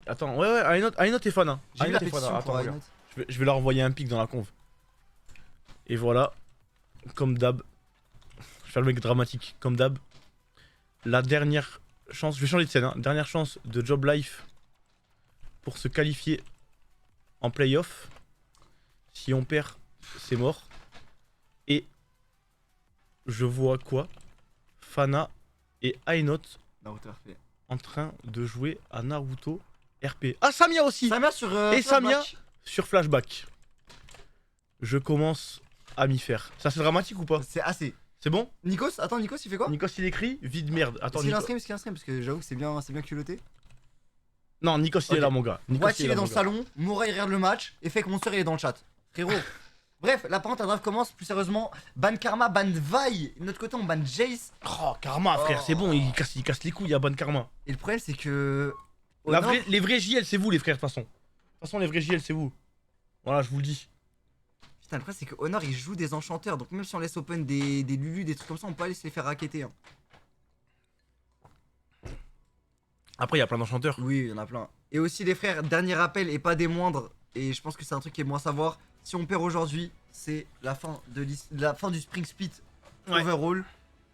Attends, ouais, Aynot est fan. Hein. J'ai vu Aynot la est fan, pétition attends, pour regarde. Aynot. Je vais leur envoyer un pic dans la conve. Et voilà, comme d'hab. Je vais faire le mec dramatique, comme d'hab. La dernière chance, je vais changer de scène, hein. Dernière chance de Job Life pour se qualifier en playoff. Si on perd, c'est mort. Et je vois quoi? Fana et Aynot Naruto RP. en train de jouer à Naruto RP. Ah, Samia aussi! Samia sur. Et Samia Flashback. sur Flashback. Je commence à m'y faire. Ça c'est dramatique ou pas? C'est assez. C'est bon? Nikos, attends, Nikos, il fait quoi? Nikos il écrit vide merde. Attends, Est-ce qu'il a un Nikos. stream? Est-ce qu'il a un stream? Parce que j'avoue que c'est bien culotté. Non, Nikos il est Ok. là mon gars. Nikos, Watch il est dans mon le gars. salon, Mora il regarde le match, et fait que Monster il est dans le chat. Frérot. Bref, la parente à draft commence, plus sérieusement. Ban Karma, ban Vi. De notre côté, on ban Jace. Oh, Karma frère, Oh. c'est bon, il casse les couilles à bonne Karma. Et le problème, c'est que. Les vrais JL c'est vous les frères de toute façon. De toute façon les vrais JL c'est vous. Voilà, je vous le dis. Putain, le problème, c'est que Honor il joue des enchanteurs. Donc, même si on laisse open des Lulu, des trucs comme ça, on peut aller se les faire racketter. Hein. Après il y a plein d'enchanteurs. Oui, il y en a plein. Et aussi, les frères, dernier rappel et pas des moindres. Et je pense que c'est un truc qui est bon à savoir. Si on perd aujourd'hui, c'est la fin du Spring Split Ouais. overall.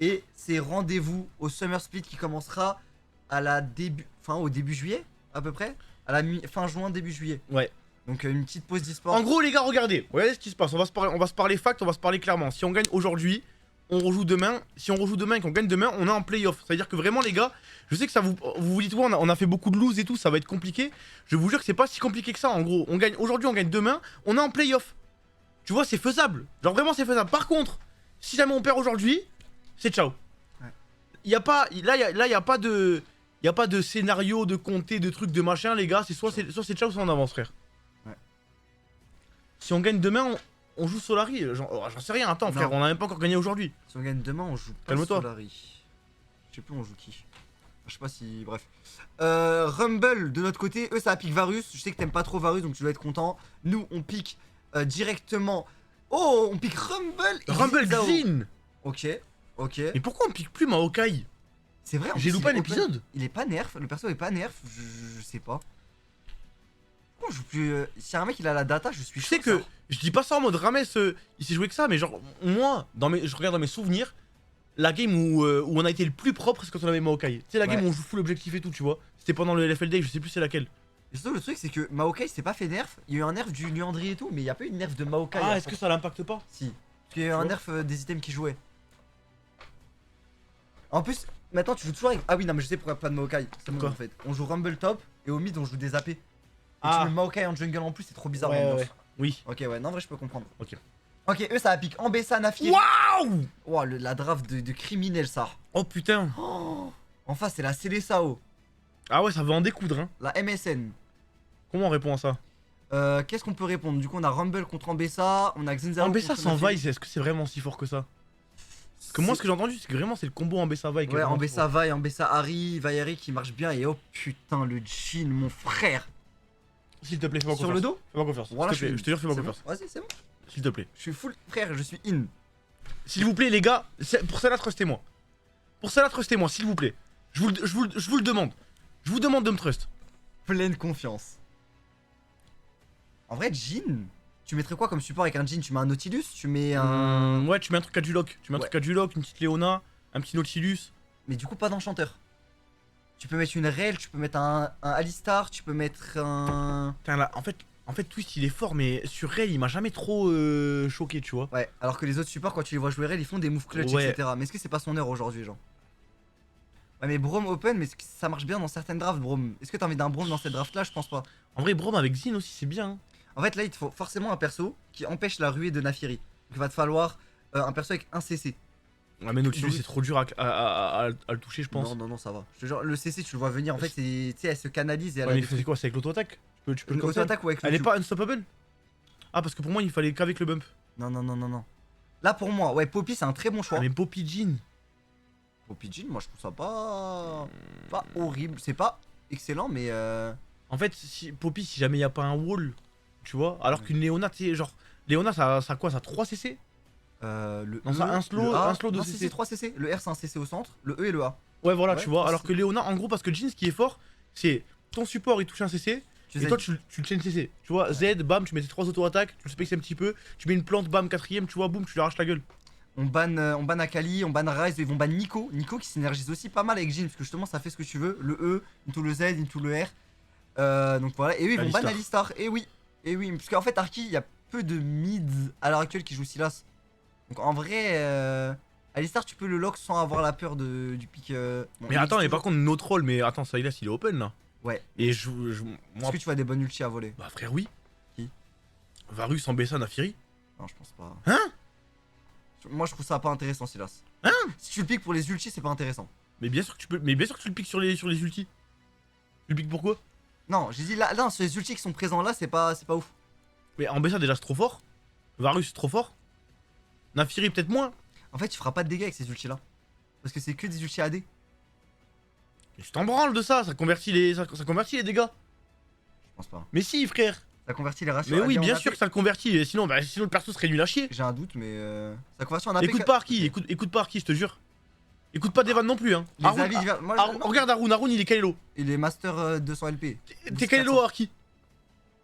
Et c'est rendez-vous au Summer Split qui commencera à au début juillet, à peu près. À la fin juin, début juillet. Ouais. Donc une petite pause d'e-sport. En gros les gars, regardez ce qui se passe. On va se parler fact, on va se parler clairement. Si on gagne aujourd'hui, on rejoue demain. Si on rejoue demain et qu'on gagne demain, on est en playoff. C'est-à-dire que vraiment les gars, je sais que ça vous dites ouais, on a fait beaucoup de lose et tout, ça va être compliqué. Je vous jure que c'est pas si compliqué que ça. En gros, on gagne aujourd'hui, on gagne demain, on est en playoff. Tu vois, c'est faisable. Genre vraiment c'est faisable. Par contre, si jamais on perd aujourd'hui, c'est ciao. Ouais. Y a pas là y a pas de scénario, de comté, de trucs, de machin les gars, c'est soit c'est ciao soit on avance frère. Ouais. Si on gagne demain, on joue Solari. J'en sais rien, attends Non. frère, on a même pas encore gagné aujourd'hui. Si on gagne demain, on joue pas Calme-toi. Solari. Je sais plus on joue qui. Je sais pas si. Bref. Rumble de notre côté, eux ça pique Varus. Je sais que t'aimes pas trop Varus donc tu dois être content. Nous on pique directement. Oh, on pique Rumble et Rumble Zao. Xin. Ok, ok. Mais pourquoi on pique plus Maokai? C'est vrai. en J'ai plus, loupé il un est open. épisode. Il est pas nerf, le perso est pas nerf. Je sais pas. Pourquoi on joue plus. Si un mec il a la data, je suis Je sais chaud, que ça. je dis pas ça en mode Rames, il s'est joué que ça, mais genre moi, je regarde dans mes souvenirs, la game où on a été le plus propre, c'est quand on avait Maokai. Tu sais la game Ouais. où on joue full objectif et tout, tu vois. C'était pendant le LFL Day, je sais plus c'est laquelle. Et surtout le truc c'est que Maokai s'est pas fait nerf. Il y a eu un nerf du Liandry et tout, mais il y a pas eu de nerf de Maokai. Ah, est-ce que ça l'impacte pas? Si. Parce qu'il y a eu un vois. nerf des items qui jouaient. En plus, maintenant tu joues toujours avec. Ah oui, non, mais je sais pourquoi pas de Maokai. C'est bon Pourquoi en fait. On joue Rumble top et au mid on joue des AP. Et Ah. tu mets Maokai en jungle en plus, c'est trop bizarre Ouais, l'ambiance. ouais. Oui. Ok, ouais, non, en vrai, je peux comprendre. Ok. Ok, eux ça a pique Ambessa, Nafi. Waouh! Wow, la draft de criminel ça. Oh putain. Oh, en face, c'est la Célessao, Ah ouais, ça va en découdre, hein. la MSN. Comment on répond à ça? Qu'est-ce qu'on peut répondre? Du coup, on a Rumble contre Ambessa, on a Xenzao. Ambessa contre sans Nafi. Vice, est-ce que c'est vraiment si fort que ça? Parce que moi, ce que j'ai entendu, c'est que vraiment, c'est le combo Ambessa Vice. Ouais, Ambessa Vi, Ambessa Harry, Vaillari qui marche bien. Et oh putain, le Jin, mon frère. S'il te plaît, fais-moi Sur confiance. le dos. Fais-moi confiance. Voilà, S'il te plaît, je te jure, fais-moi c'est bon. confiance. Vas-y, c'est bon. S'il te plaît. Je suis full frère, je suis in. S'il vous plaît, les gars, pour cela, trustez-moi. Pour cela, trustez-moi, s'il vous plaît. Je vous le demande. Je vous demande de me trust. Pleine confiance. En vrai, Jin, tu mettrais quoi comme support avec un Jin? Tu mets un Nautilus? Tu mets un. Ouais, tu mets un truc à Duloc. Tu mets un Ouais. truc à Duloc, une petite Léona, un petit Nautilus. Mais du coup, pas d'enchanteur. Tu peux mettre une Rel, tu peux mettre un Alistar, tu peux mettre un. Putain, là, en fait, Twist, il est fort, mais sur Rel, il m'a jamais trop choqué, tu vois. Ouais, alors que les autres supports, quand tu les vois jouer Rel, ils font des moves clutch, Ouais. etc. Mais est-ce que c'est pas son heure aujourd'hui, genre? Ouais, mais Braum open, mais est-ce que ça marche bien dans certaines drafts, Braum? Est-ce que t'as envie d'un Braum dans cette draft là? Je pense pas. En vrai, Brom avec Xin aussi, c'est bien. Hein. En fait, là, il te faut forcément un perso qui empêche la ruée de Nafiri. Donc, il va te falloir un perso avec un CC. Ouais, mais Nautilus, Donc- c'est trop dur à le toucher, je pense. Non, ça va. Je te jure, le CC, tu le vois venir. En fait, tu sais, elle se canalise et elle Ouais, a mais des c'est quoi? C'est avec l'auto-attaque? Tu peux le une cancel. auto-attaque ou avec le Elle est Q. pas unstoppable? Ah, parce que pour moi, il fallait qu'avec le bump. Non. Là, pour moi, ouais, Poppy, c'est un très bon choix. Ah, mais Poppy Jean. Poppy Jean, moi, je trouve ça pas horrible. C'est pas excellent, mais En fait, Poppy, si jamais il y a pas un wall, tu vois, alors Ouais. qu'une Léona, tu sais, genre, Léona, ça a quoi? Ça a 3 CC? le Non, ça, E, un slow- le A- un slow de non, CC. c'est 3 CC. Le R, c'est un CC au centre. Le E et le A. Ouais, voilà, Ouais, tu vois. 3 Alors CC. que Léona, en gros, parce que Jean, ce qui est fort, c'est ton support il touche un CC, Tu et sais, toi tu le chain CC. Tu vois, Z, bam, tu mets tes 3 auto-attaques, tu le spaces un petit peu, tu mets une plante, bam, 4ème, tu vois, boum, tu lui arraches la gueule. on ban Akali, on ban Ryze, ils vont ban Nico. Nico qui synergise aussi pas mal avec Jhin, parce que justement ça fait ce que tu veux. Le E, into le Z, into le R. Donc voilà, et eux ils vont ban Alistar. Et oui, parce qu'en fait Arki, il y a peu de mid à l'heure actuelle qui joue Sylas. Donc en vrai, Alistar tu peux le lock sans avoir la peur du pick. Bon, Mais attends, mais par contre, notre rôle, mais attends, Sylas il est open là. Ouais. Et Est-ce moi, que tu vois des bonnes ultis à voler? bah frère, oui. Qui? Varus en Bessa Nafiri. Non, je pense pas. Hein? Moi je trouve ça pas intéressant Sylas. Hein? Si tu le piques pour les ultis, c'est pas intéressant. Mais bien sûr que tu peux, mais bien sûr que tu le piques sur les ultis. Tu le piques pourquoi? Non, j'ai dit là, sur les ultis qui sont présents là, c'est pas ouf. Mais en Bessa déjà c'est trop fort. Varus trop fort. Nafiri peut-être moins. En fait, tu feras pas de dégâts avec ces ultis là. Parce que c'est que des ultis AD. Mais je t'en branle de ça, ça convertit ça convertit les dégâts. Je pense pas. Mais si frère. Ça convertit les ratios. Mais oui, AD en bien AP. sûr que ça le convertit, et sinon le perso serait nul à chier. J'ai un doute, mais ça convertit en AP. Écoute pas Arki, écoute pas Arki, je te jure. Écoute pas Devan non plus hein. Les avis divers. Moi, non. Regarde Arun, il est Kaelo. Il est Master 200 LP. T'es Kaelo Arki.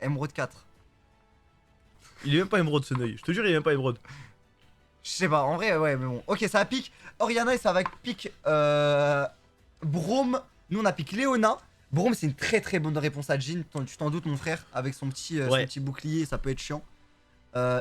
Emerald 4. Il est même pas émeraude ce œil, je te jure il est même pas émeraude. Je sais pas, en vrai, ouais, mais bon. Ok, ça va pique Orianna et ça va pique Braum. Nous, on a pique Léona. Braum, c'est une très bonne réponse à Jhin. Tu t'en doutes, mon frère, avec son petit bouclier, ça peut être chiant.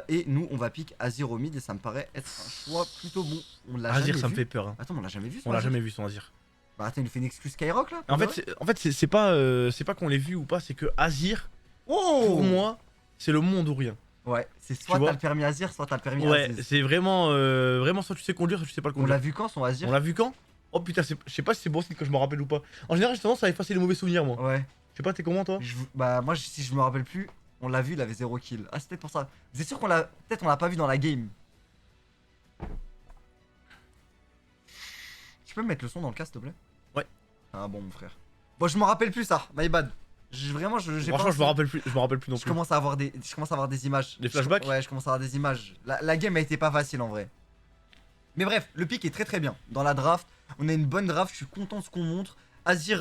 Et nous, on va pique Azir au mid et ça me paraît être un choix plutôt bon. On l'a jamais Azir vu. ça me fait peur hein. Attends, on l'a jamais vu. On l'a jamais vu son Azir. Bah attends, il nous fait une excuse Skyrock là. En fait c'est pas qu'on l'ait vu ou pas, c'est que Azir, Oh pour moi, c'est le monde ou rien. Ouais, c'est soit vois t'as le permis Azir, soit t'as le permis Ouais, Aziz. c'est vraiment soit tu sais conduire, soit tu sais pas le On conduire. l'a vu quand son Azir? On l'a vu quand? Oh putain, je sais pas si c'est bon signe que je me rappelle ou pas. En général, j'ai tendance à effacer les mauvais souvenirs moi. Ouais. Je sais pas, t'es comment toi? Bah moi si je me rappelle plus, on l'a vu, il avait 0 kill. Ah c'est peut-être pour ça. Vous êtes sûr qu'on l'a. Peut-être on l'a pas vu dans la game. Tu peux me mettre le son dans le cas s'il te plaît? Ouais. Ah bon mon frère. Bon je me rappelle plus ça, my bad. Vraiment j'ai Franchement, je me rappelle plus non Je plus. commence à avoir des images. Des flashbacks? Ouais, je commence à avoir des images. La game a été pas facile en vrai. Mais bref, le pick est très bien. Dans la draft, on a une bonne draft, je suis content de ce qu'on montre. Azir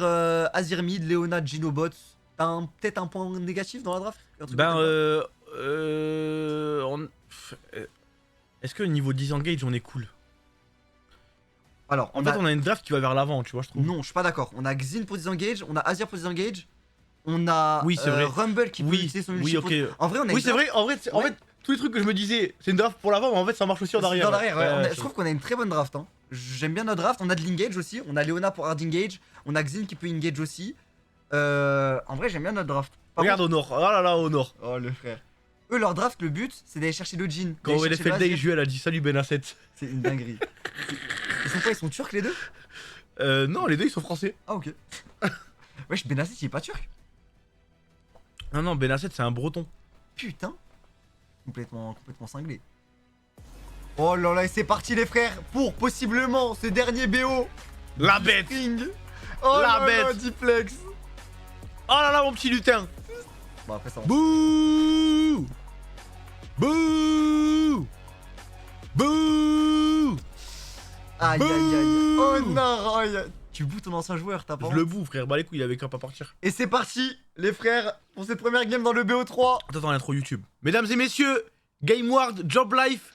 mid, Léona, Ginobot. T'as peut-être un point négatif dans la draft? Est-ce que au niveau disengage on est cool? Alors, En fait, on a une draft qui va vers l'avant, tu vois, je trouve. Non, je suis pas d'accord. On a Xin pour disengage, on a Azir pour disengage, on a Oui, c'est vrai. Rumble qui peut utiliser son ulti. ok. En vrai, on a Oui, une c'est vrai, en fait, tous les trucs que je me disais, c'est une draft pour l'avant, mais en fait, ça marche aussi en arrière. Dans l'arrière, ouais. Ouais, Je trouve qu'on a une très bonne draft. Hein. J'aime bien notre draft. On a de l'engage aussi. On a Léona pour hard engage. On a Xin qui peut engage aussi. En vrai, j'aime bien notre draft. Regarde au nord, oh là là, au nord. Oh le frère. Eux, leur draft, le but, c'est d'aller chercher le Jhin. Quand on fait le day, Juel a dit salut Benasset. C'est une dinguerie. Ils sont quoi? Ils sont turcs les deux? Non, les deux ils sont français. Ah, ok. Wesh, Benasset, il est pas turc? Non, Benasset c'est un breton. Putain. Complètement cinglé. Oh là là, et c'est parti les frères pour possiblement ce dernier BO. La bête. Oh La là bête. là, Diplex. Oh là là, mon petit lutin. Bon, après ça. Bouh. Bouh. Bouh. Aïe aïe aïe. Oh non, aïe. Tu bouts ton ancien joueur, t'as pas Je le boue, frère. Bah les couilles, il avait qu'à pas partir. Et c'est parti, les frères, pour cette première game dans le BO3. Attends, l'intro YouTube. Mesdames et messieurs, Game World, Job Life.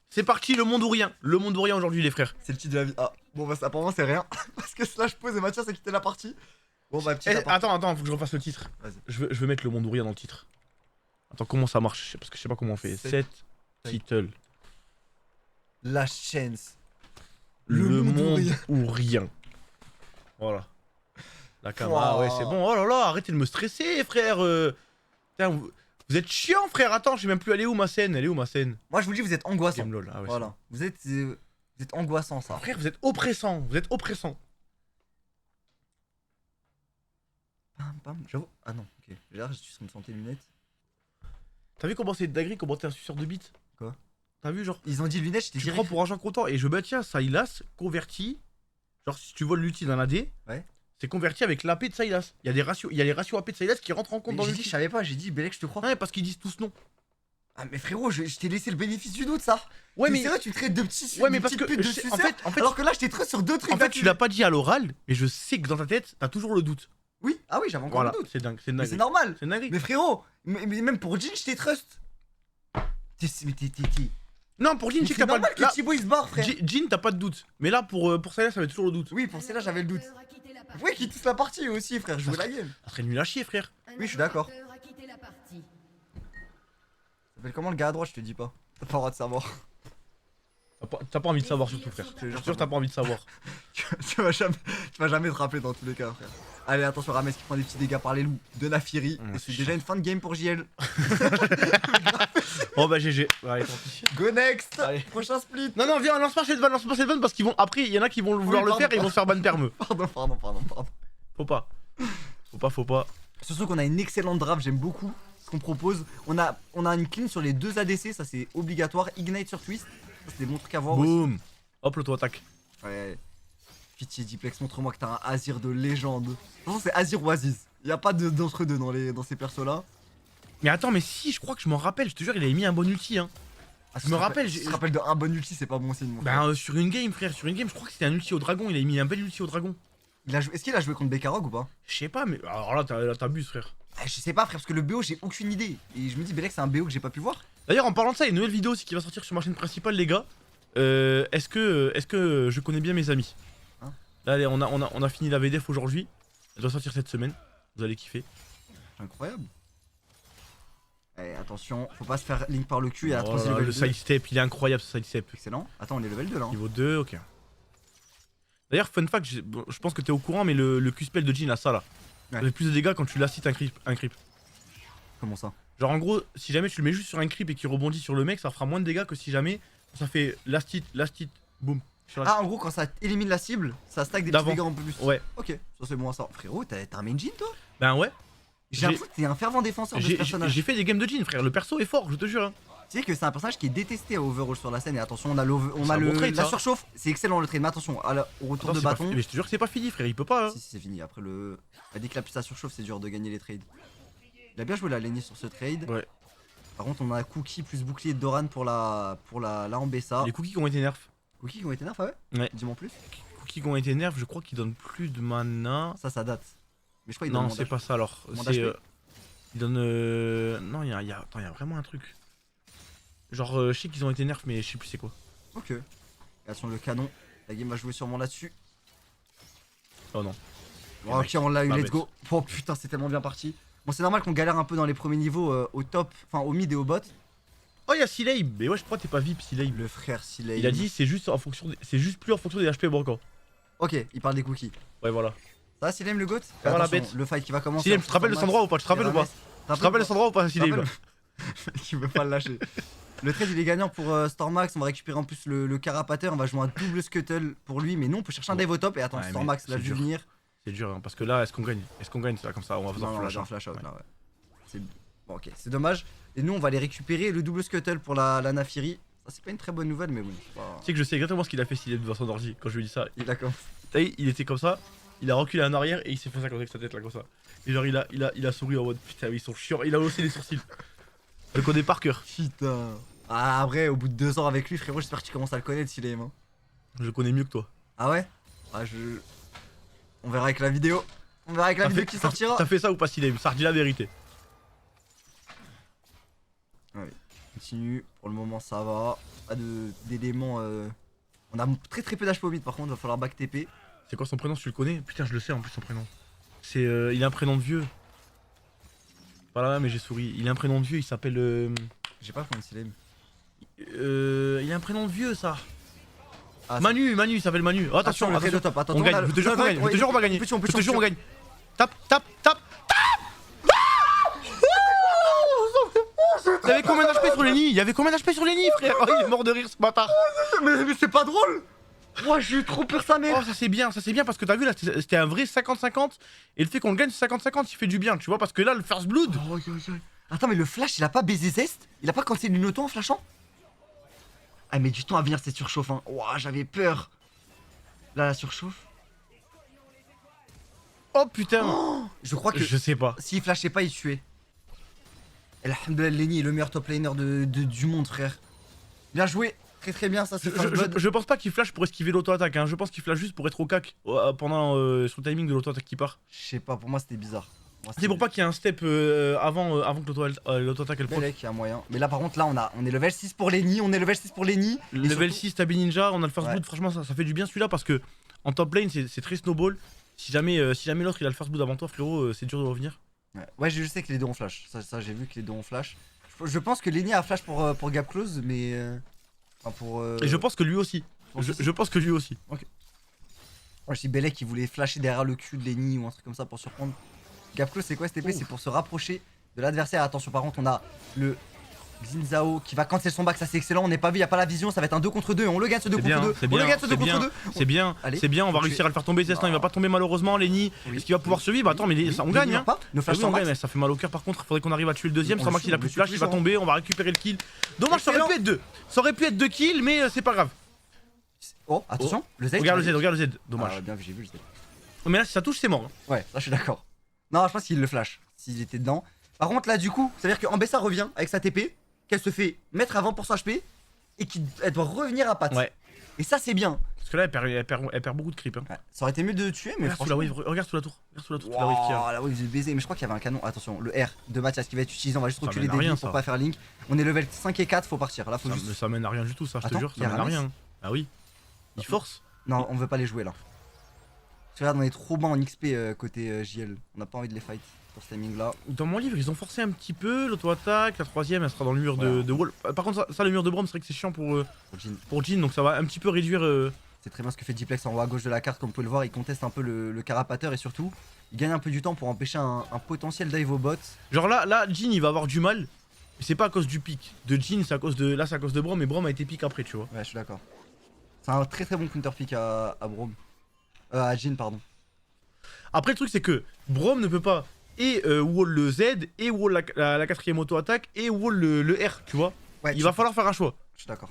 C'est parti, le monde ou rien. Le monde ou rien aujourd'hui, les frères. C'est le titre de la vie. Ah, bon, bah ça pour moi, c'est rien. Parce que Slash pose et Mathias a quitté la partie. Bon, bah, petit. Attends, faut que je refasse le titre. Vas-y. Je veux mettre le monde ou rien dans le titre. Attends, comment ça marche? Parce que je sais pas comment on fait. Set title. La chance. Le monde ou rien. Voilà. La caméra, ouais, c'est bon. Oh là là, arrêtez de me stresser, frère. Putain, vous êtes chiant, frère. Attends, je sais même plus. Elle est où ma scène? Elle est où ma scène? Moi, je vous le dis, vous êtes angoissant. Game LOL. Ah ouais, Voilà. Vous êtes angoissant, ça. frère, vous êtes oppressant. Vous êtes oppressant. Pam, pam. J'avoue. Ah non, ok. Là, je suis sur me sentir lunettes. T'as vu comment c'est dinguerie, comment t'es un suceur de bite? Quoi? T'as vu, genre. Ils ont dit lunettes, je t'ai Tu dit. prends pour argent comptant et je bah tiens, Sylas converti. Genre si tu voles l'ulti d'un AD, Ouais. c'est converti avec l'AP de Sylas. Il y a les ratios AP de Sylas qui rentrent en compte dans J'ai dit, l'ulti. je savais pas, j'ai dit, Belek, je te crois. Ouais, parce qu'ils disent tous non. Ah, mais frérot, je t'ai laissé le bénéfice du doute, ça. Ouais, mais c'est vrai, tu traites de petits. ouais, mais de parce petites que putes de je sais- suceurs, en fait, alors que là, je t'ai trop sur deux trucs. en fait, tu l'as pas dit à l'oral, mais je sais que dans ta tête, t'as toujours le doute. Oui, ah oui, j'avais encore Voilà, le doute. c'est dingue, c'est une Mais c'est dinguerie. normal. C'est une dinguerie. Mais frérot, mais même pour Jin, je t'ai trust. Mais t'es. Non, pour Jin, Mais tu sais que c'est t'as pas normal le. que Là, Thibaut il se barre, frère. Jin, t'as pas de doute. Mais là, pour Sylas, ça avait toujours le doute. Oui, pour celle-là, j'avais le doute. Ouais, qui touche la partie aussi, frère. Je veux la game. Ça serait nul à chier, frère. Oui, je suis d'accord. Ça s'appelle comment le gars à droite, je te dis pas. T'as pas le droit de savoir. T'as pas envie de savoir, surtout, frère. te Je jure, suis sûr que t'as pas envie de savoir. tu vas jamais te rappeler dans tous les cas, frère. Allez, attention, Rames qui prend des petits dégâts par les loups de Naafiri. Et c'est déjà une fin de game pour JL. Oh bah GG. Allez, tant pis. Go next. Allez. Prochain split. Non, viens, lance pas cette vanne, parce qu'ils vont. Après, il y en a qui vont vouloir le pardon. faire et ils vont se faire ban permeux. Pardon. Faut pas. Faut pas. Surtout qu'on a une excellente draft, j'aime beaucoup ce qu'on propose. On a une clean sur les deux ADC, ça c'est obligatoire. Ignite sur Twist, ça c'est des bons trucs à voir aussi. Boum. Hop, l'auto-attaque. Ouais. Pitié Diplex, montre-moi que t'as un Azir de légende. De toute façon, c'est Azir ou Aziz. Y'a pas d'entre deux dans ces persos là. Mais attends, mais si, je crois que je m'en rappelle. Je te jure, il avait mis un bon ulti, hein. Ah, Je me rappelle, Je te rappelle de un bon ulti, c'est pas bon signe. Mon frère. Bah, sur une game, frère, sur une game, je crois que c'était un ulti au dragon. Il avait mis un bel ulti au dragon. Est-ce qu'il a joué contre Bekarog ou pas? Je sais pas, mais alors là, t'abuses, frère. Je sais pas, frère, parce que le BO, j'ai aucune idée. Et je me dis, Belek, c'est un BO que j'ai pas pu voir. D'ailleurs, en parlant de ça, il y a une nouvelle vidéo aussi qui va sortir sur ma chaîne principale, les gars. Est-ce que je connais bien mes amis? Hein? Là, allez, on a fini la VDF aujourd'hui. Elle doit sortir cette semaine. Vous allez kiffer. Incroyable. Eh, attention, faut pas se faire link par le cul et à la Oh transi là, level le 2. side step, il est incroyable ce side step. Excellent. Attends, on est level 2 là. Hein. Niveau 2, ok. D'ailleurs, fun fact, je pense que t'es au courant, mais le Q-spell de Jin a ça là. Ouais. Ça fait plus de dégâts quand tu l'assites un creep. Comment ça? Genre en gros, si jamais tu le mets juste sur un creep et qu'il rebondit sur le mec, ça fera moins de dégâts que si jamais ça fait last hit, boum. Ah, en gros, quand ça élimine la cible, ça stack des petits D'avant. dégâts un peu plus. Ouais. Ok, ça c'est bon à ça. Frérot, t'as un main Jin toi? Ben ouais. J'ai l'impression que t'es un fervent défenseur de ce personnage. J'ai fait des games de Jin, frère. Le perso est fort, je te jure. Hein. Tu sais que c'est un personnage qui est détesté à overall sur la scène. Et attention, on a, un bon trade, la ça. surchauffe. C'est excellent le trade. Mais attention, au retour Attends, de c'est pas bâton. mais je te jure que c'est pas fini, frère. Il peut pas. Hein. Si, c'est fini. Après, dès que la plus ça surchauffe, c'est dur de gagner les trades. Il a bien joué la Lenny sur ce trade. Ouais. Par contre, on a Cookie plus bouclier de Doran pour la Ambessa. Les cookies qui ont été nerfs. Cookie qui ont été nerfs, ah ouais? Ouais. Dis-moi en plus. Cookies qui ont été nerfs, je crois qu'ils donnent plus de mana. Ça date. Mais je crois qu'il Non, donne c'est mandage. pas ça alors. Mandage C'est. P. Ils donnent. Non, attends, y a vraiment un truc. Genre, je sais qu'ils ont été nerfs, mais je sais plus c'est quoi. Ok. Et attention, le canon. La game va jouer sûrement là-dessus. Oh non. Bon, ok, on l'a eu, Pas let's bête. go. Oh putain, c'est tellement bien parti. Bon, c'est normal qu'on galère un peu dans les premiers niveaux au top, enfin au mid et au bot. Oh, y'a Silave. Mais ouais, je crois que t'es pas VIP, Silave. Le frère Silay. Il a dit c'est juste plus en fonction des HP manquants. Ok, il parle des cookies. Ouais, voilà. Ça, Silem le goat? Ça va, la Attention, bête. le fight qui va commencer. Silave, tu te rappelles de cet endroit ou pas? Tu te rappelles ou pas? Tu te rappelles de cet endroit ou pas, Silave? Tu veux pas le lâcher. Le trade il est gagnant pour Stormax, on va récupérer en plus le carapateur, on va jouer un double scuttle pour lui, mais non, on peut chercher un dive au top et attends, Ouais, mais Stormax l'a c'est vu dur. venir. C'est dur, hein, parce que là, est-ce qu'on gagne? C'est comme ça, on va faire Non, flash. non, hein. flash out Ouais. là, ouais. C'est bon, ok, c'est dommage. Et nous, on va aller récupérer le double scuttle pour la Naafiri. Ça, c'est pas une très bonne nouvelle, mais bon, c'est pas. Tu sais que je sais exactement ce qu'il a fait Silave devant son ordi quand je lui ai dit ça. Il a commencé. T'as vu, il était comme ça, il a reculé en arrière et il s'est fait ça comme ça avec sa tête là, comme ça. Et genre, il a souri en mode putain, ils sont chiants, il a haussé les sourcils. Je le connais par cœur. Putain. Ah, après, au bout de 2 ans avec lui, frérot, j'espère que tu commences à le connaître s'il est, hein. Je le connais mieux que toi. Ah ouais? Ah, on verra avec la vidéo. On verra avec la vidéo qui sortira. T'as fait ça ou pas Silave? Ça redit la vérité. Continue, pour le moment ça va. Pas d'éléments. On a très peu d'HP au mid par contre, va falloir back TP. C'est quoi son prénom si tu le connais? Putain, je le sais en plus son prénom. C'est. Il a un prénom de vieux. Pas là, mais j'ai souri. Il a un prénom de vieux, il s'appelle. J'ai pas le point de Silem. Il a un prénom de vieux ça. Ah, Manu, il s'appelle Manu. Oh, attention, le trade attention. au top. Attends, On gagne, je te jure qu'on gagne, je te jure on va gagner. Je te jure on gagne. Tape. Il y avait combien d'HP sur les nids? Il y avait combien d'HP sur les nids, frère? Oh, il est mort de rire ce bâtard. Mais c'est pas drôle. Moi j'ai eu trop peur sa mère. Oh, ça c'est bien parce que t'as vu là, c'était un vrai 50-50. Et le fait qu'on le gagne 50-50, il fait du bien, tu vois, parce que là, le first blood. Attends, mais le flash il a pas baisé Zest? Il a pas cancellé une auto en flashant? Ah, mais du temps à venir cette surchauffe, hein. Ouah, j'avais peur. Là, la surchauffe. Oh putain. Je crois que Je sais pas. s'il flashait pas, il tuait. Alhamdoulilah, Lenny est le meilleur top laner du monde, frère. Bien joué. Très bien, ça c'est Je pense pas qu'il flash pour esquiver l'auto-attaque, hein. Je pense qu'il flash juste pour être au cac pendant sur le timing de l'auto-attaque qui part. Je sais pas, pour moi c'était bizarre. C'est pour pas qu'il y ait un step avant que l'auto-attaque elle proc. Belek, il y a moyen. Mais là par contre, là on est level 6 pour Lenny, Level 6 Tabi Ninja, on a le first Ouais. blood, franchement ça fait du bien celui-là parce que en top lane c'est très snowball. Si jamais l'autre il a le first blood avant toi, frérot, c'est dur de revenir. Ouais, je sais que les deux ont flash. Ça j'ai vu que les deux ont flash. Je pense que Lenny a flash pour gap close, mais. Enfin pour. Et je pense que lui aussi. Je pense que lui aussi. Ouais, je dis Belek qui voulait flasher derrière le cul de Lenny ou un truc comme ça pour surprendre. Gap close, c'est quoi cette épée? C'est pour se rapprocher de l'adversaire. Attention, par contre, on a le Xin Zhao qui va cancel son back. Ça, c'est excellent. On n'est pas vu, il n'y a pas la vision. Ça va être un 2 contre 2. On le gagne ce 2 contre 2. On le gagne ce 2 contre 2. C'est bien, Allez. c'est bien. On va Faut réussir à le faire tomber. Il va pas tomber malheureusement, Lenny. Oui. Est-ce qu'il va pouvoir survivre? Attends, mais on gagne, hein. Nos flash Oui, sans on gagne, max. mais ça fait mal au cœur par contre. Faudrait qu'on arrive à tuer le deuxième. On Sans le max, il a tue, plus on de flash, le il va tue, tomber. On va récupérer le kill. Dommage, ça aurait Excellent. pu être 2. Ça aurait pu être 2 kills, mais c'est pas grave. Oh, attention. Le Z. Regarde le Z. Dommage. Ah, bien vu, j'ai vu le Z. Mais là, si ça touche, c'est mort. Ouais, là, je suis d'accord. Non, je pense qu'il le flash. S'il était dedans. Par contre, là, du coup, ça veut dire qu'Ambessa revient avec sa TP. Qu'elle se fait mettre avant pour son HP. Et qu'elle doit revenir à patte. Ouais. Et ça, c'est bien. Parce que là, elle perd beaucoup de creep. Hein. Ouais, ça aurait été mieux de tuer, mais Regarde sous la franchement. wave, regarde sous la tour. Regarde sous la tour, toute la wave qu'il y a. Wow, la wave de baiser, mais je crois qu'il y avait un canon. Attention, le R de Mathias qui va être utilisé. On va juste Ça reculer mène à des rien, lignes pour ça. pas faire link. On est level 5 et 4, faut partir. Là, faut juste. Ça mène à rien du tout, ça, je te Attends, jure. y Ça a mène à Ramis rien. Ah oui. Il force. Non, on veut pas les jouer là. Parce que regarde, on est trop bas en XP côté JL. On n'a pas envie de les fight sur ce timing là. Dans mon livre, ils ont forcé un petit peu l'auto-attaque. La troisième, elle sera dans le mur de wall. Par contre, ça, le mur de Brom, c'est vrai que c'est chiant pour Jhin. Donc ça va un petit peu réduire. C'est très bien ce que fait Diplex en haut à gauche de la carte, comme vous pouvez le voir. Il conteste un peu le carapateur et surtout, il gagne un peu du temps pour empêcher un potentiel dive au bot. Genre là, Jhin, il va avoir du mal. Mais c'est pas à cause du pic de Jhin, c'est à cause de. Là, c'est à cause de Brom. Et Brom a été pick après, tu vois. Ouais, je suis d'accord. C'est un très bon counter pick à Brom. À Jhin, pardon. Après, le truc, c'est que Brom ne peut pas wall le Z, et wall la quatrième auto-attaque, et wall le R, tu vois. Ouais, Il va falloir faire un choix. Je suis d'accord.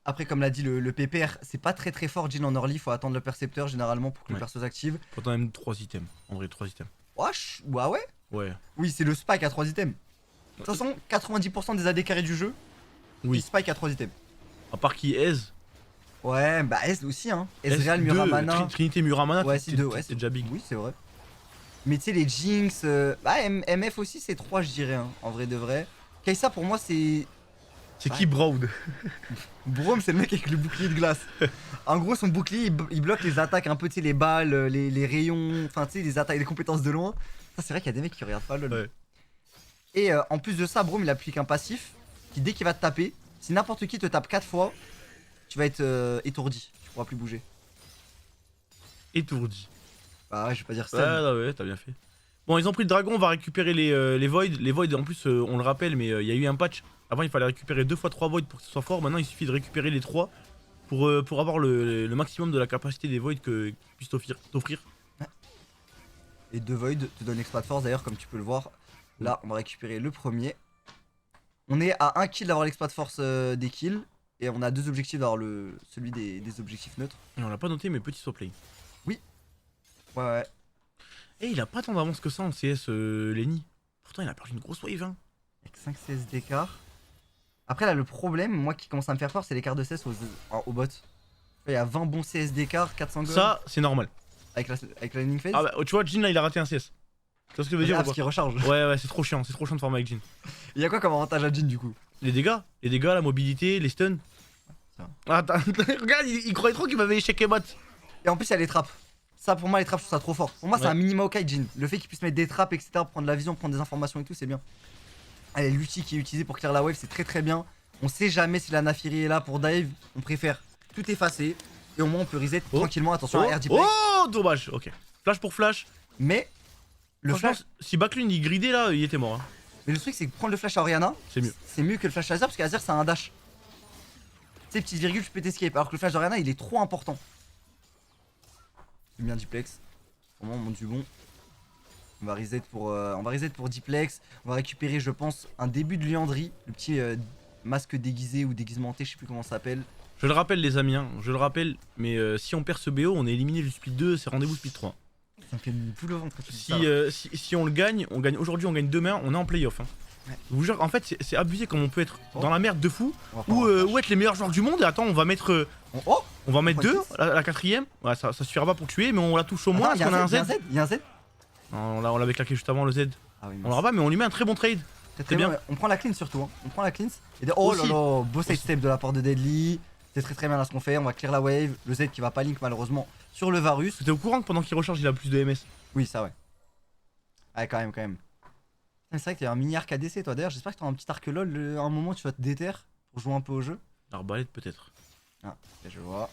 Après, comme l'a dit le PPR, c'est pas très fort Jhin en early. Faut attendre le percepteur généralement pour que le perso s'active. Faut quand même 3 items. En vrai, 3 items. Ouais. Ouais. Oui, c'est le spike à 3 items. De toute façon, 90% des AD carrés du jeu, Oui. ils spike à 3 items. À part qui aise. Ouais, bah S aussi, hein. Ezreal, S2, Muramana. Trinité Muramana, Ouais, c'est 2, ouais. c'est déjà big. Oui, c'est vrai. Mais tu sais, les Jinx. Bah, MF aussi, c'est 3, je dirais, hein, en vrai de vrai. Kai'Sa, pour moi, c'est. C'est qui Brown? Braum, c'est le mec avec le bouclier de glace. En gros, son bouclier, il bloque les attaques, un peu, tu sais, les balles, les rayons, enfin, tu sais, les attaques, les compétences de loin. Ça, c'est vrai qu'il y a des mecs qui regardent pas LoL. Ouais. Et en plus de ça, Braum, il applique un passif qui, dès qu'il va te taper, si n'importe qui te tape 4 fois, tu vas être étourdi. Tu pourras plus bouger. Étourdi. Bah, ouais, je vais pas dire ça. Ouais, t'as bien fait. Bon, ils ont pris le dragon, on va récupérer les voids. Les voids, en plus, on le rappelle, mais il y a eu un patch. Avant, il fallait récupérer 2 fois 3 voids pour que ce soit fort. Maintenant, il suffit de récupérer les 3 pour avoir le maximum de la capacité des voids qu'ils puissent t'offrir. Et 2 Void te donnent Expat Force d'ailleurs, comme tu peux le voir. Là, on va récupérer le premier. On est à 1 kill d'avoir l'Expat Force des kills. Et on a 2 objectifs d'avoir celui des objectifs neutres. Et on l'a pas noté, mais petit swap lane. Ouais. Et il a pas tant d'avance que ça en CS, Lenny. Pourtant, il a perdu une grosse wave, hein. Avec 5 CS d'écart. Après, là, le problème, moi qui commence à me faire peur, c'est l'écart de CS au bot. Il y a 20 bons CS d'écart, 400 gold. Ça, c'est normal. Avec la landing phase. Ah bah, tu vois, Jhin là, il a raté un CS. Tu vois ce que je veux dire ou parce pas? qu'il recharge. Ouais, c'est trop chiant de farmer avec Jhin. Il y a quoi comme avantage à Jhin du coup? Les dégâts, la mobilité, les stuns. Ah, regarde, il croyait trop qu'il m'avait échec bot. Et en plus, il y a les trappes. Ça, pour moi, les trappes, je trouve ça trop fort. Pour moi, c'est Ouais. un minima ok, Jhin. Le fait qu'il puisse mettre des trappes, etc., prendre la vision, prendre des informations et tout, c'est bien. Allez, l'outil qui est utilisé pour clear la wave, c'est très bien. On sait jamais si la Naafiri est là pour dive. On préfère tout effacer. Et au moins, on peut reset tranquillement. Attention à RD play. Oh, dommage, ok. Flash pour flash. Mais le Franchement, flash. si Backlund il gridait là, il était mort. Hein. Mais le truc, c'est que prendre le flash à Oriana, C'est mieux. c'est mieux que le flash à Azir parce qu'Azir, c'est un dash. Tu sais, petite virgule, tu peux t'escape. Alors que le flash d'Oriana, il est trop important. C'est bien Diplex. Vraiment, on monte du bon. On va reset pour Diplex. On va récupérer, je pense, un début de Liandry. Le petit masque déguisé ou déguisementé, je sais plus comment ça s'appelle. Je le rappelle, les amis, hein, je le rappelle, mais si on perd ce BO, on est éliminé du split 2, c'est rendez-vous split 3. Ça me fait une boule au ventre quand tu dis Si, ça. si on le gagne, on gagne aujourd'hui, on gagne demain, on est en playoff. Hein. Je vous jure, en fait, c'est abusé comme on peut être dans la merde de fou On va prendre un flash. ou être les meilleurs joueurs du monde. Et attends, on va mettre, Oh on va mettre Point 2, six. la quatrième. Ouais, ça suffira pas pour tuer, mais on la touche au moins. Attends, Est-ce qu'on a un Z? Il y a un Z. Non, on l'avait claqué juste avant le Z. Ah oui, On l'aura pas, mais on lui met un très bon trade. très bien. bien. On prend la clean surtout. Hein. On prend la clean. Et oh là Aussi. là, beau sidestep de la part de Deadly. C'est très bien là ce qu'on fait. On va clear la wave. Le Z qui va pas link malheureusement sur le Varus. T'es au courant que pendant qu'il recharge, il a plus de MS? Oui, ça ouais. Ouais, quand même. Putain, c'est vrai que t'as un mini arc ADC toi. D'ailleurs, j'espère que t'auras un petit arc LOL. À un moment, tu vas te déter pour jouer un peu au jeu. L'arbalète peut-être. Ah, ok, je vois.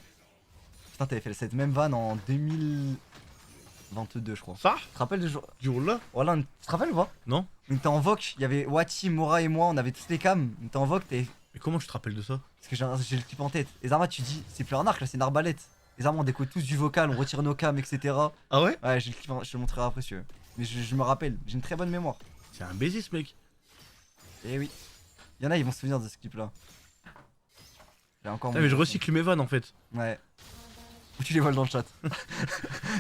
Putain, t'avais fait cette même vanne en 2022, je crois. Ça? Tu te rappelles du jour? Du là? Voilà, tu te rappelles ou pas? Non? On était en voc, il y avait Wati, Mora et moi, on avait tous les cams. On était en voc, Mais comment tu te rappelles de ça? parce que j'ai le clip en tête. Et Zarma, tu dis, c'est plus un arc là, c'est une arbalète. Et Zarma, on décode tous du vocal, on retire nos cams, etc. Ah ouais? Ouais, j'ai le clip, je te le montrerai après si tu veux. Mais je me rappelle, j'ai une très bonne mémoire. C'est un baiser ce mec. Et oui. Il y en a, ils vont se souvenir de ce clip là. J'ai encore Putain, mais je recycle mes vannes en fait. Ouais. Ou tu les voles dans le chat.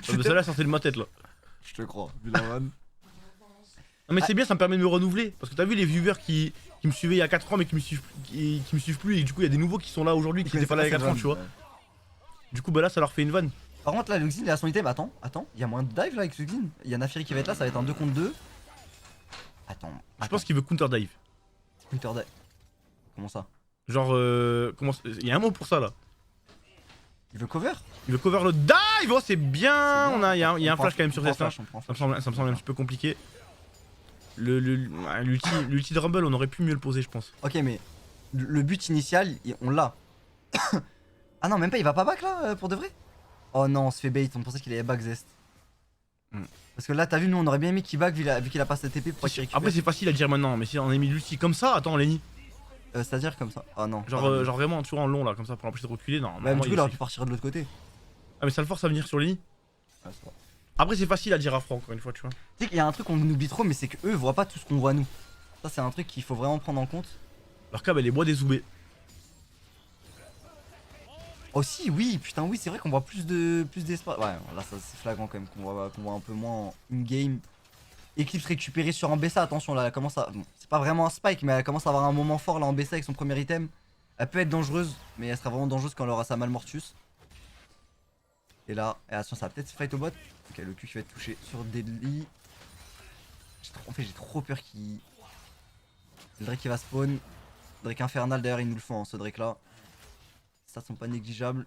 Celle-là sortait de ma tête là. Je te crois, vu la vanne. Non mais c'est bien, ça me permet de me renouveler. Parce que t'as vu les viewers qui me suivaient il y a 4 ans mais qui me suivent plus. Et du coup, il y a des nouveaux qui sont là aujourd'hui qui étaient pas là il y a 4 ans, tu vois. Du coup, bah là, ça leur fait une vanne. Par contre, là, le Xin, il a son item. Attends, il y a moyen de dive là avec ce Xin. Il y a Nafiri qui va être là, ça va être un 2 contre 2. Attends. Je pense qu'il veut counter dive. Counter dive. Comment ça? Genre, il y a un mot pour ça là. Il veut cover? Il veut cover le dive. Oh, c'est bien. Il y a un flash quand même sur Destin. On prend Ça flash. me semble un petit peu compliqué. L'ulti de Rumble, on aurait pu mieux le poser, je pense. Ok, mais le but initial, on l'a. Ah non, même pas, il va pas back là pour de vrai? Oh non, on se fait bait, on pensait qu'il allait back Zest. Hmm. Parce que là, t'as vu, nous on aurait bien aimé qu'il back vu qu'il a pas cette TP pour pas qu'il récupère. Après, c'est facile à dire maintenant, mais si on a mis l'ulti comme ça, attends, Lenny. C'est-à-dire comme ça. Ah non. Genre vraiment, tu vois, en long là, comme ça pour l'empêcher de reculer. Non, Bah, normalement, du coup, il aurait pu partir de l'autre côté. Ah, mais ça le force à venir sur Lenny. Ouais, c'est vrai. Après, c'est facile à dire à Franck, encore une fois, tu vois. Tu sais qu'il y a un truc qu'on oublie trop, mais c'est que eux voient pas tout ce qu'on voit nous. Ça, c'est un truc qu'il faut vraiment prendre en compte. Leur câble, elle est bois des zoubés. Aussi, oui, putain, oui, c'est vrai qu'on voit plus d'espace. Ouais, là, ça c'est flagrant quand même qu'on voit un peu moins en in-game. Eclipse récupérée sur un Bessa, attention là, elle commence à. Bon, c'est pas vraiment un spike, mais elle commence à avoir un moment fort là en Bessa avec son premier item. Elle peut être dangereuse, mais elle sera vraiment dangereuse quand elle aura sa Malmortus. Et là, attention, ça va peut-être se fight au bot. Ok, le Q qui va être touché sur Deadly. En fait, j'ai trop peur qu'il. C'est le Drake qui va spawn. Drake infernal d'ailleurs, ils nous le font, hein, ce Drake là. Ça sont pas négligeables.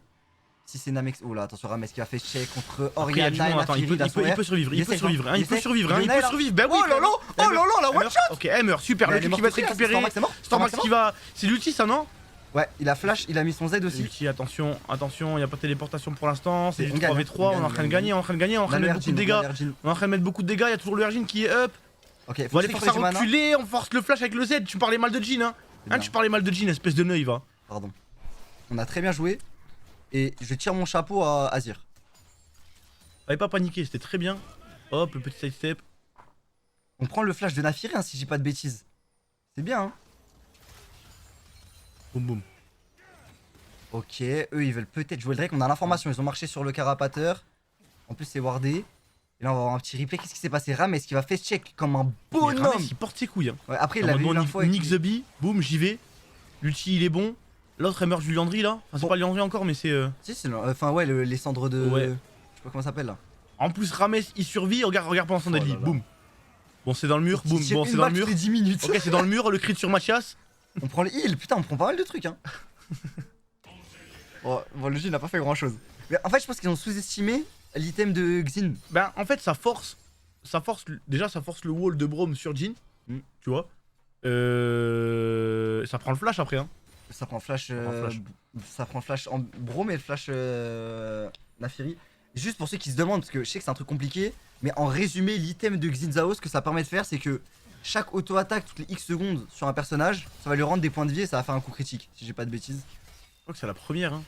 Si c'est Namex. Oh là, attention, Rames qui a fait check contre Après, il y a Oriana. du monde, attends, il peut survivre, il peut survivre, il peut survivre, il peut survivre. Bah oui, Oh là là, oh là là, la one shot. Ok, elle meurt, super, le Elle est Q qui va être morte aussi, récupéré. Stormax, c'est mort. Stormax qui va. C'est l'ulti ça, non? Ouais, il a flash, il a mis son Z aussi. Ulti, attention, il n'y a pas de téléportation pour l'instant, c'est On juste gagne, 3v3, on on est en train de gagner, on est en train de gagner, on est en train de mettre beaucoup de dégâts. On est en train de mettre beaucoup de dégâts, il y a toujours le Ergin qui est up. Ok, On va les forcer à reculer, on force le flash avec le Z, tu parlais mal de Jhin hein. Hein, tu parlais mal de Jhin, espèce de neuil va. Pardon. On a très bien joué. Et je tire mon chapeau à Azir. Fallait pas paniquer, c'était très bien. Hop, le petit sidestep. On prend le flash de Nafiri hein, si j'ai pas de bêtises. C'est bien hein. Boum boum. Ok, eux ils veulent peut-être jouer le Drake. On a l'information, ils ont marché sur le carapateur. En plus c'est wardé. Et là on va avoir un petit replay. Qu'est-ce qui s'est passé? Ram, est-ce qu'il va face check comme un bonhomme? Rames, il porte ses couilles hein. Ouais, après il En avait eu mode l'info Nick avec... the Bee, boum, j'y vais. L'ulti il est bon. L'autre elle meurt du Liandry là. Enfin, c'est Bon. pas Liandry encore, mais c'est. Si, c'est enfin ouais, les cendres de... Ouais. Je sais pas comment ça s'appelle là. En plus, Rames il survit, regarde pendant son Oh deadly, là là. boum. Bon, c'est dans le mur, boum, Tire bon, une c'est dans le balle mur. toutes les 10 minutes. Ok, c'est dans le mur, le crit sur Mathias. On prend le heal, putain, on prend pas mal de trucs hein. Bon, le Jhin n'a pas fait grand chose. Mais en fait, je pense qu'ils ont sous-estimé l'item de Xin. Ben, en fait, ça force le wall de Braum sur Jhin, tu vois. Ça prend le flash après, hein. Ça prend flash, flash. ça prend flash en Braum et le flash Nafiri. Juste pour ceux qui se demandent, parce que je sais que c'est un truc compliqué, mais en résumé, l'item de Xin Zhao, ce que ça permet de faire, c'est que chaque auto-attaque toutes les X secondes sur un personnage, ça va lui rendre des points de vie et ça va faire un coup critique, si j'ai pas de bêtises. Je crois que c'est la première, hein.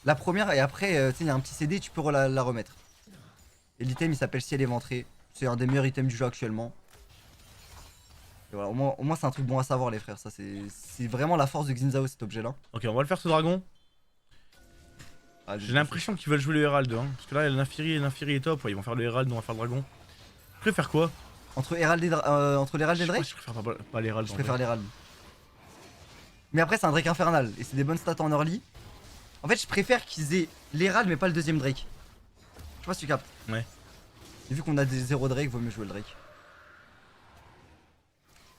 La première, et après, tu sais, il y a un petit CD, tu peux la remettre. Et l'item, il s'appelle Ciel éventré. C'est un des meilleurs items du jeu actuellement. Et voilà, au moins c'est un truc bon à savoir, les frères. Ça, c'est vraiment la force de Xin Zhao, cet objet-là. Ok, on va le faire ce dragon. Ah, J'ai l'impression qu'ils veulent jouer le Herald, hein. Parce que là, le Nafiri est top. Ouais, ils vont faire le Herald, on va faire le dragon. Je préfère quoi? Entre Herald et entre l'Herald et le Drake. Je préfère pas l'Herald. Je préfère l'Herald. Mais après c'est un Drake infernal et c'est des bonnes stats en early. En fait je préfère qu'ils aient l'Herald mais pas le deuxième Drake. Je sais pas si tu captes. Ouais. Et vu qu'on a des 0 Drake, vaut mieux jouer le Drake.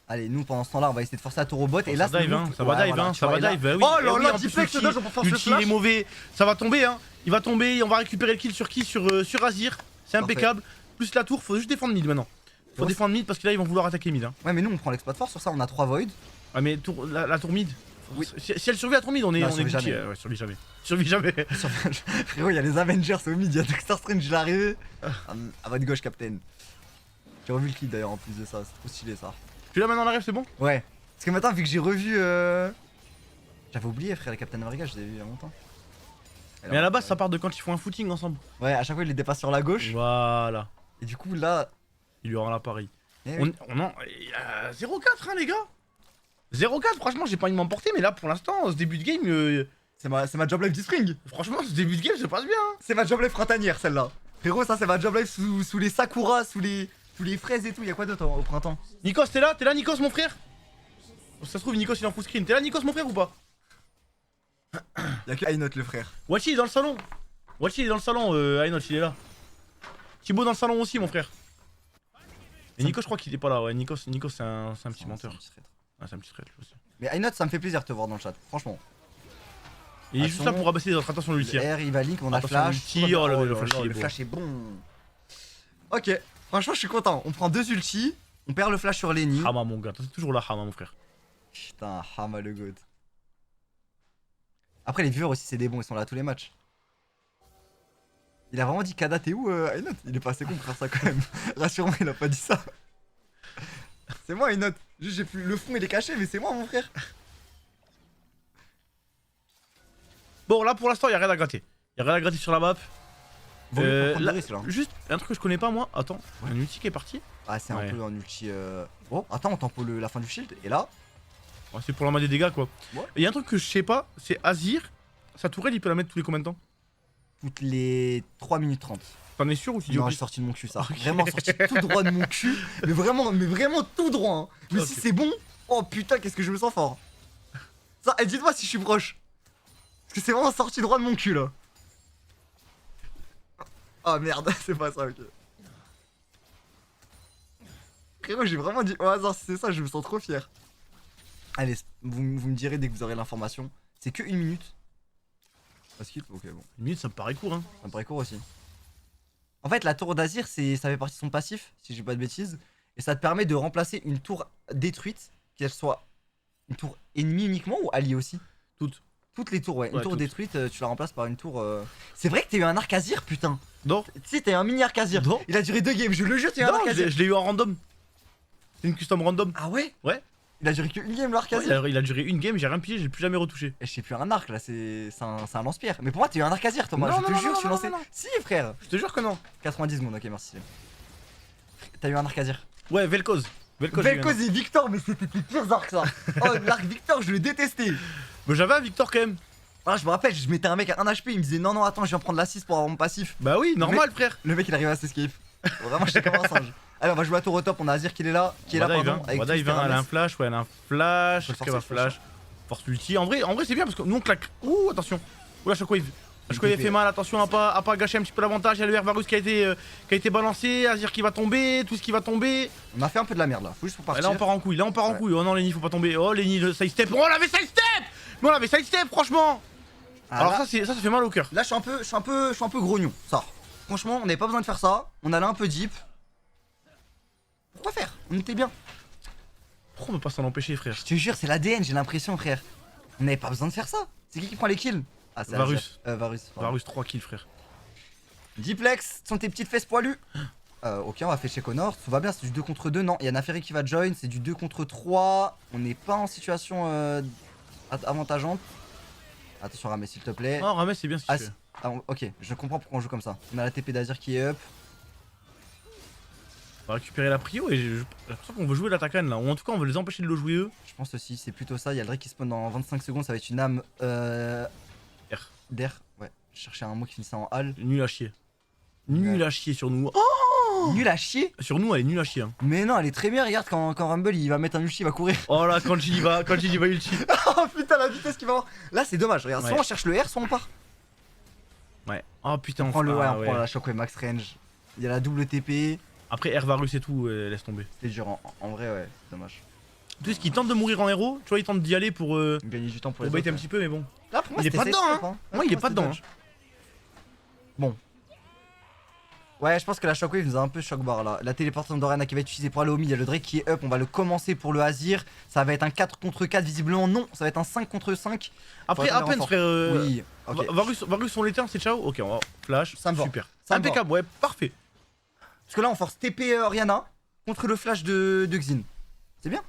Allez, nous pendant ce temps là on va essayer de forcer la tour au bot et là ça dive, hein, ça va dive, hein, ça va dive. Oui. Oh là oui, là, en plus, Diplex dodge pour force le l'ulti il est flash. mauvais, ça va tomber hein. Il va tomber, on va récupérer le kill sur qui? Sur Azir, c'est impeccable. Plus la tour, faut juste défendre mid maintenant. Faut défendre mid parce que là ils vont vouloir attaquer mid. Hein. Ouais mais nous on prend l'exploit de force sur ça, on a 3 void. Ah mais la tour mid, Oui. si elle survit à tour mid on est survit Gucci. jamais. Ouais, survit jamais. Survit jamais. Frérot il y a les Avengers au mid, il y a Doctor Strange il est arrivé. À votre gauche captain. J'ai revu le kill d'ailleurs en plus de ça, c'est trop stylé ça. Tu l'as maintenant la rêve, c'est bon? Ouais. Parce que maintenant vu que j'ai revu j'avais oublié frère, le Captain America, je l'avais vu il y a longtemps. Mais à la base ça part de quand ils font un footing ensemble. Ouais, à chaque fois il les dépasse sur la gauche. Voilà. Et du coup là. Il lui aura l'appareil. Eh On oui. il y a 0-4 hein les gars. 0-4 franchement j'ai pas envie de m'emporter mais là pour l'instant ce début de game C'est ma job life du spring. franchement ce début de game se passe bien hein. C'est ma job life printanière celle-là. Frérot ça c'est ma job life sous les sakura, sous les fraises et tout. Y'a quoi d'autre au printemps? Nikos t'es là Nikos mon frère? Ça se trouve Nikos il est en full screen. T'es là Nikos mon frère ou pas? Y'a que Aynot le frère. Wachi il est dans le salon. Wachi il est dans le salon, Aynot il est là. Thibaut dans le salon aussi mon frère. Et Nikos je crois qu'il est pas là, ouais Nikos c'est un petit menteur. Ah, c'est un petit traître lui aussi. Mais Aynot ça me fait plaisir de te voir dans le chat, franchement. Et il est juste là pour rabaisser les autres, attention l'ulti. R il va link, on a Attention, flash. l'ulti, oh, le flash, il est le beau. flash est bon. Ok, franchement je suis content. On prend 2 ultis, on perd le flash sur Lenny. Hama mon gars, t'es toujours là Hama mon frère. Putain, Hama le god. Après les viewers aussi c'est des bons, ils sont là à tous les matchs. Il a vraiment dit Kada t'es où Aynot? Il est pas assez con pour faire ça quand même. Rassure-moi il a pas dit ça. C'est moi Aynot. Juste j'ai plus le fond il est caché mais c'est moi mon frère. Bon là pour l'instant y'a rien à gratter. Y'a rien à gratter sur la map. Vaut mieux pas prendre là, de risque, là. juste un truc que je connais pas moi, attends, un ulti qui est parti. Ah c'est Ouais. un peu un ulti Oh attends on tempo la fin du shield et là. Ouais, c'est pour la main des dégâts quoi. Ouais. Et y'a un truc que je sais pas, c'est Azir, sa tourelle il peut la mettre tous les combien de temps? Toutes les 3 minutes 30. T'en es sûr ou tu dis Non, au j'ai pif? sorti de mon cul ça. Ok. Vraiment sorti tout droit de mon cul. Mais vraiment tout droit. Hein. Mais Ok. si c'est bon, oh putain, qu'est-ce que je me sens fort. Ça, et dites-moi si je suis proche. Parce que c'est vraiment sorti droit de mon cul là. Ah merde, c'est pas ça, ok. Frérot, j'ai vraiment dit au hasard, si c'est ça, je me sens trop fier. Allez, vous me direz dès que vous aurez l'information. C'est que 1 minute. Pas skip, ok, bon. Une minute ça me paraît court hein. Ça me paraît court aussi. En fait, la tour d'Azir, ça fait partie de son passif, si j'ai pas de bêtises. Et ça te permet de remplacer une tour détruite, qu'elle soit une tour ennemie uniquement ou alliée aussi. Toutes les tours, ouais. Une Ouais, tour toutes. détruite, tu la remplaces par une tour. C'est vrai que t'as eu un arc Azir, putain. Non, Tu sais, t'as eu un mini arc Azir. Non. Il a duré 2 games, je le jure, t'as eu un non arc Azir. je l'ai eu en random. C'est une custom random. Ah ouais? Ouais. Il a duré que une game le arc Ouais, Azir. il a duré une game, j'ai rien pillé, j'ai plus jamais retouché. Et je sais plus un arc là, c'est un lance-pierre. Mais pour moi, t'as eu un arc Azir, Thomas. Non, je non, te non, jure, non, je suis non, lancé. non, non. Si, frère. Je te jure que non. 90 secondes, ok, merci. T'as eu un arc Azir. Ouais, Vel'Koz. Vel'Koz, j'ai eu un Vel'Koz et Victor, mais c'était tes pires arcs ça. Oh, l'arc Victor, je le détestais. Mais j'avais un Victor quand même. Ah, je me rappelle, je mettais un mec à 1 HP, il me disait non, non, attends, je viens prendre l'assist pour avoir mon passif. Bah oui, normal frère. Le mec il arrive à s'escape. Vraiment, j'étais comme un singe. Allez, on va jouer à tour au top, on a Azir qui est là, On va dive, pardon. hein. Avec On va dive, Twister hein. Elle a un Rames. flash, ouais, elle a un flash. Faut Est-ce le qu'elle va forcer, flash? Force l'ulti. En vrai c'est bien parce que nous on claque. Ouh, attention. Ouh, la shockwave. La shockwave fait mal, attention à pas gâcher un petit peu l'avantage. Il y a le Hervarus qui a été balancé. Azir qui va tomber, tout ce qui va tomber. On a fait un peu de la merde là, faut juste pour Et partir. là on part en couille, Ouais. Oh non, Lenny, faut pas tomber. Oh, Lenny, le side step. Oh, on l'avait side step. Mais on l'avait side step, franchement. Ah, Alors là, ça fait mal au cœur. là, je suis un peu grognon, ça. Franchement, on n'avait pas besoin de faire ça. On allait un peu deep. Pourquoi faire? On était bien. Pourquoi on peut pas s'en empêcher, frère? Je te jure, c'est l'ADN, j'ai l'impression, frère. On n'avait pas besoin de faire ça. C'est qui prend les kills? Ah, c'est Varus. Azir. Varus. pardon. Varus 3 kills, frère. Diplex, sont tes petites fesses poilues. Ok, on va faire chez Connor. Tout va bien, c'est du 2 contre 2. Non, il y a Naferi qui va join. C'est du 2 contre 3. On n'est pas en situation avantageante. Attention, Ramé, s'il te plaît. Non, Rames, c'est bien ce Ah, qu'il fait. ok, je comprends pourquoi on joue comme ça. On a la TP d'Azir qui est up. On va récupérer la prio et j'ai l'impression qu'on veut jouer l'attaquant là. Ou en tout cas, on veut les empêcher de le jouer eux. Je pense aussi, c'est plutôt ça. Il y a le Drake qui spawn dans 25 secondes. Ça va être une âme d'air. Ouais, je cherchais un mot qui finissait en hal. Nul à chier. Ouais. Nul à chier sur nous. Oh, Nul à chier. Sur nous, elle est nulle à chier. Hein. Mais non, elle est très bien. Regarde quand Rumble il va mettre un ulti, il va courir. Oh là, quand il y va, ulti. Oh putain, la vitesse qu'il va avoir. Là, c'est dommage. Regarde, Ouais. soit on cherche le R, soit on part. Ouais. Oh putain, On prend le ah, on prend la Shockwave Max Range. Il y a la double TP. Après, Hervarus et tout, laisse tomber. C'est dur en vrai, ouais, c'est dommage. Tu sais, ce qu'il tente de mourir en héros, tu vois, il tente d'y aller pour Gagner du temps pour les baiter un autres. petit peu, mais bon. Là, pour moi, Il est c'était pas safe, dedans, safe, hein. Moi, il est Pour pas c'était dedans. dodge. Bon. Ouais, je pense que la Shockwave nous a un peu shock bar là. La téléportation d'Oriana qui va être utilisée pour aller au mid. Il y a le Drake qui est up. On va le commencer pour le Azir. Ça va être un 4 contre 4. Visiblement, non. Ça va être un 5 contre 5. Après, Faut à peine, attendre frère. Oui, ok. Varus, on l'éteint, c'est ciao. Ok, on va flash. Ça me va. Super. Ça me va. Impeccable, ouais, parfait. Parce que là, on force TP Oriana contre le flash de Xin. C'est bien.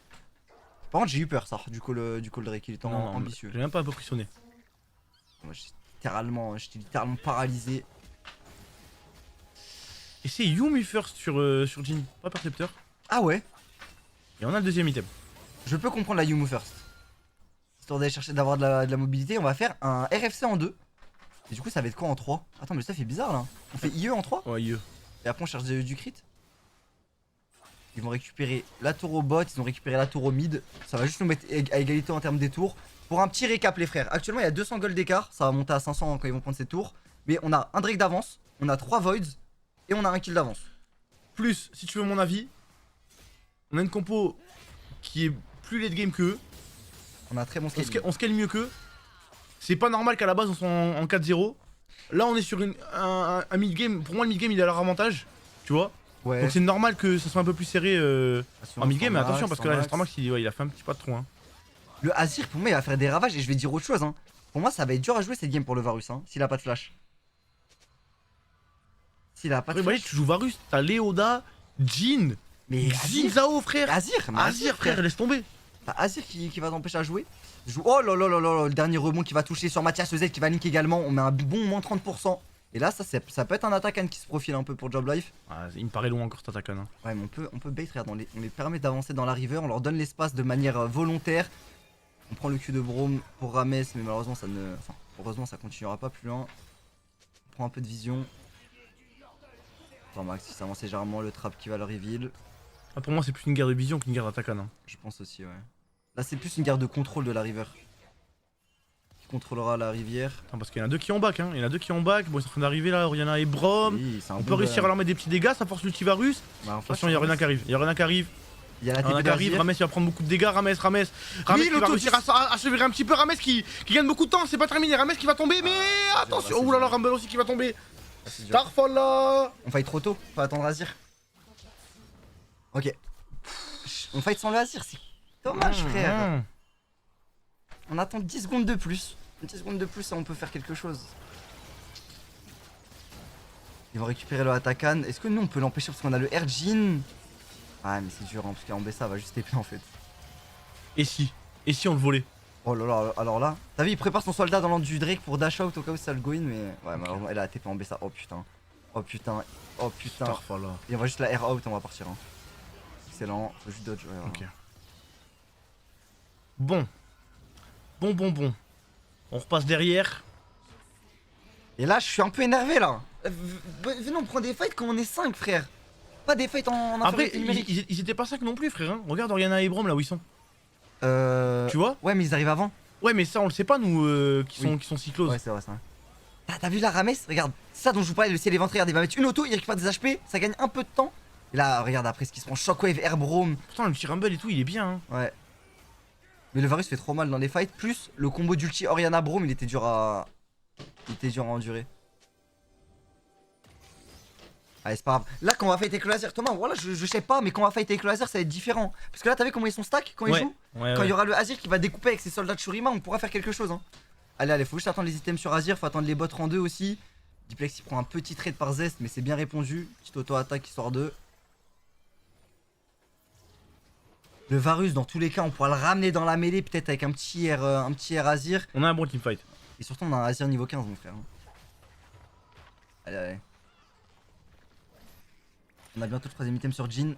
Par contre, j'ai eu peur, ça, du call Drake. Il était Non, non, ambitieux. J'ai même pas un peu frissonné. Moi, j'étais littéralement paralysé. Et c'est You Me First sur Jhin, pas Percepteur. Ah ouais. Et on a le deuxième item. Je peux comprendre la Yumu first. Histoire d'aller chercher d'avoir de la mobilité, on va faire un RFC en 2. Et du coup, ça va être quoi en 3? Attends, mais ça fait bizarre là. On fait IE en 3 Ouais, You. et après on cherche du crit. Ils vont récupérer la tour au bot, ils ont récupéré la tour au mid. Ça va juste nous mettre à égalité en termes des tours. Pour un petit récap, les frères, actuellement il y a 200 gold d'écart. Ça va monter à 500 quand ils vont prendre ces tours. Mais on a un Drake d'avance, on a 3 Voids et on a un kill d'avance. Plus, si tu veux mon avis, on a une compo qui est plus late game qu'eux. On a un très bon scaling. On scale mieux qu'eux. C'est pas normal qu'à la base on soit en 4-0. Là on est sur un mid game. Pour moi le mid game il a leur avantage. Tu vois. Ouais. Donc c'est normal que ça soit un peu plus serré en mid game. Mais attention parce que là Max. Stormax il a fait un petit pas de trop. Hein. Le Azir pour moi il va faire des ravages et je vais dire autre chose hein. Pour moi ça va être dur à jouer cette game pour le Varus hein, s'il a pas de flash. S'il a pas de Après flash. tu joues Varus, t'as Léoda, Jhin, Mais Xin Zhao frère. Azir, mais Azir frère, laisse tomber. T'as Azir qui va t'empêcher à jouer. Oh là là là là, le dernier rebond qui va toucher sur Mathias Z qui va link également. On met un bon moins 30%. Et là ça peut être un attaquant qui se profile un peu pour Job Life. Ah, il me paraît long encore cet attaquant. Hein. Ouais mais on peut bait, regarde, on les permet d'avancer dans la river, on leur donne l'espace de manière volontaire. On prend le cul de Braum pour Rames mais malheureusement ça ne. Enfin heureusement ça continuera pas plus loin. On prend un peu de vision. Attends Max, il s'avance légèrement, le trap qui va le reveal. Ah, pour moi c'est plus une guerre de vision qu'une guerre d'attaquant. Hein. Je pense aussi ouais. Là c'est plus une guerre de contrôle de la river. Qui contrôlera la rivière. Attends, parce qu'il y en a deux qui ont back. Hein. Il y en a deux qui ont back. Bon ils sont en train d'arriver là, Oriana et Braum. Oui, c'est un On bon peut réussir à leur mettre des petits dégâts, ça force l'ultivarus. Bah, en fait, Attention, il y a Oriana qui arrive. Il y a Oriana qui arrive. Il y a la Oriana TP qui arrive. d'Azir. Rames il va prendre beaucoup de dégâts. Rames qui va l'auto réussir à se virer un petit peu. Rames qui gagne beaucoup de temps. C'est pas terminé. Rames qui va tomber. Mais là, attention. c'est Ouh là là, dur. Rumble aussi qui va tomber. Ah, c'est dur. Starfall là. On fight trop tôt, faut attendre Azir. Ok. On fight sans le Azir, c'est dommage frère. On attend 10 secondes de plus. 10 secondes de plus et on peut faire quelque chose. Ils vont récupérer le Atakan. Est-ce que nous on peut l'empêcher parce qu'on a le Erjin? Ah mais c'est dur hein, parce qu'Ambessa va juste TP en fait. Et si on le volait? Oh là là, alors là. T'as vu, il prépare son soldat dans l'angle du Drake pour dash out au cas où ça le go in, mais. Ouais, malheureusement, elle a TP en Bessa. Oh putain. Oh putain. Oh putain. Starfall là. Et on va juste la air out, on va partir. Hein. Excellent. Faut juste dodge. Ouais, voilà. Ok. Bon. Bon. On repasse derrière. Et là, je suis un peu énervé là. Venez, on prend des fights quand on est 5, frère. Pas des fights en Après, infériorité numérique. ils étaient pas 5 non plus, frère. Hein. Regarde Oriana et Braum là où ils sont. Tu vois? Ouais, mais ils arrivent avant. Ouais, mais ça, on le sait pas, nous, qui Oui. sont si close. Ouais, c'est vrai, c'est vrai. T'as vu la Rames? Regarde, c'est ça dont je vous parlais, le ciel éventré. Regarde, il va mettre une auto, il récupère des HP, ça gagne un peu de temps. Et là, regarde après ce qui se prend Shockwave, Airbrome. Pourtant, le petit Rumble et tout, il est bien. Hein. Ouais. Mais le Varus fait trop mal dans les fights. Plus le combo d'ulti Oriana Braum, il était dur à endurer. Allez, c'est pas grave. Là, quand on va fight avec le laser, Thomas, voilà, je sais pas, mais quand on va fight avec le laser, ça va être différent. Parce que là, t'as vu comment ils sont stack quand ils jouent? Quand il y aura le Azir qui va découper avec ses soldats de Shurima, on pourra faire quelque chose. Hein. Allez, faut juste attendre les items sur Azir, faut attendre les bots rang 2 aussi. Diplex il prend un petit trade par Zest, mais c'est bien répondu. Petite auto-attaque histoire de. Le Varus, dans tous les cas, on pourra le ramener dans la mêlée, peut-être avec un petit air Azir. On a un bon teamfight. Et surtout, on a un Azir niveau 15, mon frère. Allez. On a bientôt le troisième item sur Jhin.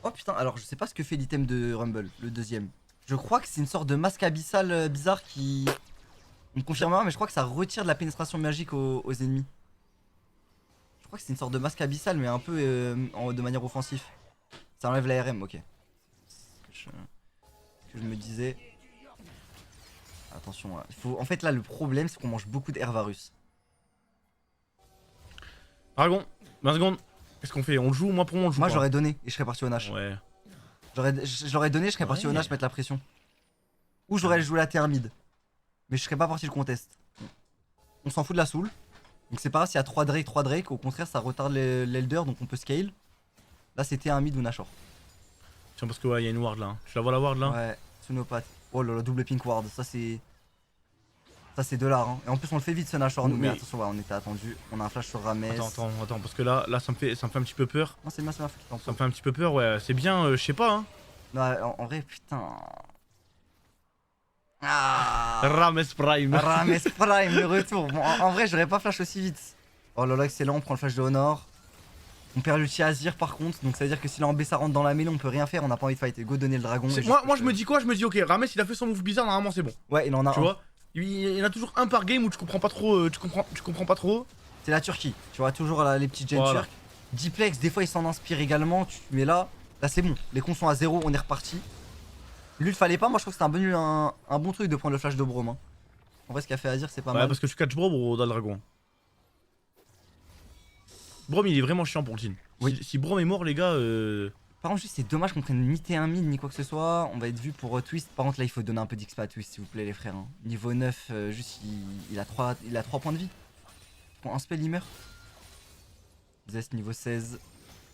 Oh putain, alors je sais pas ce que fait l'item de Rumble, le deuxième. Je crois que c'est une sorte de masque abyssal bizarre qui. On me confirmera, mais je crois que ça retire de la pénétration magique aux ennemis. crois que c'est une sorte de masque abyssal, mais un peu de manière offensive. Ça enlève la RM, ok. Ce que je me disais. Attention, il faut... En fait, là, le problème, c'est qu'on mange beaucoup de Hervarus. Dragon, 20 secondes. Qu'est-ce qu'on fait? On le joue? Moi, pour moi, on le joue. Moi, pas. je l'aurais donné et je serais parti au Nash. Ouais. Je l'aurais donné, je serais parti au Nash mettre la pression. Ou j'aurais joué la terre mid. Mais je serais pas parti le contest. On s'en fout de la soul. Donc c'est pas grave s'il y a 3 Drake, au contraire ça retarde l'Elder donc on peut scale. Là c'était un mid ou Nashor. Tiens, parce que ouais, il y a une ward là. Hein. Je la vois la ward là. Ouais, Sunopathe. Oh là là, double pink ward, ça c'est. Ça c'est de l'art. Hein. Et en plus on le fait vite ce Nashor nous, mais attention, ouais, on était attendu. On a un flash sur Rames. Attends, parce que là ça me fait un petit peu peur. Non, c'est bien, faut qu'il t'en Ça me fait un petit peu peur, ouais. C'est bien, je sais pas, hein. Non, en vrai, putain. Ah Rames Prime. Rames Prime, le retour. Bon, en vrai, j'aurais pas flash aussi vite. Oh là là, excellent, on prend le flash de Honor. On perd l'ulti Azir par contre, donc ça veut dire que si là en B ça rentre dans la mêlée, on peut rien faire, on n'a pas envie de fighter. Go donner le dragon. Moi je me dis quoi? Je me dis, ok, Rames il a fait son move bizarre, normalement c'est bon. Ouais, il en a tu un. vois, il y en a toujours un par game où tu comprends pas trop. Tu comprends pas trop. C'est la Turquie, tu vois, toujours là, les petits gens Voilà. turcs. Diplex, des fois il s'en inspire également, mais là c'est bon. Les cons sont à 0, on est reparti. Lui, il fallait pas, moi je trouve que c'était un bon truc de prendre le flash de Braum. Hein. En vrai, ce qu'a fait Azir, c'est pas Ouais, mal. parce que tu catches Braum dans le dragon. Braum il est vraiment chiant pour le team. Oui. Si Braum est mort, les gars. Par contre, juste c'est dommage qu'on prenne ni T1 mid ni quoi que ce soit. On va être vu pour Twist. Par contre, là il faut donner un peu d'XP à Twist, s'il vous plaît, les frères. Hein. Niveau 9, juste il a 3 points de vie. Pour un spell, il meurt. Zest niveau 16.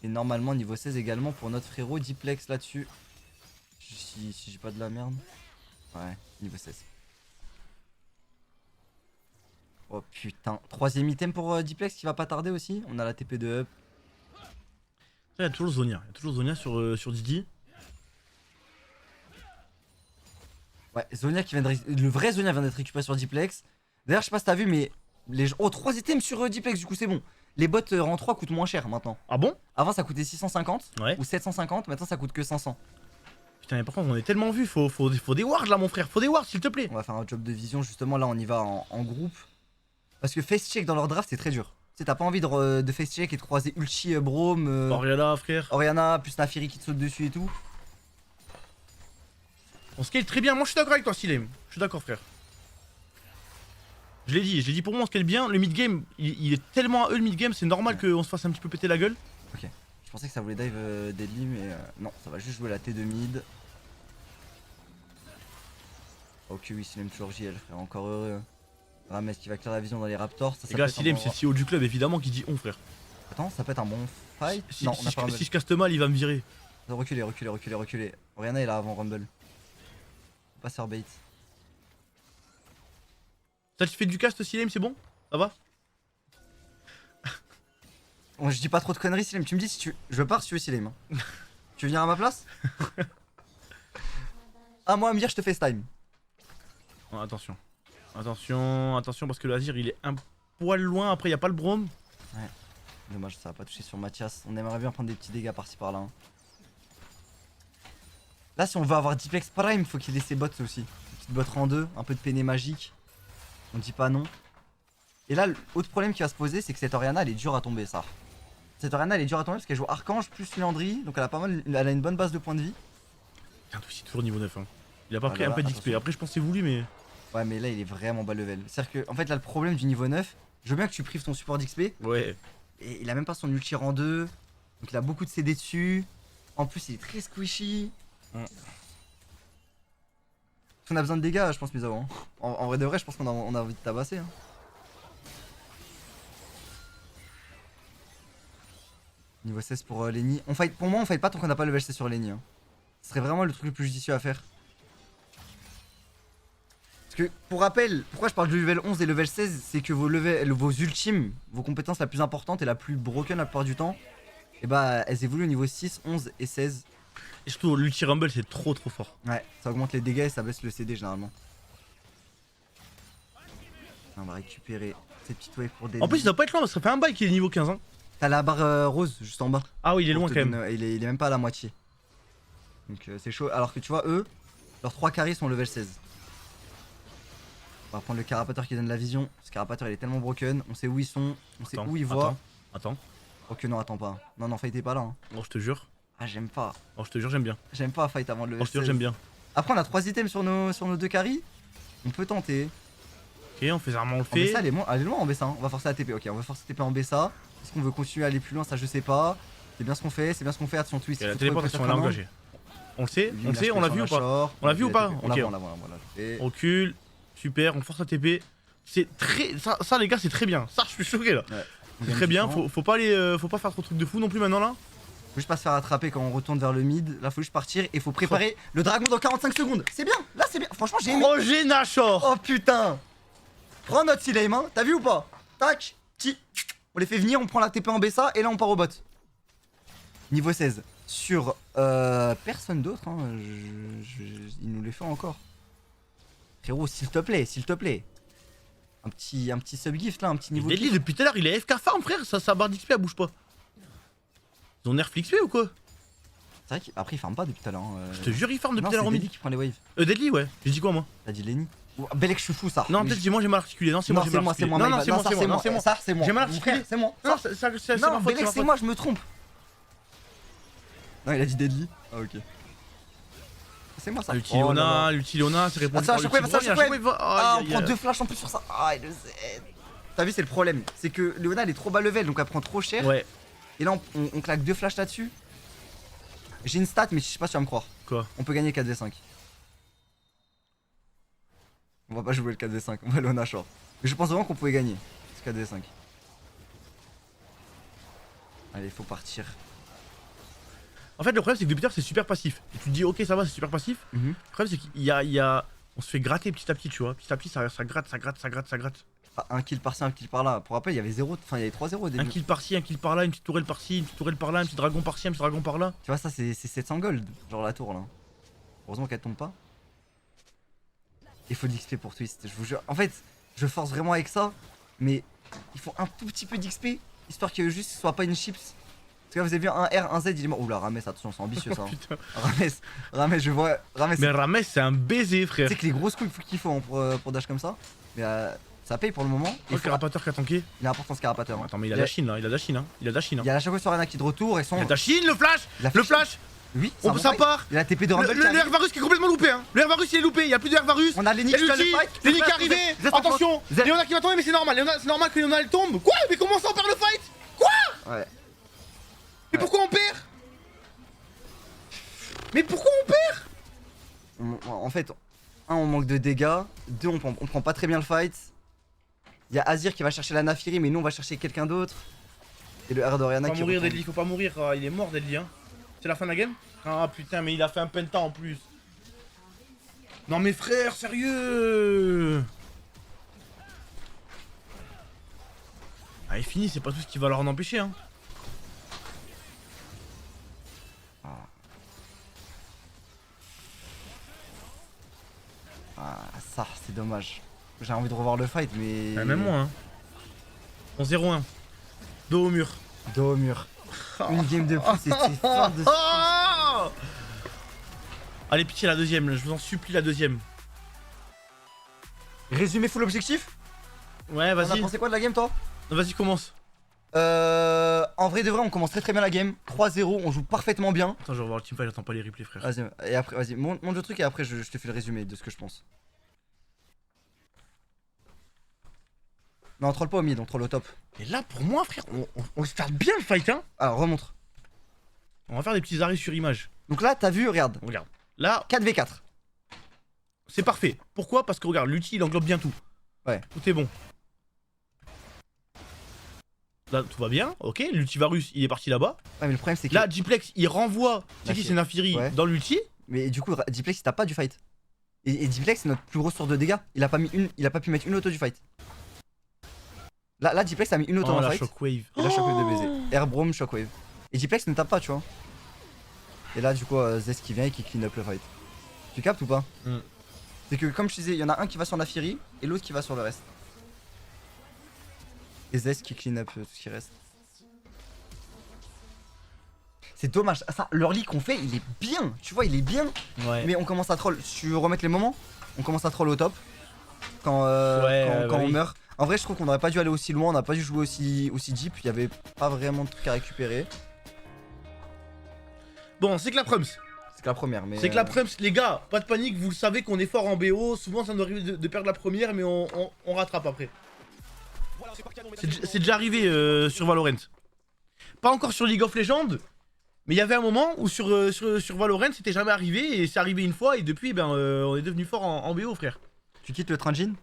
Et normalement, niveau 16 également pour notre frérot Diplex là-dessus. Si j'ai pas de la merde. Ouais, niveau 16. Oh putain. Troisième item pour Diplex qui va pas tarder aussi. On a la TP de up. Il y a toujours Zonia. Il y a toujours Zonia sur Didi. Ouais, Zonia qui vient de le vrai Zonia vient d'être récupéré sur Diplex. D'ailleurs, je sais pas si t'as vu, mais oh, 3 items sur Diplex, du coup, c'est bon. Les bots rang 3 coûtent moins cher maintenant. Ah bon? Avant, ça coûtait 650 Ouais. ou 750, maintenant ça coûte que 500. Putain, mais par contre, on est tellement vu. Faut des wards là, mon frère. Faut des wards, s'il te plaît. On va faire un job de vision, justement. Là, on y va en groupe. Parce que face check dans leur draft, c'est très dur. Tu sais, t'as pas envie de face check et de croiser Ulchi, Braum, Oriana, frère. Oriana, plus Nafiri qui te saute dessus et tout. On scale très bien. Moi, je suis d'accord avec toi, Silem. Je suis d'accord, frère. Je l'ai dit pour moi, on scale bien. Le mid-game, il est tellement à eux le mid-game, c'est normal qu'on se fasse un petit peu péter la gueule. Ok. Je pensais que ça voulait dive deadly, mais non, ça va juste jouer la T de mid. Ok, oui, Silem toujours JL, frère, encore heureux. Rames qui va clairer la vision dans les Raptors. Ça Les gars, peut être un Silem, bon- c'est le CEO du club, évidemment, qui dit on, frère. Attends, ça peut être un bon fight. Si, Non, si on a pas je Rumble. caste mal, il va me virer. Reculez. Oriana est là avant Rumble. Faut pas se faire bait. Ça, tu fais du cast, Silem, c'est bon? Ça va? Bon, je dis pas trop de conneries, Silem. Tu me dis si tu. Je pars si tu veux, Silem. Hein. Tu veux venir à ma place? Ah, moi, Amir, je te FaceTime. Oh, attention. Attention, parce que le Azir, il est un poil loin. Après, il a pas le Braum. Dommage, ça va pas toucher sur Mathias. On aimerait bien prendre des petits dégâts par-ci par-là. Hein. Là, si on veut avoir Diplex Prime, faut qu'il ait ses bots aussi. Une petite bot rang 2, un peu de peiné magique. On dit pas non. Et là, l'autre problème qui va se poser, c'est que cette Oriana, elle est dure à tomber, ça. Cette Oriana, elle est dure à tomber parce qu'elle joue Archange plus Landry. Donc elle a pas mal, elle a une bonne base de points de vie. Putain, aussi toujours niveau 9. Hein. Il a pas Ah pris là un là, peu d'XP. attention. Après, je pense que c'est voulu, mais. Ouais, mais là, il est vraiment bas level. C'est-à-dire que, en fait, là, le problème du niveau 9, je veux bien que tu prives ton support d'XP. Ouais. Et il a même pas son ulti rang 2. Donc il a beaucoup de CD dessus. En plus, il est très squishy. On a besoin de dégâts, je pense, mes avant. En vrai de vrai, je pense qu'on a envie de tabasser. Hein. Niveau 16 pour Lenny. Pour moi, on fight pas tant qu'on n'a pas level 16 sur Lenny. Hein. Ce serait vraiment le truc le plus judicieux à faire. Parce que, pour rappel, pourquoi je parle du level 11 et level 16, c'est que vos ultimes, vos compétences la plus importante et la plus broken la plupart du temps, et bah elles évoluent au niveau 6, 11 et 16. Et surtout, l'ulti Rumble, c'est trop fort. Ouais, ça augmente les dégâts et ça baisse le CD généralement. On va récupérer cette petite wave pour des. En plus, il doit pas être loin, ça fait un bail qu'il est niveau 15. Hein. T'as la barre rose juste en bas. Ah oui, il est Pour loin te quand même. donner- il est même pas à la moitié. Donc c'est chaud. Alors que tu vois, eux, leurs 3 carries sont level 16. On va prendre le carapateur qui donne la vision. Ce carapateur il est tellement broken. On sait où ils sont, on sait où ils voient. Attends. Ok, non, attends pas. Non, non, fight est pas là. Hein. Oh, je te jure. Ah, j'aime pas. Oh, je te jure, j'aime bien. J'aime pas fight avant le. Oh, je te jure, 16. j'aime bien. Après, on a 3 items sur nos 2 carries. On peut tenter. Ok, on fait ça, on le En fait. BSA, elle est loin en BSA. Hein. On va forcer la TP. Ok, on va forcer TP en BSA. Est-ce qu'on veut continuer à aller plus loin? Ça, je sais pas. C'est bien ce qu'on fait. C'est bien ce qu'on fait. Attention, twist. Et la téléportation, elle est engagée. On le sait, Lui, on le sait, on l'a vu ou pas? On l'a vu ou pas? On l'a Ok. vu, on l'a vu, on l'a vu. On recule, super, on force la TP. C'est très. Ça, les gars, c'est très bien. Ça, je suis choqué là. Ouais. C'est très bien, faut pas faire trop de trucs de fou non plus maintenant là. Faut juste pas se faire attraper quand on retourne vers le mid. Là, faut juste partir et faut préparer le dragon dans 45 secondes. C'est bien, là, c'est bien. Franchement, j'ai aimé. Roger Nashor. Oh putain. Prends notre Silame, hein. T'as vu ou pas? Tac, petit. On les fait venir, on prend la TP en BSA et là, on part au bot. Niveau 16. Sur personne d'autre, hein. Il nous les fait encore. Frérot, s'il te plaît, s'il te plaît. Un petit subgift là, un petit niveau. Deadly depuis tout à l'heure, il est FK farm frère, sa barre d'XP elle bouge pas. Ils ont nerf l'XP ou quoi? C'est vrai qu'après il farm pas depuis tout à l'heure. Hein. Je te jure, il farm depuis Non, tout à l'heure c'est en mid. Deadly qui prend les waves. Deadly, ouais. J'ai dit quoi moi? T'as dit Lenny? Oh, Belek, je suis fou ça. Non, Mais peut-être c'est moi, j'ai mal articulé. Non, c'est moi, non, j'ai mal c'est articulé. moi, Non, non, Maïva. c'est moi, ça, c'est moi, non, c'est moi. Ça, c'est moi. J'ai mal Mon articulé. frère, c'est moi. Non, Ça, c'est ma non, faute, Belek, c'est moi, je me trompe. Non, il a dit Deadly. Ah, ok. C'est moi ça. L'Utileona, c'est répondu Ah, par ça, Shockwave, ça, l'Utileona. Shockwave. Ah, on prend 2 flashs en plus sur ça. Ah, il le Z. T'as vu, c'est le problème. C'est que Leona elle est trop bas level donc elle prend trop cher. Ouais. Et là, on claque 2 flashs là-dessus. J'ai une stat, mais je sais pas si tu vas me croire. Quoi? On peut gagner 4v5. On va pas jouer le 4v5, on va aller au Nashor. Mais je pense vraiment qu'on pouvait gagner ce 4v5. Allez, faut partir. En fait, le problème, c'est que depuis tard, c'est super passif. Et tu te dis, ok, ça va, c'est super passif. Le problème, c'est qu'il y a. On se fait gratter petit à petit, tu vois. Petit à petit, ça gratte, ça gratte, ça gratte, ça gratte. Ah, un kill par-ci, un kill par-là. Pour rappel, il y avait 0, enfin, il y avait 3-0 au début. Un kill par-ci, un kill par-là, une petite tourelle par-ci, une petite tourelle par-là, un petit dragon par-ci, un petit dragon par-là. Tu vois, ça, c'est 700 gold, genre la tour là. Heureusement qu'elle tombe pas. Il faut de l'XP pour Twist, je vous jure. En fait, je force vraiment avec ça, mais il faut un tout petit peu d'XP, histoire que juste ce soit pas une chips. Parce que là, vous avez vu un R, un Z, il est mort. Oula, Rames, attention, c'est ambitieux ça. Hein. Putain. Rames, je vois. Rames, Mais Rames, c'est un baiser, frère. tu sais que les grosses couilles qu'il faut hein, pour dash comme ça. Mais ça paye pour le moment. Oh, le carapateur qui a tanké. Il est important ce carapateur. Hein. Attends, mais il a Dashin là, il a Dashin, hein. Il a Dashin, hein. Il y a la chaque fois sur Arena qui est de retour et son. Il a Dashin, le flash. Le flash. Oui, Ça part. Il a TP de Rumble. Le Hervarus qui est complètement loupé, hein. Le Hervarus il est loupé, il y a plus de Hervarus. On a Lenny qui fait le fight. Lenny qui est arrivé. Attention, Léona qui va tomber, mais c'est normal. C'est normal que Léona elle tombe. Quoi? Mais comment ça on perd le fight? Quoi? Ouais. Mais pourquoi on perd? Mais pourquoi on perd? En fait, un, on manque de dégâts. Deux, on prend pas très bien le fight. Il y a Azir qui va chercher la Naafiri, mais nous on va chercher quelqu'un d'autre. Et le R d'Oriana qui. Faut pas mourir, Deadly, faut pas mourir. Il est mort, Deadly, hein. C'est la fin de la game? Ah putain, mais il a fait un penta en plus. Non, mais frère, sérieux? Ah, il est fini, c'est pas tout ce qui va leur en empêcher, hein. Ah, ça, c'est dommage. J'ai envie de revoir le fight, mais. Ah, même moi, hein. On 0-1. Dos au mur. Dos au mur. Une game de plus, c'était fin de. Oh allez, pitié, la deuxième, je vous en supplie, la deuxième. Résumé full objectif? Ouais, On a vas-y. pensé quoi de la game, toi? Vas-y, commence. En vrai de vrai, on commence très bien la game. 3-0, on joue parfaitement bien. Attends, je vais revoir le teamfight, j'attends pas les replays, frère. Vas-y, et après, vas-y, monte le truc et après je te fais le résumé de ce que je pense. Non, on troll pas au mid, on troll au top. Et là, pour moi, frère, on start bien le fight, hein. Alors, remontre. On va faire des petits arrêts sur image. Donc là, t'as vu, regarde. Regarde. Là, 4v4. c'est parfait. Pourquoi? Parce que regarde, l'ulti il englobe bien tout. Ouais. Tout est bon. Là, tout va bien, ok. L'ultivarus il est parti là-bas. Ouais, mais le problème c'est que. Là, Diplex il renvoie. C'est qui? Naafiri. C'est Naafiri Ouais. dans l'ulti. Mais du coup, Diplex il tape pas du fight. Et Diplex c'est notre plus grosse source de dégâts. Il a pas pu mettre une auto du fight. Là Diplex a mis une auto Oh, dans le la fight. shockwave. Et la shockwave de baiser. Airbrom, shockwave. Et Diplex ne tape pas, tu vois. Et là, du coup, Zest qui vient et qui clean up le fight. Tu captes ou pas? C'est que, comme je disais, il y en a un qui va sur Naafiri et l'autre qui va sur le reste. Et Zest qui clean up tout ce qui reste. C'est dommage. Ça, l'early qu'on fait, il est bien. Tu vois, il est bien. Ouais. Mais on commence à troll. Si tu veux remettre les moments, on commence à troll au top. Quand bah on oui. meurt. En vrai, je trouve qu'on aurait pas dû aller aussi loin, on n'a pas dû jouer aussi deep, il y avait pas vraiment de trucs à récupérer. Bon, c'est que la Prums. C'est que la première, mais. C'est que la Prums, les gars, pas de panique, vous le savez qu'on est fort en BO. Souvent, ça nous arrive de perdre la première, mais on rattrape après. C'est déjà arrivé sur Valorant. Pas encore sur League of Legends, mais il y avait un moment où sur Valorant, c'était jamais arrivé, et c'est arrivé une fois, et depuis, ben, on est devenu fort en BO, frère. Tu quittes le train de Jin?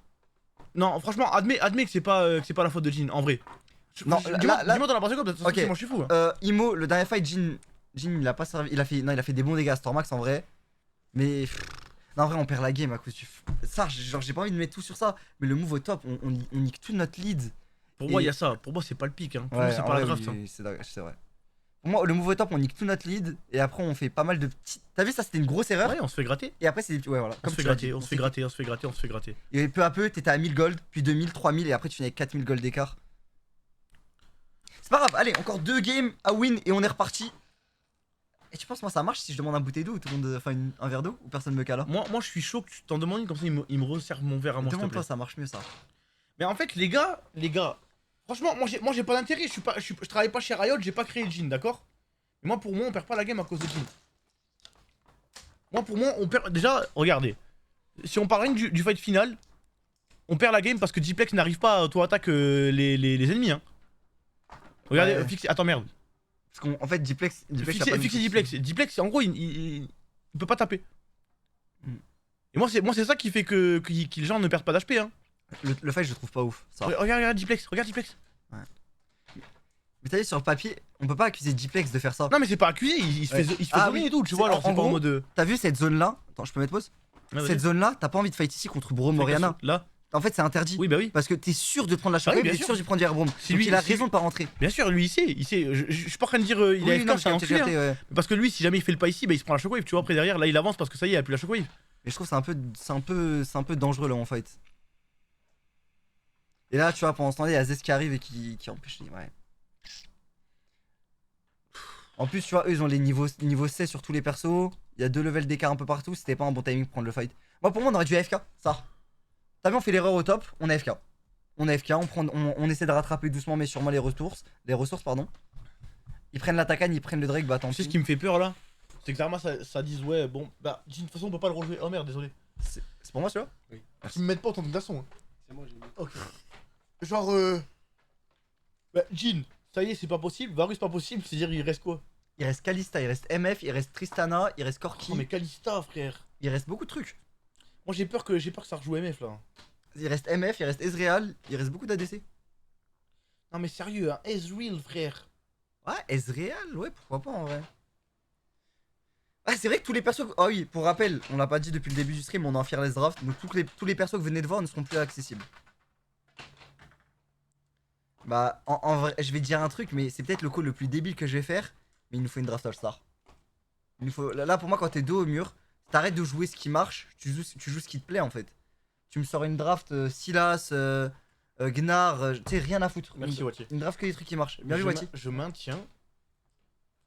Non, franchement, admets que c'est pas la faute de Jin, en vrai. Non, dis-moi t'en as pensé quoi, parce que Ok. moi je suis fou. Hein. Imo, le dernier fight, Jin, il a pas servi. Il a fait des bons dégâts à Stormax en vrai. Mais. Non, en vrai, on perd la game à cause du. Ça, genre, j'ai pas envie de mettre tout sur ça. Mais le move au top, on nique tout notre lead. Pour moi, il y a ça. Pour moi, c'est pas le pic. Hein. Pour Ouais, moi, c'est en pas la vrai, draft. oui, Hein. c'est vrai. Pour moi, le move au top, on nique tout notre lead. Et après, on fait pas mal de petits. T'as vu, ça, c'était une grosse erreur. Ouais, on se fait gratter. Et après, c'est des. Ouais, voilà. On se fait gratter, on se fait gratter, on se fait gratter, on se fait gratter. Et peu à peu, t'étais à 1000 gold, puis 2000, 3000, et après, tu finis avec 4000 gold d'écart. C'est pas grave, allez, encore 2 games à win et on est reparti. Et tu penses, moi, ça marche si je demande un bouteille d'eau ou tout le monde. Enfin, un verre d'eau ou personne me cala? Moi, je suis chaud que tu t'en demandes une, comme ça, il me resserre mon verre à moi. s'il te Demande-toi, plaît. ça marche mieux ça. Mais en fait, les gars, franchement, moi j'ai pas d'intérêt. Je travaille pas chez Riot, j'ai pas créé le Jin, d'accord? Mais moi, pour moi, on perd pas la game à cause de Jin. Moi, pour moi, on perd. Déjà, regardez. Si on parle rien du fight final, on perd la game parce que Diplex n'arrive pas à auto-attaque les ennemis. Hein. Regardez, Ouais. attends, merde. Parce qu'en fait, Diplex. Fixer Diplex. Diplex, en gros, il peut pas taper. Mm. Et moi, c'est ça qui fait que les gens ne perdent pas d'HP. Hein. Le fight, je le trouve pas ouf. Ça. Regarde Diplex, regarde Diplex. Mais t'as vu, sur le papier, on peut pas accuser Diplex de faire ça. Non, mais c'est pas accusé, il se Ouais. fait Ah zoner oui, et tout, tu c'est- vois, alors en c'est pas en gros, mode. T'as vu cette zone là? Attends, je peux mettre pause? Cette zone là, t'as pas envie de fight ici contre Bro Moriana. Là. En fait, c'est interdit. Oui, bah oui. Parce que t'es sûr de prendre la Ah oui, shockwave, bien t'es sûr. sûr de prendre du airbomb. Si Donc lui- il a si- raison de pas rentrer. Bien sûr, lui il sait. Je suis pas en train de dire il Oui, a non, FK, c'est un j'ai enculé. capté, Hein. ouais. Parce que lui, si jamais il fait le pas ici, bah il se prend la shockwave, tu vois. Après derrière, là il avance parce que ça y est, il a plus la shockwave. Mais je trouve que c'est un peu dangereux là en fight. Et là, tu vois, pendant ce temps-là, il y a Zez qui arrive et qui empêche les. Ouais. En plus, tu vois, eux ils ont les niveaux 16 sur tous les persos. Il y a 2 levels d'écart un peu partout. C'était pas un bon timing pour prendre le fight. Moi, pour moi, on aurait dû AFK. Ça. T'as vu, on fait l'erreur au top. On AFK. On AFK. On essaie de rattraper doucement, mais sûrement les ressources. Pardon. Ils prennent la Takan, ils prennent le Drake. Bah tant Tu sais pis. ce qui me fait peur là? C'est que Zarma ça dise ouais, bon, bah de toute façon on peut pas le rejouer. Oh merde, désolé. C'est pour moi, celui-là? Tu me mettes pas autant de glaçons. Hein. C'est moi, j'ai mis. Ok. Genre bah, Jin, ça y est, c'est pas possible. Varus, pas possible. C'est-à-dire, il reste quoi? Il reste Kalista, il reste MF, il reste Tristana, il reste Corki. Oh, mais Kalista, frère. Il reste beaucoup de trucs. Moi, j'ai peur que ça rejoue MF là. Il reste MF, il reste Ezreal, il reste beaucoup d'ADC. Non, mais sérieux, hein, Ezreal, frère. Ouais, Ezreal, ouais, pourquoi pas en vrai. Ah, c'est vrai que tous les persos. Ah oui, pour rappel, on l'a pas dit depuis le début du stream, on est en Fearless Draft, donc tous les persos que vous venez de voir ne seront plus accessibles. Bah, en vrai, je vais te dire un truc, mais c'est peut-être le call le plus débile que je vais faire, mais il nous faut une draft All-Star. Il nous faut. Là, pour moi, quand t'es dos au mur, t'arrêtes de jouer ce qui marche, tu joues ce qui te plaît en fait. Tu me sors une draft Silas, Gnar, tu sais, rien à foutre. Merci, Wati. Une draft que des trucs qui marchent. Bien vu, Wati. Je maintiens.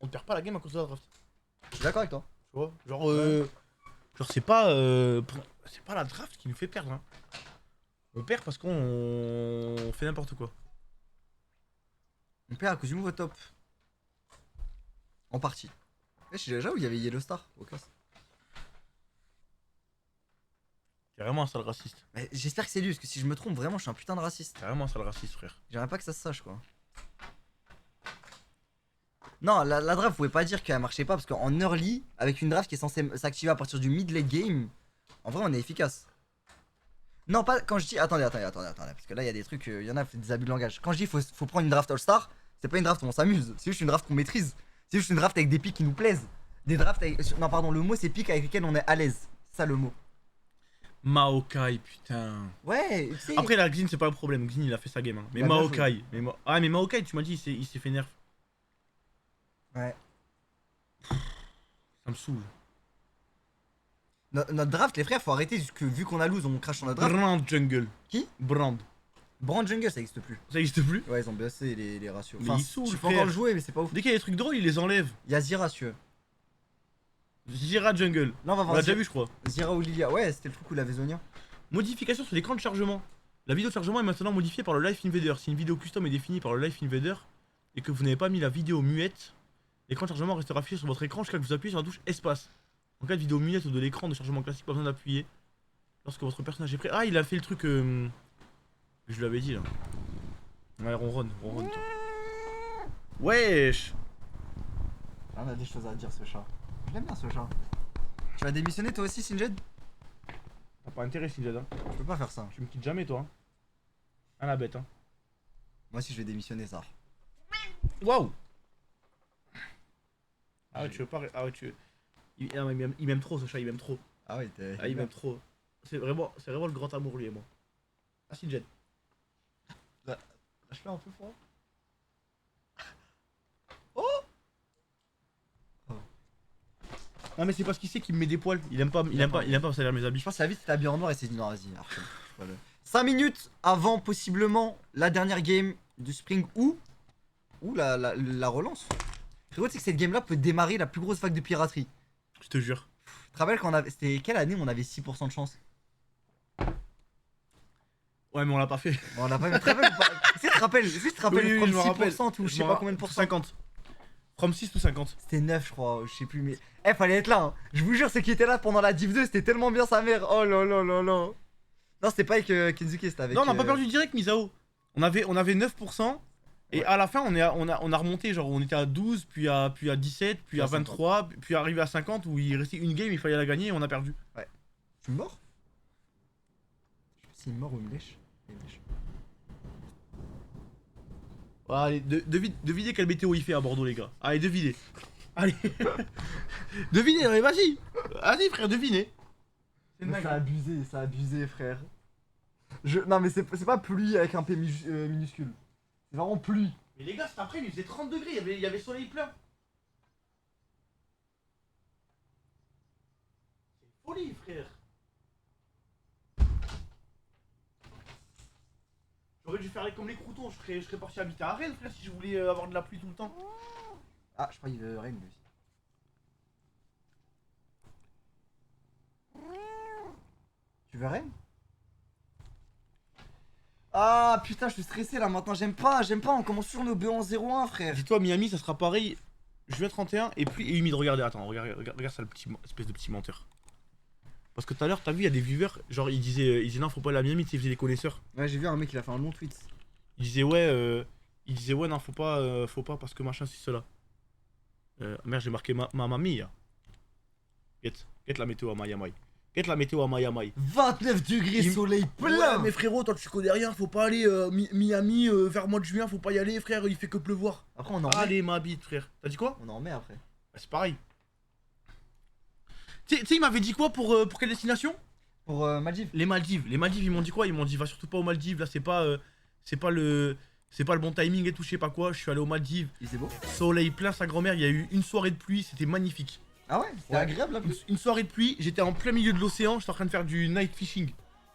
On ne perd pas la game à cause de la draft. Je suis d'accord avec toi. Tu vois? Genre, c'est pas la draft qui nous fait perdre. Hein. On perd parce qu'on fait n'importe quoi. On perd à cause du move au top. En partie. J'avoue, il y avait Yellow Star au casse. T'es vraiment un sale raciste. Mais j'espère que c'est lui, parce que si je me trompe, vraiment, je suis un putain de raciste. T'es vraiment un sale raciste, frère. J'aimerais pas que ça se sache, quoi. Non, la draft, vous pouvez pas dire qu'elle marchait pas, parce qu'en early, avec une draft qui est censée s'activer à partir du mid-late game, en vrai, on est efficace. Non, pas quand je dis. Attendez, parce que là, il y a des trucs, il y en a, des abus de langage. Quand je dis faut prendre une draft All-Star, c'est pas une draft où on s'amuse, c'est juste une draft qu'on maîtrise. C'est juste une draft avec des pics qui nous plaisent. Des drafts avec. Non, pardon, le mot c'est pics avec lesquels on est à l'aise. C'est ça le mot. Maokai, putain. Ouais, tu sais. Après, la Xin, c'est pas le problème. Xin, il a fait sa game. Hein. Mais Il a bien Maokai. Ah, mais Maokai, tu m'as dit, il s'est fait nerf. Ouais. Ça me saoule. Notre draft, les frères, faut arrêter, parce que vu qu'on a lose, on crache sur notre draft. Brand Jungle. Qui? Brand. Brand Jungle, ça existe plus. Ça existe plus. Ouais, ils ont baissé les ratios. Mais ils saoulent, tu peux frère. encore le jouer, mais c'est pas ouf. Dès qu'il y a des trucs drôles, ils les enlèvent. Il y a Zira, si tu veux. Zira Jungle. Là, on va On voir l'a déjà vu, je crois. Zira ou Lilia. Ouais, c'était le truc où il avait Zonia. Modification sur l'écran de chargement. La vidéo de chargement est maintenant modifiée par le Life Invader. Si une vidéo custom est définie par le Life Invader et que vous n'avez pas mis la vidéo muette, l'écran de chargement restera affiché sur votre écran jusqu'à ce que vous appuyez sur la touche espace. En cas de vidéo muette ou de l'écran de chargement classique, pas besoin d'appuyer. Lorsque votre personnage est prêt. Ah, il a fait le truc que je lui avais dit là. Ouais, ronronne, toi. Wesh. On a des choses à dire, ce chat. Je l'aime bien, ce chat. Tu vas démissionner toi aussi, Sinjed? T'as pas intérêt, Sinjed, hein. Je peux pas faire ça. Tu me quittes jamais, toi. Hein. Ah, la bête, hein. Moi aussi, je vais démissionner, ça. Waouh. Ah ouais, tu veux pas. Ah ouais, tu veux. Il m'aime trop, ce chat, il m'aime trop. Ah ouais, t'es. Ah, il m'aime trop. C'est vraiment le grand amour, lui et moi. Ah, Sinjed. Lâche-le un peu fort. Non mais c'est parce qu'il sait qu'il me met des poils. Il aime pas me salir mes habits. Je pense que la vie, t'es habillé en noir et c'est dit non, vas-y, arrête. 5 minutes avant, possiblement, la dernière game du Spring ou la relance. Frérot, c'est que cette game là peut démarrer la plus grosse vague de piraterie. Je te jure. Tu te rappelles quand on avait. C'était quelle année où on avait 6% de chance? Ouais mais on l'a pas fait. Bon, on l'a pas. Tu te rappelles ou pas? Est-ce que tu te rappelles? Est-ce que tu te rappelles Oui, from je me rappelle. 6% ou je sais pas combien de pourcents? 50. From 6 to 50. C'était 9 je crois, je sais plus mais. Eh fallait être là hein. Je vous jure ceux qui étaient là pendant la Div 2 c'était tellement bien sa mère. Oh là là là là. Non c'était pas avec Kenzuki, c'était avec. Non on a pas perdu direct Misao. On avait 9%. Et Ouais. à la fin on a remonté, genre on était à 12, puis à 17, puis à 23, puis arrivé à 50 où il restait une game, il fallait la gagner et on a perdu. Tu es mort? Je sais pas s'il est mort ou il me lèche. Il me lèche. Allez, devinez quelle météo il fait à Bordeaux les gars. Allez devinez. Allez. Devinez, allez vas-y. Vas-y frère, devinez. Mais c'est abusé frère. Non mais c'est pas pluie avec un P minuscule. C'est vraiment pluie. Mais les gars cet après-midi il faisait 30 degrés, il y avait soleil plein. C'est folie frère. J'aurais dû faire comme les croutons, je serais parti habiter à Rennes frère si je voulais avoir de la pluie tout le temps. Ah je crois qu'il veut règne lui aussi. Tu veux règne? Ah putain je suis stressé là maintenant, j'aime pas, on commence sur nos BO en 0-1 frère. Dis-toi Miami ça sera pareil, juin 31 et pluie et humide, regardez, attends, regarde ça le petit espèce de petit menteur. Parce que tout à l'heure t'as vu il y a des viewers, genre ils disaient non faut pas aller à Miami, tu sais, ils faisaient des connaisseurs. Ouais j'ai vu un mec il a fait un long tweet. Il disait ouais non faut pas parce que machin c'est cela. Merde j'ai marqué ma mamie. Get la météo à Miami. Get la météo à Miami. 29 degrés soleil plein. Ouais, mais frérot toi tu connais rien, faut pas aller Miami vers mois de juin, faut pas y aller frère, il fait que pleuvoir. Après on en met. Allez ma bite frère. T'as dit quoi? On en met après. Bah, c'est pareil. Tu sais il m'avait dit quoi pour quelle destination? Pour Maldives. Les Maldives. Les Maldives ils m'ont dit quoi? Ils m'ont dit va surtout pas aux Maldives, là c'est pas le bon timing et tout, je sais pas quoi. Je suis allé aux Maldives. Il c'est beau. Soleil plein sa grand-mère, il y a eu une soirée de pluie, c'était magnifique. Ah ouais? C'était Ouais. agréable là plus. Une soirée de pluie, j'étais en plein milieu de l'océan, j'étais en train de faire du night fishing.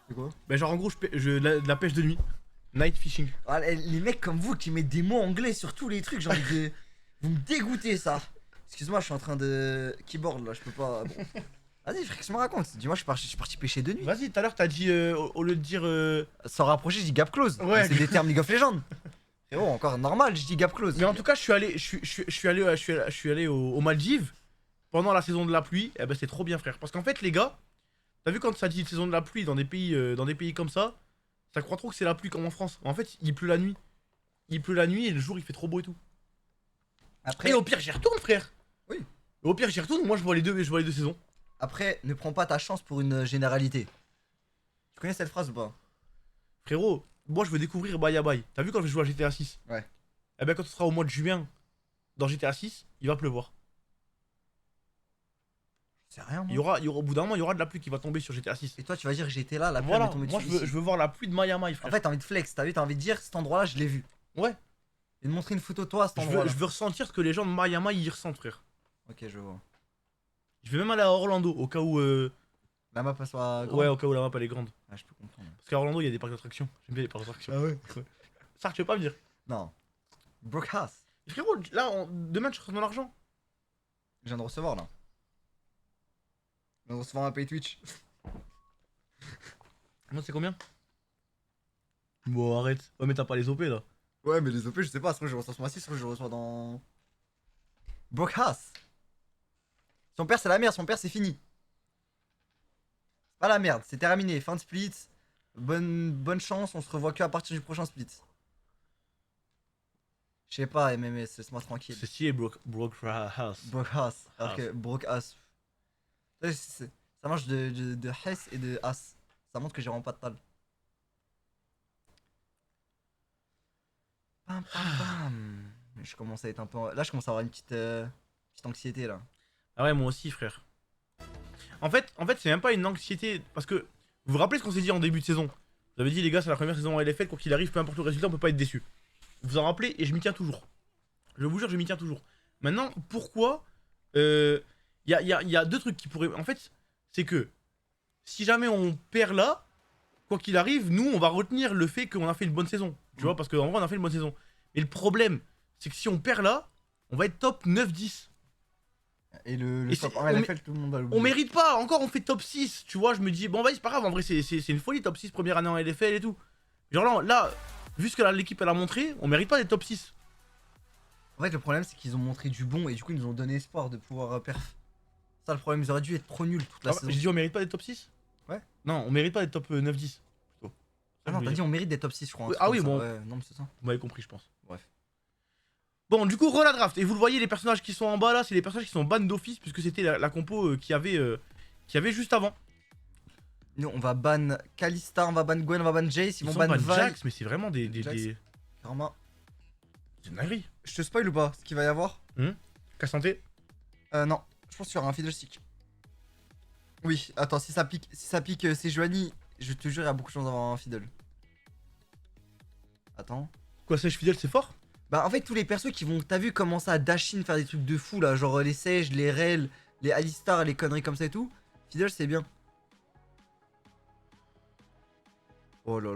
C'est quoi? Bah genre en gros de la pêche de nuit. Night fishing. Ah, les mecs comme vous qui mettent des mots anglais sur tous les trucs, j'ai envie de. Vous me dégoûtez ça. Excuse-moi, je suis en train de keyboard là, je peux pas. Bon. Vas-y, frère, qu'est-ce que tu me racontes? Dis-moi, je suis parti pêcher de nuit. Vas-y, tout à l'heure t'as dit au lieu de dire Sans rapprocher, je dis gap close. Ouais. C'est des termes League of Legends. Frérot, encore normal, je dis gap close. Mais en tout cas, je suis allé aux Maldives pendant la saison de la pluie. Et ben c'est trop bien frère parce qu'en fait les gars, t'as vu quand ça dit saison de la pluie dans des pays comme ça croit trop que c'est la pluie comme en France. En fait, il pleut la nuit. Il pleut la nuit et le jour il fait trop beau et tout. Après, Et au pire, j'y retourne, frère. Oui. Et au pire, j'y retourne. Moi, je vois les deux saisons. après, ne prends pas ta chance pour une généralité. Tu connais cette phrase ou pas? Frérot, moi, je veux découvrir Bye à Bye. T'as vu quand je vais jouer à GTA 6? Ouais. Eh ben, quand ce sera au mois de juin dans GTA 6, il va pleuvoir. C'est rien, Il y moi. aura, au bout d'un moment, il y aura de la pluie qui va tomber sur GTA 6. Et toi, tu vas dire j'étais là, la pluie Voilà. elle est tombée Moi, dessus je veux ici. voir la pluie de Miami, En frère. fait, t'as envie de flex, t'as vu, t'as envie de dire cet endroit-là, je l'ai vu. Ouais. Et de montrer une photo de toi à cet Je endroit-là. veux ressentir ce que les gens de Miami y ressentent, frère. Ok, je vois. Je vais même aller à Orlando au cas où. La map soit grande. Ouais, au cas où la map elle est grande. Ah, je peux comprendre. Parce qu'à Orlando, il y a des parcs d'attractions. J'aime bien les parcs d'attractions. ouais. Ça, tu veux pas me dire? Non. Brookhouse. Frérot, là, demain, tu reçois mon argent. Je viens de recevoir là. Je viens de recevoir un pay Twitch. Non, c'est combien? Bon, arrête. Ouais, mais t'as pas les OP là. Ouais, mais les OP, je sais pas, soit je reçois ce mois-ci, soit je reçois dans. Brockhouse. Son père, c'est la merde, son père, c'est fini. C'est pas la merde, c'est terminé. Fin de split. Bonne chance, on se revoit que à partir du prochain split. Je sais pas, MMS, laisse-moi tranquille. C'est stylé, Broke House. Brockhouse. Alors que Brockhouse. Ça marche de Hess et de As. Ça montre que j'ai vraiment pas de tal. Pam, pam, pam. Je commence à être un peu. Là, je commence à avoir une petite anxiété là. Ah ouais, moi aussi, frère. En fait c'est même pas une anxiété. Parce que vous vous rappelez ce qu'on s'est dit en début de saison? Vous avez dit, les gars, c'est la première saison en LFL, quoi qu'il arrive, peu importe le résultat, on peut pas être déçu. Vous vous en rappelez et je m'y tiens toujours. Je vous jure, je m'y tiens toujours. Maintenant, pourquoi y a deux trucs qui pourraient. En fait, c'est que si jamais on perd là, quoi qu'il arrive, nous, on va retenir le fait qu'on a fait une bonne saison. Tu vois, parce qu'en vrai, on a fait une bonne saison. Mais le problème, c'est que si on perd là, on va être top 9-10. Et le Et top c'est- 1 LFL, tout le monde va l'oublier. On mérite pas, encore on fait top 6, tu vois, je me dis, bon vas-y c'est pas grave, en vrai c'est une folie, top 6, première année en LFL et tout. Genre là vu ce que l'équipe elle a montré, on mérite pas d'être top 6. En fait, le problème, c'est qu'ils ont montré du bon et du coup, ils nous ont donné espoir de pouvoir perf. Ça, le problème, ils auraient dû être trop nuls toute la saison. J'ai dit on mérite pas d'être top 6. Ouais. Non, on mérite pas d'être top 9-10. Plutôt. Ah non, t'as dit on mérite des top 6, je crois. un Oui, truc ah oui, comme ça. bon. Ouais, non, mais c'est ça. Vous m'avez compris je pense. Bref. Bon du coup Rola Draft, et vous le voyez les personnages qui sont en bas là, c'est les personnages qui sont ban d'office puisque c'était la compo qu'il y avait juste avant. Nous, on va ban Kalista, on va ban Gwen, on va ban Jace, ils vont ban Val. Jax, mais c'est vraiment des Jax. Karma. C'est une dinguerie. Je te spoil ou pas ce qu'il va y avoir? Cassanté. Non, je pense qu'il y aura un fiddlestick. Oui, attends, si ça pique c'est Joanie, je te jure, il y a beaucoup de chances d'avoir un fiddle. Attends. Quoi, Sage Fidèle c'est fort? Bah en fait tous les persos qui vont, t'as vu, commencer à dash in, faire des trucs de fou là, genre les Sage, les Rel, les Alistar, les conneries comme ça et tout. Fiddle c'est bien. Oh là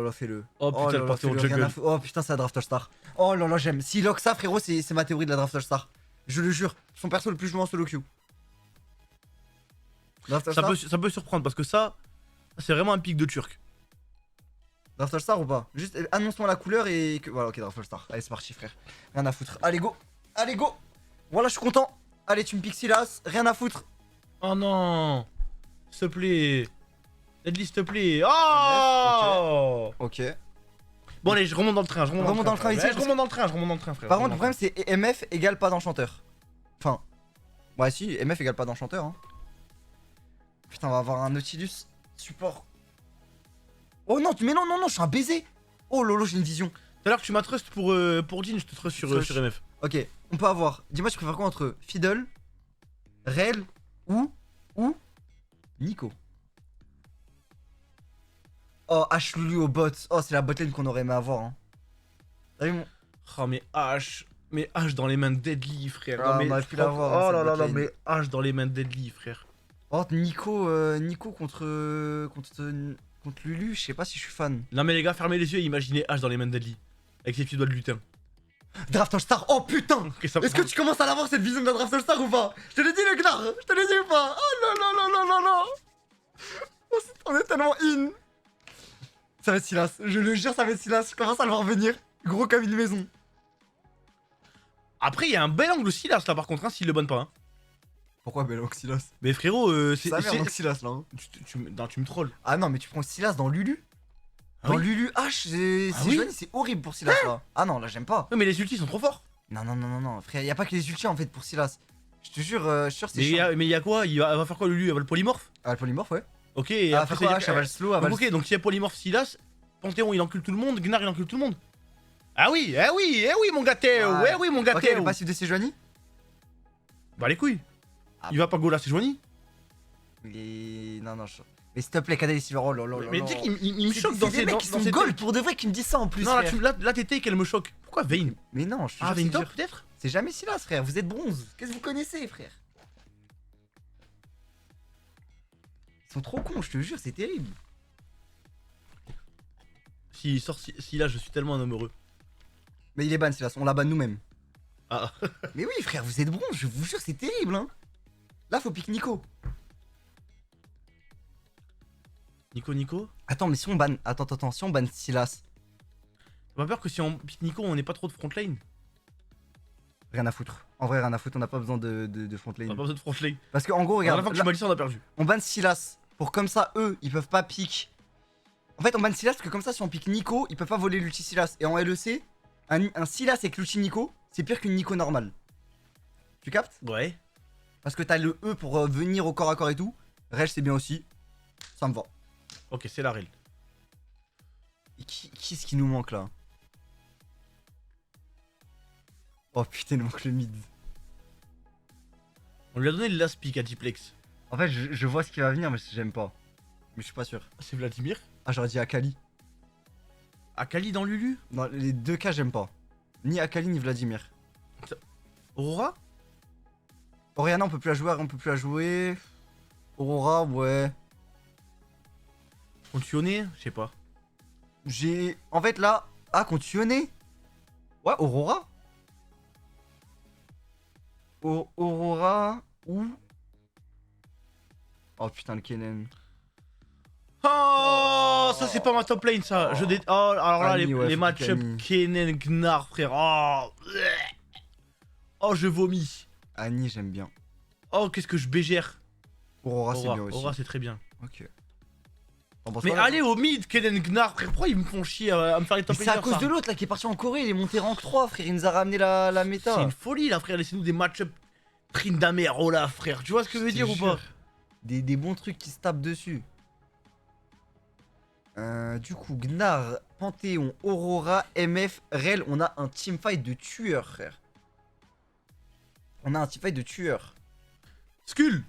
là, fais-le. Oh putain, là le là, parti au fais-le, rien jungle. à foutre. Oh putain, c'est la Draft All-Star. Oh là là, j'aime. Si lock ça, frérot, c'est ma théorie de la Draft All-Star. Je le jure, son perso le plus joué en solo queue. Draft All-Star Ça peut surprendre parce que ça, c'est vraiment un pic de turc. Draft All-Star ou pas? Juste annonce-moi la couleur et que. Voilà, ok, Draft All-Star. Allez, c'est parti, frère. Rien à foutre. Allez, go. Allez, go. Voilà, je suis content. Allez, tu me piques Silas. Rien à foutre. Oh non, s'il te plaît. Deadly, s'il te plaît. Oh Ok. Bon allez, je remonte dans le train, je remonte dans le train. ici, Ouais, je remonte dans le train, frère. Par contre, le problème, c'est MF égale pas d'enchanteur. Enfin. Ouais, si, MF égale pas d'enchanteur. Hein. Putain, on va avoir un Nautilus support. Oh non, mais non, je suis un baiser. Oh lolo, j'ai une vision. Tout à l'heure que tu m'as trust pour Jean, je te trust sur MF. Ok, on peut avoir. Dis-moi, tu préfères quoi entre Fiddle, Rel ou Nico? Oh, H Lulu au bot. Oh, c'est la botlane qu'on aurait aimé avoir. Hein. T'as vu mon. Oh mais H dans les mains de Deadly, frère. Ah, Non, mais on aurait pu l'avoir, hein, Oh là cette là là, botlane. mais H dans les mains de Deadly, frère. Oh, Nico contre Lulu, je sais pas si je suis fan. Non mais les gars, fermez les yeux et imaginez H dans les mains de Deadly. Avec ses petits doigts de lutin. Draft All-Star, oh putain! Ok, ça Est-ce que tu commences à l'avoir cette vision de la Draft All-Star ou pas? Je te l'ai dit, le Gnar! Je te l'ai dit ou pas? Oh là là là là là là! On est tellement in! Ça va être Silas, je le jure, ça va être Silas. Je commence à le voir venir. Gros comme une maison. Après, il y a un bel angle Silas là par contre, hein, s'il le bonne pas. Hein. Pourquoi Belloc Silas? Mais frérot, c'est. Ça merde, Silas là. Hein. Non, tu me trolls. Ah non, mais tu prends Silas dans Lulu? Ah Dans oui Lulu H, Ah oui c'est horrible pour Silas là. Ah non, là j'aime pas. Ouais, mais les ultis sont trop forts. Non, frère, y a pas que les ultis en fait pour Silas. Je te jure, c'est Mais chiant. il y a quoi? Elle va faire quoi Lulu? Elle va le polymorphe? Ah, le polymorphe, ouais. Ok, et Ah, après faire quoi c'est. H, elle va le slow, elle va Donc, le. ok, donc s'il y a polymorphe Silas, Panthéon il encule tout le monde, Gnar il encule tout le monde. Ah oui, eh oui, mon gâteau, Ouais. eh oui, mon Ok, gâteau. le passif de Sejuani? Bah les couilles. Ah. Il va pas go là, c'est Joanie. Non, mais s'il te plaît, Kadali Silver, oh là là là. Mais tu sais qu'il me choque dans C'est ces des mecs qui sont ces gold pour de vrai qui me disent ça en plus. Non, frère. là t'es take, elle me choque. Pourquoi Vayne? Mais non, je suis Ah, sûr, Vayne c'est top dur. peut-être? C'est jamais Silas, frère. Vous êtes bronze. Qu'est-ce que vous connaissez, frère? Ils sont trop cons, je te jure, c'est terrible. S'il sort si là, je suis tellement un homme heureux. Mais il est ban, Silas. On la banne nous-mêmes. Ah, Mais oui, frère, vous êtes bronze. Je vous jure, c'est terrible, hein. Là, faut pique Nico. Nico. Attends, mais si on ban. Attends, si on ban Silas, T'as pas peur que si on pique Nico, on ait pas trop de front lane? rien à foutre. En vrai, rien à foutre, on n'a pas besoin de front On a lane. pas besoin de front lane. Parce qu'en gros, La dernière regarde, fois que là, tu m'as dit ça, on a perdu. on ban Silas. Pour comme ça, eux, ils peuvent pas pique. En fait, on ban Silas parce que comme ça, si on pique Nico, ils peuvent pas voler l'ulti Silas. Et en LEC, un Silas avec l'ulti Nico, c'est pire qu'une Nico normale. Tu captes? Ouais. Parce que t'as le E pour venir au corps à corps et tout. Reg, c'est bien aussi. Ça me va. Ok, c'est la règle. Et qui est-ce qui nous manque là? Oh putain, il nous manque le mid. On lui a donné le last pick à Diplex. En fait, je vois ce qui va venir, mais j'aime pas. Mais je suis pas sûr. C'est Vladimir. Ah, j'aurais dit Akali. Akali dans Lulu. Dans les deux cas, j'aime pas. Ni Akali ni Vladimir. Aurora. Oriana, on peut plus la jouer. Aurora, ouais. Contionné, je sais pas. J'ai. En fait, là. Ah, continuer. Ouais, Aurora. Aurora ou. Oh putain, le Kennen. Oh, ça c'est pas ma top lane ça. Oh, alors là, Annie, ouais, les faut match-up Annie. Kennen Gnar, frère. Oh. Oh, je vomis. Annie, j'aime bien. Oh, qu'est-ce que je bégère. Aurora, c'est bien aussi. Aurora, c'est très bien. Ok. T'en penses Mais quoi, là allez au mid, Kennen Gnar, frère. Pourquoi ils me font chier à me faire les top Mais c'est à laners, cause ça de l'autre là qui est parti en Corée, il est monté rank 3, frère. Il nous a ramené la méta. C'est une folie là, frère. Laissez-nous des match-up Tryndamere, Olaf, frère. Tu vois ce que je veux Je te dire ou pas? jure. Des bons trucs qui se tapent dessus. Du coup, Gnar, Panthéon, Aurora, MF, Rel, on a un teamfight de tueurs, frère. On a un teamfight de tueurs. Skull.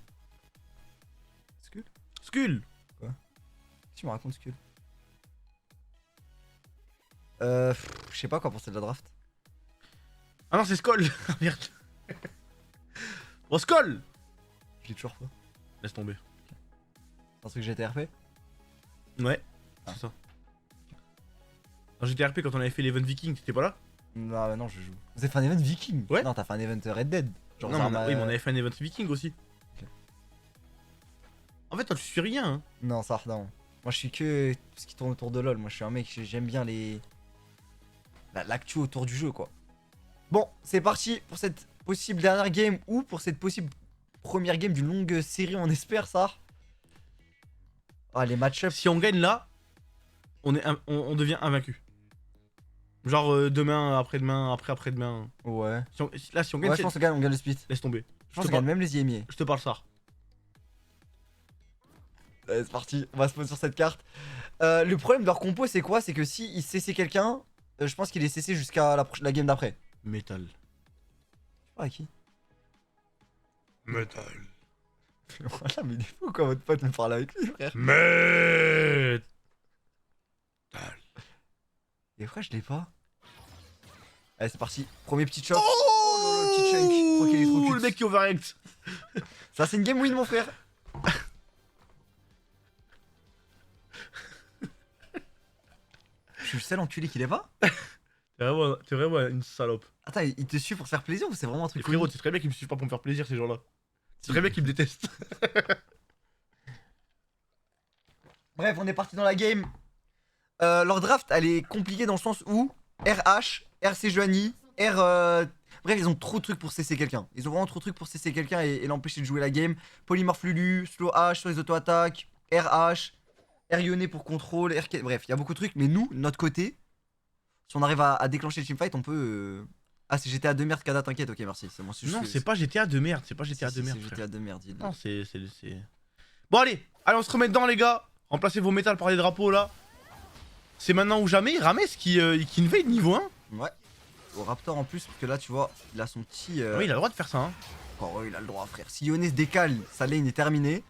Skull? Skull. Tu me racontes Skull? Je sais pas quoi penser de la draft. Ah non, c'est Skoll. Merde. Oh, Skoll. Je l'ai toujours pas. Laisse tomber. C'est un truc GTRP? Ouais, Ah. c'est ça. Dans GTRP, quand on avait fait l'event Viking, t'étais pas là? Non, je joue. Vous avez fait un event Viking? Ouais. Non, t'as fait un event Red Dead. Genre, Non, oui, mais on avait fait un event Viking aussi. Ok. En fait, toi, tu suis rien. Hein. Non, ça, non. Moi, je suis que tout ce qui tourne autour de LoL. Moi, je suis un mec, j'aime bien l'actu autour du jeu, quoi. Bon, c'est parti pour cette possible dernière game ou pour cette possible première game d'une longue série, on espère ça. Ah, les match-ups. Si on gagne là, on devient invaincu. Genre demain, après-demain, après-après-demain. Ouais. Si on gagne, Ouais, je pense qu'on gagne le split. laisse tomber. Je pense qu'on gagne même les IMI. Je te parle ça. Allez, c'est parti, on va se poser sur cette carte. Le problème de leur compo, c'est quoi? C'est que si il CC quelqu'un, je pense qu'il est CC jusqu'à la game d'après. Metal. Tu parles à qui? Metal. Voilà, mais il est fou quand votre pote me parle avec lui, frère. Metal. Et frère, je l'ai pas. Allez, c'est parti. Premier petit choc. Oh, le petit chunk. Je crois qu'il est trop le cute. mec qui overreact. Ça, c'est une game win, mon frère. Je suis le seul enculé qui l'est pas. T'es vraiment une salope. Attends, il te suit pour se faire plaisir ou c'est vraiment un Et truc frérot, cool? c'est très bien qu'ils me suivent pas pour me faire plaisir, ces gens-là. C'est très bien qu'ils me détestent. Bref, on est parti dans la game. Leur draft, elle est compliquée dans le sens où RH, RC Joanie, Bref, ils ont trop de trucs pour cesser quelqu'un. Ils ont vraiment trop de trucs pour cesser quelqu'un et l'empêcher de jouer la game. Polymorph Lulu, Slow H sur les auto-attaques, RH, Yone pour contrôle, RK... Bref, il y a beaucoup de trucs. Mais nous, de notre côté, si on arrive à déclencher le teamfight, on peut... Ah, c'est GTA de merde, Kada, t'inquiète, ok, merci. C'est bon, Non, c'est pas GTA de merde, c'est pas GTA Si, de si, merde. c'est frère. GTA de merde, il Non, c'est. Bon, allez, on se remet dedans, les gars. Remplacez vos métals par les drapeaux là. C'est maintenant ou jamais. Rames qui invade niveau 1. Ouais. Au Raptor en plus, parce que là, tu vois, il a son petit... Oui, il a le droit de faire ça. Hein. Oh, il a le droit, frère. Si Yone se décale, sa lane est terminée.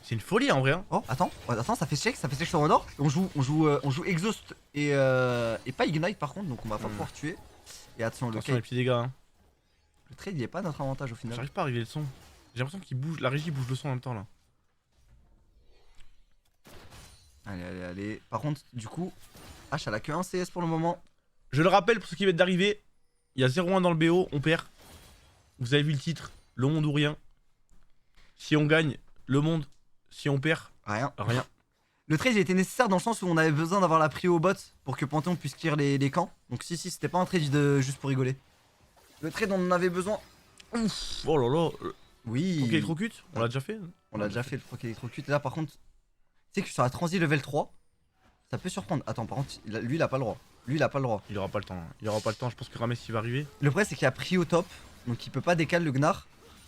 C'est une folie en vrai. Hein. Oh, attends, ça fait check sur Honor. On joue Exhaust et pas Ignite par contre, donc on va pas pouvoir tuer. Et attention, Attention les petits dégâts. Hein. le trade il est pas notre avantage au final. J'arrive pas à arriver le son. J'ai l'impression qu'il bouge, la régie bouge le son en même temps là. Allez. Par contre, du coup, H elle a que 1 CS pour le moment. Je le rappelle pour ceux qui viennent d'arriver, il y a 0-1 dans le BO, on perd. Vous avez vu le titre, le monde ou rien. Si on gagne, le monde. Si on perd, Rien. rien. Le trade il était nécessaire dans le sens où on avait besoin d'avoir la prio au bot pour que Panthéon puisse clear les camps. Donc si c'était pas un trade juste pour rigoler. Le trade on en avait besoin. Ouf, oh là là. Oui. Ok, électrocute, on l'a déjà fait. On l'a déjà fait le proc électrocute. Et là par contre, tu sais que sur la transi level 3, ça peut surprendre. Attends, par contre, lui il a pas le droit. Lui il a pas le droit. Il aura pas le temps. Il aura pas le temps. Je pense que Rames il va arriver. Le problème c'est qu'il a prio top, donc il peut pas décaler le Gnar.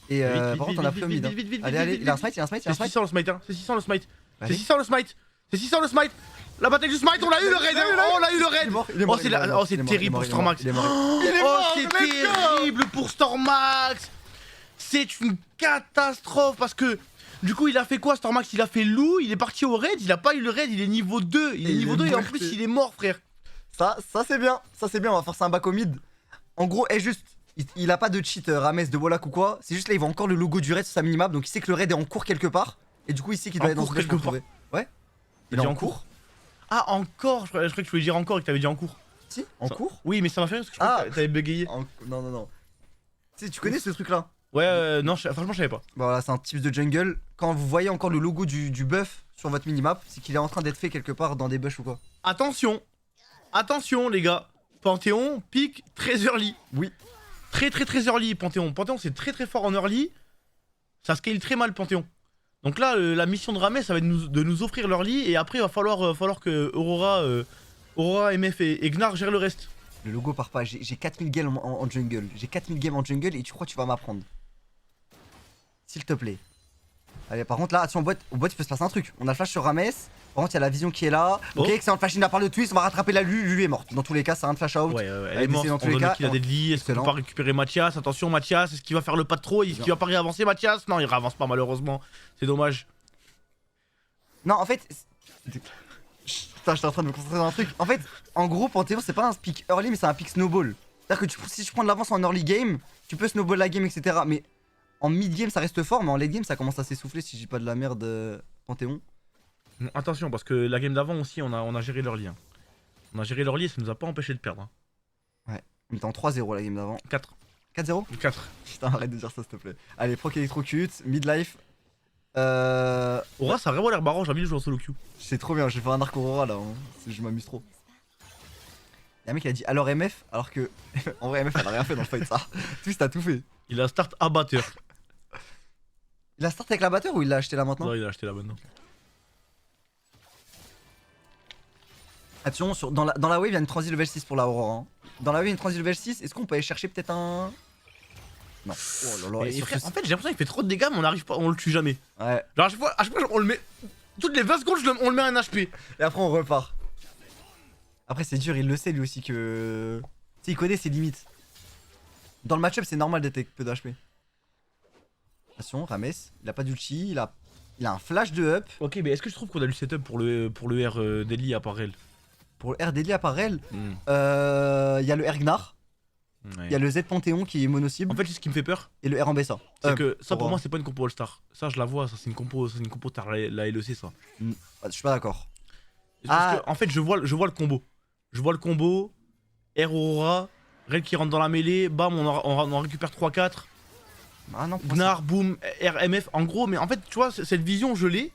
Et par contre on a prio mid. Allez, allez, il a un smite, il a un smite, il a un C'est smite. 600 le smite, hein. C'est 600 le smite. C'est Allez. 600 le smite. C'est 600 le smite. La bataille du smite, on a eu le raid. On a eu le raid. Oh, c'est terrible pour Stormax. Il est mort. Oh, c'est terrible pour Stormax. C'est une catastrophe parce que du coup il a fait quoi Stormax? Il a fait loup, il est parti au raid, il a pas eu le raid, il est niveau 2. Il est niveau 2 et en plus il est mort frère. Ça c'est bien, on va forcer un back au mid. En gros, juste, il a pas de cheat Rames de Wallach ou quoi, c'est juste là il voit encore le logo du raid sur sa minimap, donc il sait que le raid est en cours quelque part, et du coup il sait qu'il doit En aller dans cours ce bush quelque pour le trouver. Ouais. Il est en cours. Ah encore, je croyais que tu voulais dire encore et que t'avais dit en cours. Si, en cours. Oui mais ça m'a fait rire parce que je croyais que t'avais bégayé. Non. Tu connais ce truc là? Ouais non, franchement je savais pas. Voilà, c'est un type de jungle. Quand vous voyez encore le logo du buff sur votre minimap, c'est qu'il est en train d'être fait quelque part dans des bush ou quoi. Attention, attention les gars. Panthéon pique très early. Oui. Très early Panthéon. Panthéon c'est très fort en early. Ça scale très mal Panthéon. Donc là la mission de Rames ça va être de nous offrir l'early et après il va falloir que Aurora, MF et Gnar gèrent le reste. Le logo part pas, j'ai 4000 games en jungle. J'ai 4000 games en jungle et tu crois que tu vas m'apprendre. S'il te plaît. Allez, par contre là, attention au bot il peut se passer un truc. On a le flash sur Rames. Par contre il y a la vision qui est là. Ok, excellent flash in de la part de Twist, on va rattraper la Lulu est morte. Dans tous les cas, c'est un flash out. Ouais, elle est morte. Dans On tous les donne cas, qu'il a deadly. Est-ce qu'on peut excellent. pas récupérer Mathias? Attention Mathias, est-ce qu'il va faire le pas de trop? Est-ce qu'il va pas réavancer Mathias? Non, il réavance pas malheureusement. C'est dommage. Non, en fait. Putain, j'étais en train de me concentrer dans un truc. En fait, en gros, Panthéon, c'est pas un pick early, mais c'est un pick snowball. C'est-à-dire que si tu prends de l'avance en early game, tu peux snowball la game, etc. Mais en mid game, ça reste fort, mais en late game, ça commence à s'essouffler si j'ai pas de la merde, Panthéon. Bon, attention, parce que la game d'avant aussi, on a géré leur lien. On a géré leur lien et ça nous a pas empêché de perdre. Hein. On était en 3-0 la game d'avant. 4. 4-0. 4. Putain, arrête de dire ça, s'il te plaît. Allez, proc électrocute, midlife. Aura, ça a vraiment l'air marrant, j'ai envie de jouer en solo queue. C'est trop bien, je vais faire un arc Aurora là, hein. Je m'amuse trop. Y'a un mec qui a dit alors MF, alors que en vrai MF elle a rien fait dans le fight ça. Twist a tout fait. Il a start abatteur. Il a start avec la batteur ou il l'a acheté là maintenant? Non, il a acheté là maintenant. Attention, dans la wave il y a une transi level 6 pour la Aurora. Hein. Dans la wave il y a une transi level 6, est-ce qu'on peut aller chercher peut-être un... Non. Oh là là, Et frère, en fait j'ai l'impression qu'il fait trop de dégâts mais on arrive pas, on le tue jamais. Ouais. Genre à chaque fois on le met... Toutes les 20 secondes on le met à un HP. Et après on repart. Après c'est dur, il le sait lui aussi que... Tu sais, il connaît ses limites. Dans le match-up c'est normal d'être avec peu d'HP. Attention, Rames, il a pas d'ulti, il a un flash de up. Ok, mais est-ce que je trouve qu'on a du setup pour le R Deadly à part elle? Pour le R Deadly appareil, il y a le R Gnar, il y a le Z Panthéon qui est mono-cible, En fait, ce qui me fait peur, et le R Ambessa. c'est que ça pour moi c'est pas une compo All-Star. Ça je la vois, ça c'est une compo t'as la LEC ça. Je suis pas d'accord. Parce que, en fait je vois le combo. Je vois le combo, R Aurora, Rel qui rentre dans la mêlée, bam on en récupère 3-4. Ah non, Gnar, boom, RMF, en gros, mais en fait, tu vois, cette vision, je l'ai.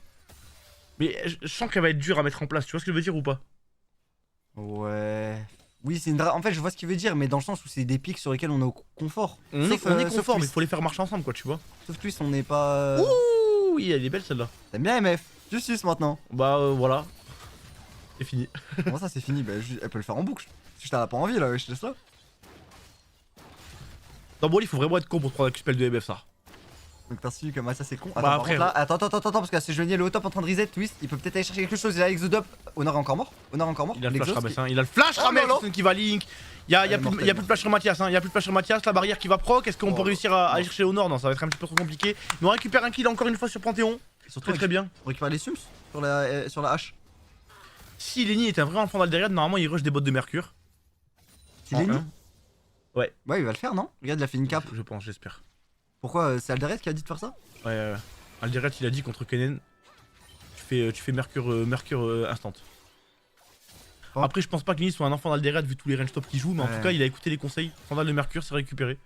Mais je sens qu'elle va être dure à mettre en place, tu vois ce que je veux dire ou pas? Ouais. Oui, c'est une en fait, je vois ce qu'il veut dire, mais dans le sens où c'est des pics sur lesquels on est au confort. On est confort, mais il faut les faire marcher ensemble, quoi, tu vois. Sauf Twist, on n'est pas. Ouh, oui, elle est belle celle-là. T'aimes bien MF? Justice maintenant. Bah voilà. C'est fini. Comment ça, c'est fini? Bah, elle peut le faire en boucle. Si t'as pas envie là, je te laisse ça. Dans Broly, il faut vraiment être con pour prendre un spell de MF, ça. Donc t'as su comme ça c'est con. Bah, Attends, par après, contre, là, attends, parce que là, c'est Johnny le top en train de reset, Twist, il peut peut-être aller chercher quelque chose, il a Exodop. Honor est encore mort. Il a le flash L'exos Rames, qui- hein. Il a le flash Oh, Rames non, non. qui va link. Il y a Elle est plus mortelle. de flash sur Mathias, hein. Il y a plus de flash sur Mathias, la barrière qui va proc. Est-ce qu'on Oh, peut réussir à non. aller chercher Honor? Non, ça va être un petit peu trop compliqué. Mais on récupère un kill encore une fois sur Panthéon. Surtout, Très bien. on récupère les sums sur la hache. Si Lenny était un vrai enfant d'Alderete, normalement il rush des bottes de mercure. C'est En Lenny? un. Ouais. Ouais, il va le faire, non? Regarde, il a fait une cape. Je pense, j'espère. Pourquoi? C'est Alderete qui a dit de faire ça? Ouais, Alderete il a dit contre Kennen, tu fais mercure instant. Oh. Après, je pense pas que Lenny soit un enfant d'Alderete vu tous les range top qu'il joue, mais en Ouais. tout cas, il a écouté les conseils. Sandal de mercure, c'est récupéré.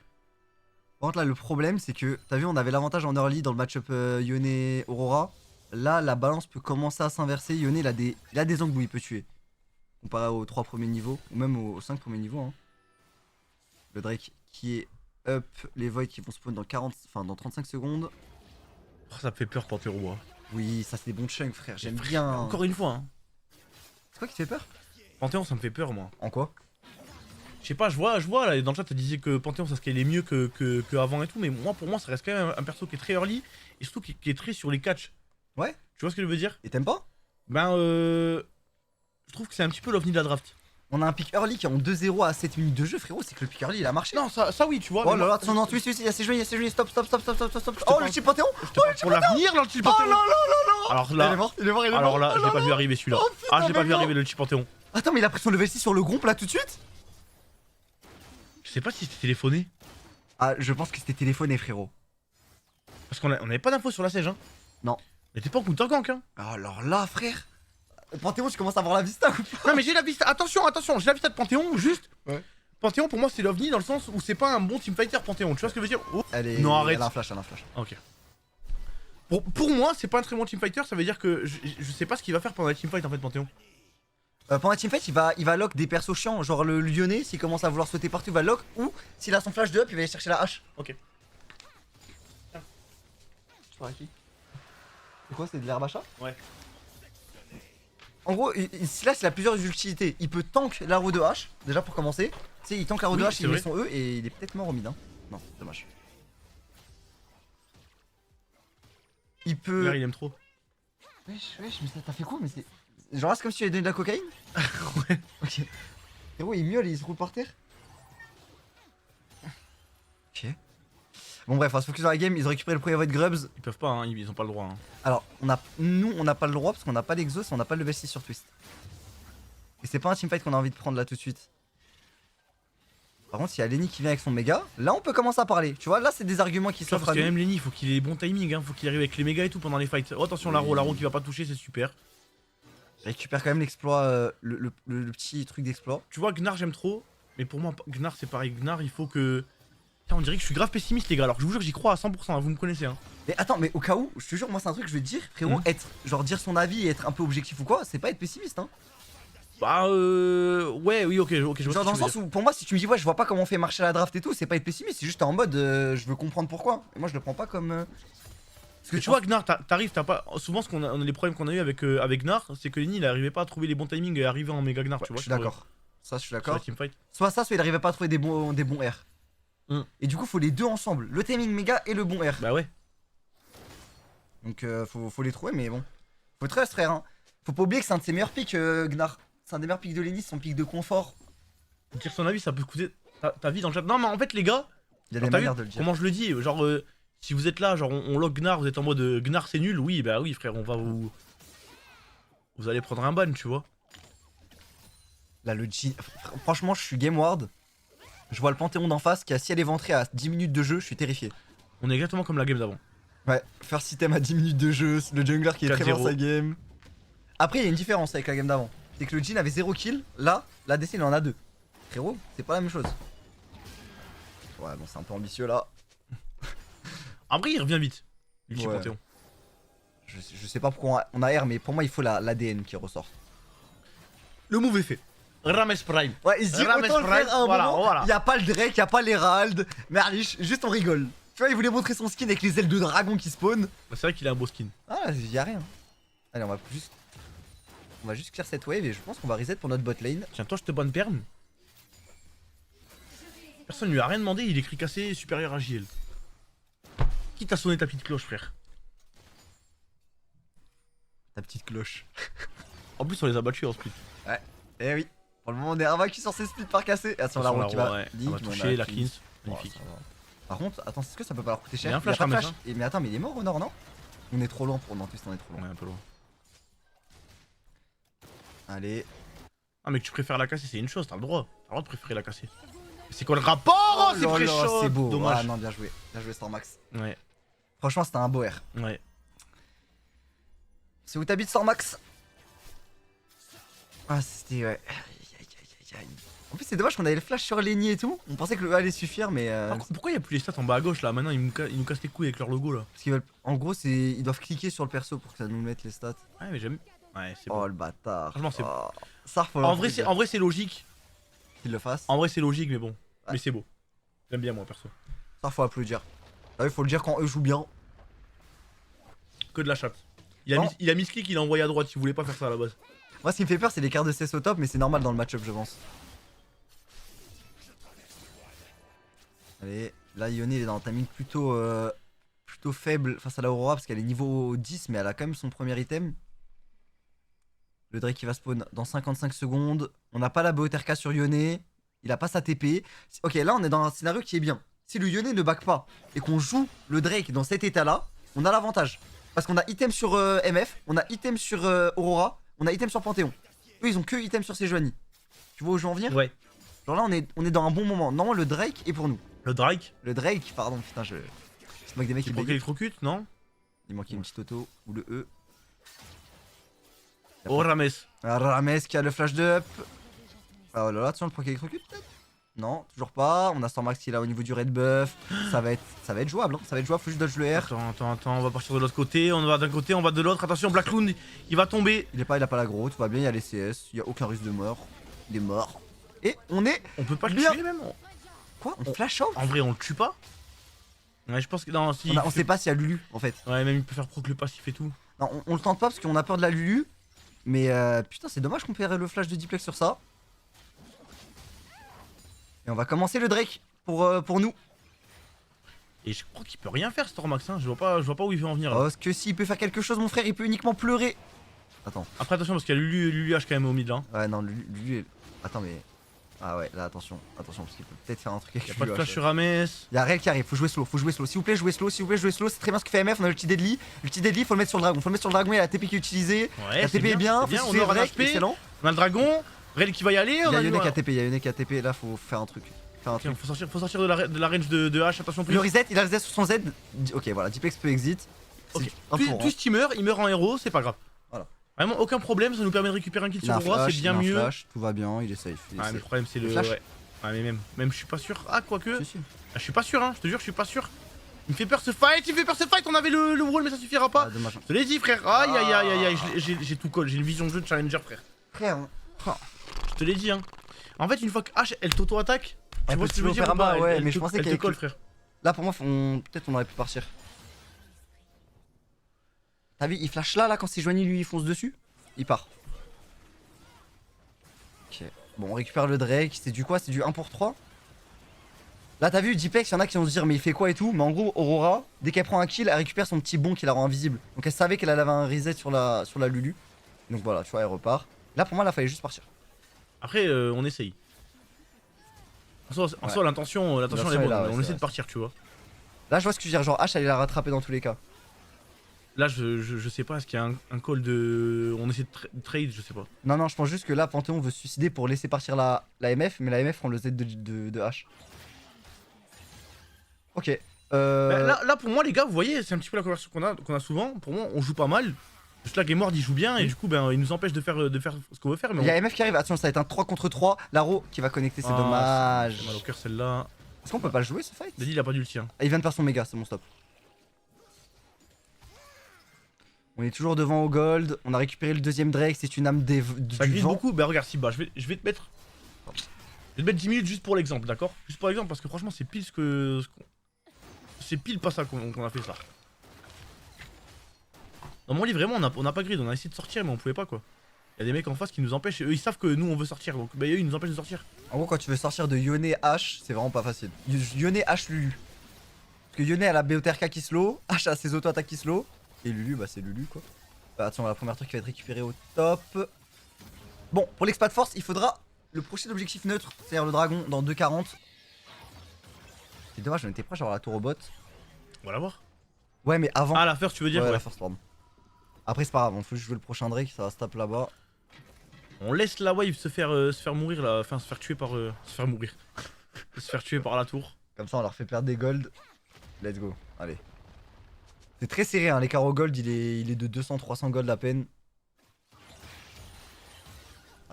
Par contre, là, le problème, c'est que t'as vu, on avait l'avantage en early dans le match-up Yone Aurora. là, la balance peut commencer à s'inverser. Yone, il a des angles où il peut tuer. Comparé aux 3 premiers niveaux, ou même aux 5 premiers niveaux. Hein. Le Drake qui est up, les Void qui vont spawn dans 35 secondes. Oh, ça me fait peur, Panthéro. Hein. Oui, ça c'est des bons chunks, frère. J'aime bien. Encore une fois. Hein. C'est quoi qui te fait peur? Panthéon, ça me fait peur, moi. En quoi? Je sais pas, je vois là, dans le chat, tu disais que Panthéon ça scalait mieux que avant et tout, mais moi, pour moi, ça reste quand même un perso qui est très early et surtout qui est très sur les catchs. Ouais. Tu vois ce que je veux dire? Et t'aimes pas? Ben, je trouve que c'est un petit peu l'ovni de la draft. On a un pick early qui est en 2-0 à 7 minutes de jeu, frérot. C'est que le pick early il a marché. Non, ça oui, tu vois. Oh mais là moi, là, attention, non, oui, il y a ses jouets, stop. te Oh, parle- l'ultime Panthéon. je te parle pour l'avenir, l'ulti Oh Panthéon. là là là là. Alors Il est là, mort, il est mort. alors là, Oh je l'ai pas là vu là. arriver celui-là. Oh, putain, Ah, je l'ai pas mais vu non. arriver le petit Panthéon. Attends, mais il a pris son level 6 sur le groupe là tout de suite? Je sais pas si c'était téléphoné. Ah, je pense que c'était téléphoné, frérot. Parce qu'on avait pas d'infos sur la Sage, hein. Non. Mais t'es pas en counter gank, hein. Alors là, frère. Panthéon, tu commences à avoir la vista ou pas? Non, mais j'ai la vista. Attention, j'ai la vista de Panthéon, juste. Ouais. Panthéon, pour moi, c'est l'ovni dans le sens où c'est pas un bon teamfighter, Panthéon. Tu vois ce que je veux dire? Oh. Non, arrête. Elle a un flash, elle a un flash. Ok. Pour moi, c'est pas un très bon teamfighter, ça veut dire que je sais pas ce qu'il va faire pendant la teamfight en fait, Panthéon. Pendant la teamfight, il va lock des persos chiants, genre le lyonnais, s'il commence à vouloir sauter partout, il va lock, ou s'il a son flash de up, il va aller chercher la hache. Ok. Tu parles à qui? C'est quoi, c'est de l'herbe à chat? Ouais. En gros, là, il a plusieurs utilités. Il peut tank l'arrow de hache, déjà pour commencer. Tu sais, il tank l'arrow de Oui, hache, c'est il met vrai. son E et il est peut-être mort au mid. Hein. Non, dommage. Il peut. Là, il aime trop. Wesh, mais ça t'a fait quoi? Mais c'est. Genre là, c'est comme si tu avais donné de la cocaïne? Ouais. Ok. Héros, il miaule et il se roule par terre. Ok. Bon, bref, on va se focus sur la game. Ils ont récupéré le premier void Grubs. Ils peuvent pas, hein, ils ont pas le droit. Hein. Alors, nous, on n'a pas le droit parce qu'on n'a pas l'exhaust, on n'a pas le level 6 sur Twist. Et c'est pas un teamfight qu'on a envie de prendre là tout de suite. Par contre, s'il y a Lenny qui vient avec son méga, là on peut commencer à parler. Tu vois, là c'est des arguments qui Tu vois, s'offrent parce à que nous. même Lenny, il faut qu'il ait les bons timings, hein. Faut qu'il arrive avec les mégas et tout pendant les fights. Oh, attention, Oui. Laro qui va pas toucher, c'est super. Il récupère quand même l'exploit, le petit truc d'exploit. Tu vois, Gnar, j'aime trop. Mais pour moi, Gnar, c'est pareil. Gnar, il faut que. Putain, on dirait que je suis grave pessimiste, les gars. Alors, je vous jure, j'y crois à 100%. Hein, vous me connaissez. Hein. Mais attends, mais au cas où, je te jure, moi c'est un truc que je vais te dire, frérot, être, genre dire son avis et être un peu objectif ou quoi, c'est pas être pessimiste, hein. Bah, ouais, oui, ok, je vois Genre ce que dans tu le veux sens dire. où, pour moi, si tu me dis, ouais, je vois pas comment on fait marcher la draft et tout, c'est pas être pessimiste, c'est juste en mode, je veux comprendre pourquoi. Et moi je le prends pas comme. Parce que tu vois, Gnar, t'arrives, t'as pas. Souvent, les problèmes qu'on a eu avec Gnar, c'est que Lenny, il arrivait pas à trouver les bons timings et arriver en méga Gnar, Ouais, tu vois. je suis d'accord. Ça, je suis Sur la d'accord. teamfight. Soit ça, soit il arrivait pas à trouver des bons R. Et du coup, faut les deux ensemble, le timing méga et le bon R. Bah ouais. Donc, faut les trouver, mais bon. Faut être frère, hein. Faut pas oublier que c'est un de ses meilleurs picks, Gnar. C'est un des meilleurs picks de Lenny, son pick de confort. Dire son avis, ça peut coûter ta vie dans le chat. Non, mais en fait, les gars, Il y a alors, des t'as vu manières de le dire. comment je le dis, genre, si vous êtes là, genre, on lock Gnar, vous êtes en mode Gnar c'est nul, oui, bah oui, frère, on va vous. Vous allez prendre un ban, tu vois. Là, le G. Franchement, je suis game ward. Je vois le Panthéon d'en face qui a ciel éventré à 10 minutes de jeu, je suis terrifié. On est exactement comme la game d'avant. Ouais, first item à 10 minutes de jeu, le jungler qui est très 4-0. dans sa game. Après, il y a une différence avec la game d'avant. C'est que le Jhin avait 0 kill, là, l'ADC il en a 2. Frérot, c'est pas la même chose. Ouais, bon, c'est un peu ambitieux là. Après, il revient vite. Ulti Ouais. Panthéon. Je sais pas pourquoi on a R, mais pour moi, il faut l'ADN qui ressort. Le move est fait. Rames Prime. Ouais, il se dit Rames autant le faire à un voilà, moment. voilà. Y a pas le Drake, y a pas l'Herald. Merlich, juste on rigole. Tu vois, il voulait montrer son skin avec les ailes de dragon qui spawn. Bah, c'est vrai qu'il a un beau skin. Ah, y a rien. Allez, on va juste clear cette wave et je pense qu'on va reset pour notre bot lane. Tiens, toi, je te bonne perme. Personne lui a rien demandé, il écrit cassé supérieur à JL. Qui t'a sonné ta petite cloche, frère? Ta petite cloche. En plus, on les a battus en split. Eh oui. Pour le moment, on est invaincu sur ces splits par cassé. Attention, la roue qui va. ouais. Link, On va mais on a toucher la cleanse. cleanse. Magnifique. Oh, ça va. Par contre, attends, est-ce que ça peut pas leur coûter cher? Il y a un flash, pas de Rames, flash. hein. Mais attends, mais il est mort au nord, non? On est trop loin pour. Non, twist, on est trop Ouais, loin. un peu loin. Allez. Ah, mais que tu préfères la casser, c'est une chose, t'as le droit. T'as le droit de préférer la casser. Mais c'est quoi le rapport? Oh, c'est là très là, chaud. c'est beau. Dommage. Ah non, bien joué. Bien joué, Stormax. Ouais, Franchement, c'était un beau R. ouais. C'est où t'habites, Stormax? Ah, c'était. Ouais. Aïe, aïe, aïe, aïe, aïe. En plus, c'est dommage qu'on avait le flash sur Lenny et tout. On pensait que le E allait suffire, mais. Pourquoi il y a plus les stats en bas à gauche là? Maintenant ils nous cassent les couilles avec leur logo là. Parce qu'ils veulent. En gros, ils doivent cliquer sur le perso pour que ça nous mette les stats. Ouais, mais j'aime. Ouais, c'est Oh bon. le bâtard. Franchement, c'est oh. Ça, faut En vrai, c'est logique. qu'il le fasse. En vrai, c'est logique, mais bon. Ouais. Mais c'est beau. J'aime bien moi perso. Ça, faut applaudir. Ah oui, faut le dire quand eux jouent bien. Que de la chatte. Non. Il a mis ce clic, il a envoyé à droite. Il voulait pas faire ça à la base. Moi, ce qui me fait peur, c'est les cartes de CS au top, mais c'est normal dans le match-up, je pense. Allez, là, Yone il est dans un timing plutôt faible face à la Aurora parce qu'elle est niveau 10, mais elle a quand même son premier item. Le Drake qui va spawn dans 55 secondes. On n'a pas la BOTRK sur Yone. Il a pas sa TP. Ok, là, on est dans un scénario qui est bien. Si le Yone ne back pas et qu'on joue le Drake dans cet état-là, on a l'avantage. Parce qu'on a item sur MF, on a item sur Aurora, on a item sur Panthéon. Eux, ils ont que item sur Sejuani. Tu vois où je veux en venir? Ouais. Genre là, on est dans un bon moment. Normalement, le Drake est pour nous. Le Drake. Le Drake, pardon, putain, je moque des mecs Qui qui proc bégayent. électrocute, non? Il manquait une petite auto ou le E. Oh Rames. Rames qui a le flash up. Ah, oh là là, attention, le proc électrocute peut-être? Non, toujours pas. On a Stormax qui est là au niveau du red buff. Ça va être jouable, hein. Ça va être jouable, faut juste dodge le R. Attends, on va partir de l'autre côté. On va d'un côté, on va de l'autre. Attention, Black Loon, il va tomber. Il a pas l'aggro, tout va bien, il y a les CS, il y a aucun risque de mort. Il est mort. Et on est. On peut pas le Bien. tuer même. Quoi? On flash out? En vrai, on le tue pas. Ouais, je pense que non, si. On sait pas s'il y a Lulu en fait. Ouais, même il peut faire proc le passif et tout. Non, on le tente pas parce qu'on a peur de la Lulu. Mais putain, c'est dommage qu'on perd le flash de Diplex sur ça. Et on va commencer le Drake pour nous. Et je crois qu'il peut rien faire, Stormax. Hein. Je vois pas où il veut en venir. Là. Oh, est-ce que s'il peut faire quelque chose, mon frère, il peut uniquement pleurer. Attends. Après, attention, parce qu'il y a Lulu H quand même au mid là. Ouais, non, Lulu est... Attends, mais. Ah ouais, là, attention, parce qu'il peut peut-être faire un truc avec Y'a pas de Lulu flash H. sur Rames. Il y a Rel qui arrive, faut jouer slow. S'il vous plaît, jouez slow. C'est très bien ce que fait MF. On a le petit deadly. Le petit deadly, faut le mettre sur le dragon. Il y a la TP qui est utilisée. Ouais, La TP est bien, faut on suivre aura Drake, HP. excellent. On a le dragon. Rel qui va y aller. Il y a Yone voilà. qui a TP. Là, faut faire un truc. Ok, faut sortir de la range de H. Attention, plus. Le reset, il a reset sur son Z. Ok, voilà, Diplex peut exit. Ok. Un tour, hein. Twist, il meurt en héros, c'est pas grave. Voilà. Vraiment, aucun problème, ça nous permet de récupérer un kill Il sur a le un roi, flash, c'est bien il a un mieux. flash, tout va bien, il est safe. Ah, mais le problème, c'est le. flash. Ouais. Ah, mais même je suis pas sûr. Ah, quoique. Si, si. Ah, je suis pas sûr, hein, je te jure, je suis pas sûr. Il me fait peur ce fight, on avait le wall, mais ça suffira pas. Ah, dommage. Je te l'ai dit, frère. Aïe, j'ai tout call, j'ai une vision de jeu de challenger, frère. Frère, hein. Je te l'ai dit, hein. En fait, une fois que H elle t'auto-attaque, tu Elle vois peut ce que je veux toujours dire faire ou pas, un bas, ouais, elle mais te- je pensais elle te qu'avec colle, le- frère. Là, pour moi, peut-être on aurait pu partir. T'as vu, il flash là, quand c'est Joanie, lui, il fonce dessus. Il part. Ok. Bon, on récupère le Drake. C'est du quoi? C'est du 1 pour 3. Là, t'as vu, Diplex, il y en a qui vont se dire, mais il fait quoi et tout. Mais en gros, Aurora, dès qu'elle prend un kill, elle récupère son petit bon qui la rend invisible. Donc elle savait qu'elle avait un reset sur la Lulu. Donc voilà, tu vois, elle repart. Là, pour moi, là, fallait juste partir. Après, on essaye. En soi, l'intention elle est L'intention bonne, est là, ouais, on c'est essaie vrai. de partir, tu vois. Là, je vois ce que je veux dire. Genre, H, elle est la rattraper dans tous les cas. Là, je sais pas, est-ce qu'il y a un call de. On essaie de trade, je sais pas. Non, je pense juste que là, Panthéon veut se suicider pour laisser partir la MF, mais la MF prend le Z de H. Ok. Bah, là, pour moi, les gars, vous voyez, c'est un petit peu la conversation qu'on a souvent. Pour moi, on joue pas mal. Juste là, Game Ward, il joue bien et du coup, ben, il nous empêche de faire ce qu'on veut faire. Mais il y a MF qui arrive, attention, ça va être un 3 contre 3. Laro qui va connecter, c'est dommage. J'ai mal au cœur celle-là. Est-ce qu'on peut pas le jouer ce fight? Daddy, il a pas dû le tirer. Ah, il vient de faire son méga, c'est mon stop. On est toujours devant au gold, on a récupéré le deuxième Drake, c'est une âme Ça du glisse vent. beaucoup. Bah, regarde, Simba, je vais te mettre. Je vais te mettre 10 minutes juste pour l'exemple, d'accord? Juste pour l'exemple, parce que franchement, c'est pile c'est pile pas ça qu'on a fait ça. Dans mon livre, vraiment, on a pas grid, on a essayé de sortir, mais on pouvait pas quoi. Y'a des mecs en face qui nous empêchent et eux ils savent que nous on veut sortir, donc bah eux ils nous empêchent de sortir. En gros, quand tu veux sortir de Yone H, c'est vraiment pas facile. Yone H Lulu. Parce que Yone elle a BOTRK qui slow, H a ses auto-attaques qui slow, et Lulu, bah c'est Lulu quoi. Attention, la première truc qui va être récupérée au top. Bon, pour l'expat de force, il faudra le prochain objectif neutre, c'est-à-dire le dragon dans 2,40. C'est dommage, on était proche d'avoir la tour au bot. On va la voir. Ouais, mais avant. Ah, la first, tu veux dire? Ouais, Ouais. la first, pardon. Après, c'est pas grave, on faut juste jouer le prochain Drake, ça va se taper là-bas. On laisse la wave se faire mourir là, enfin se faire tuer par. se faire mourir. Se faire tuer par la tour. Comme ça, on leur fait perdre des gold. Let's go, allez. C'est très serré, hein, l'écart au gold, il est de 200-300 gold à peine.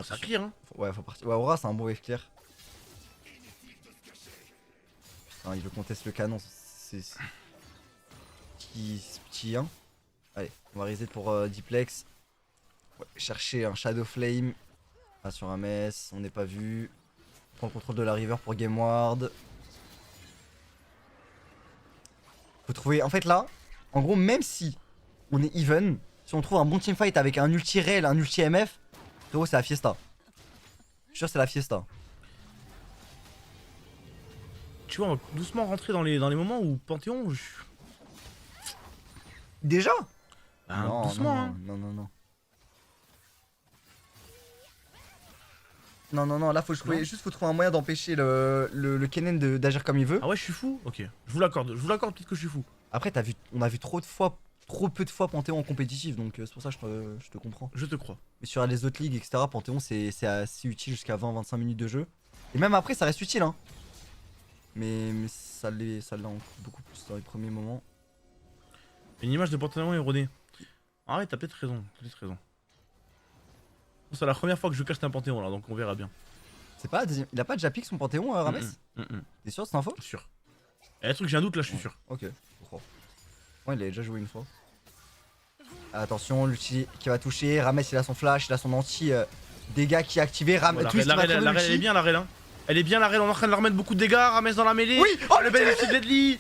Ça clear hein. Ouais, faut partir. Ouais, Aura, c'est un bon wave clear. Enfin, il veut qu'on teste le canon. C'est petit 1. Allez, on va reset pour Diplex. Ouais, chercher un Shadow Flame. Ah, sur un mess, on n'est pas vu. On prend le contrôle de la river pour Game Ward. Faut trouver. En fait, là, en gros, même si on est even, si on trouve un bon teamfight avec un ulti réel, un ulti MF, frérot, c'est la fiesta. Je suis sûr, c'est la fiesta. Tu vois, on va doucement rentrer dans les moments où Panthéon. Déjà Bah, non, doucement, non, hein. Non, là faut trouver, juste faut trouver un moyen d'empêcher le Kennen d'agir comme il veut. Ah ouais, je suis fou. Ok, je vous l'accorde peut-être que je suis fou. Après, on a vu trop peu de fois Panthéon en compétitif, donc c'est pour ça que je te comprends. Je te crois. Mais sur les autres ligues, etc., Panthéon c'est assez utile jusqu'à 20-25 minutes de jeu. Et même après, ça reste utile, hein. Mais ça l'est beaucoup plus dans les premiers moments. Une image de Panthéon erronée. Ah ouais, t'as peut-être raison. C'est la première fois que je cache un Panthéon là, donc on verra bien. C'est pas, il a pas déjà piqué son Panthéon, Rames? T'es sûr de cette info? Sûr. Et le truc, j'ai un doute là, je suis sûr. Ok, je crois. Ouais, il a déjà joué une fois. Attention, l'ulti qui va toucher. Rames, il a son flash, il a son anti dégâts qui est activé. Ouais, la reine, elle est bien la reine. Hein. Elle est bien la reine, on est en train de leur mettre beaucoup de dégâts. Rames dans la mêlée. Oui, oh le bel ulti de Deadly.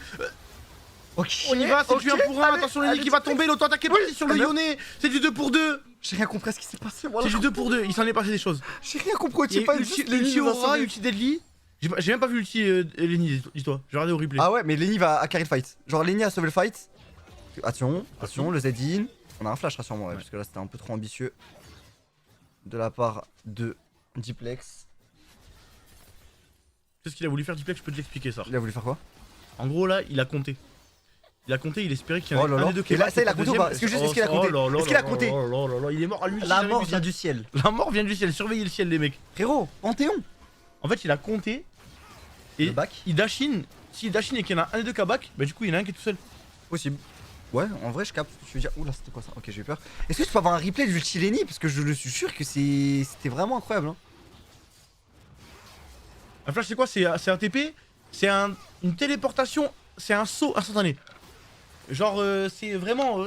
Ok, On y va, c'est du 1 pour 1. Attention, Lenny qui va tomber. L'auto-attaque est partie sur le Yone. C'est du 2 pour 2. J'ai rien compris à ce qui s'est passé. C'est du 2 pour 2. Il s'en est passé des choses. J'ai rien compris. Il y a ulti Aura, ulti Deadly. J'ai même pas vu l'ulti Lenny, dis-toi. J'ai regardé au replay. Ah ouais, mais Lenny va carry le fight. Genre, Lenny a sauvé le fight. Attention, le Z-in. On a un flash, rassure-moi, ouais, parce que là c'était un peu trop ambitieux de la part de Diplex. C'est ce qu'il a voulu faire, Diplex, je peux te l'expliquer ça. Il a voulu faire quoi? En gros, là, il a compté. Il espérait qu'il y en ait un des deux qui est là, ça, il a compté ou pas? Est-ce qu'il a compté? Est-ce qu'il a compté? Il est mort à lui. La mort vient du ciel. La mort vient du ciel, surveillez le ciel, les mecs. Frérot, Panthéon. En fait, il a compté. Et il dash in. S'il dash in et qu'il y en a un des deux qui a back, bah du coup, il y en a un qui est tout seul. Possible. Ouais, en vrai, je capte. Je veux dire, oula, c'était quoi ça? Ok, j'ai eu peur. Est-ce que tu peux avoir un replay de l'ulti Lenny? Parce que je le suis sûr que c'était vraiment incroyable. Hein. Un flash, c'est quoi? C'est un TP. C'est une téléportation. C'est un saut instantané. Genre, c'est vraiment.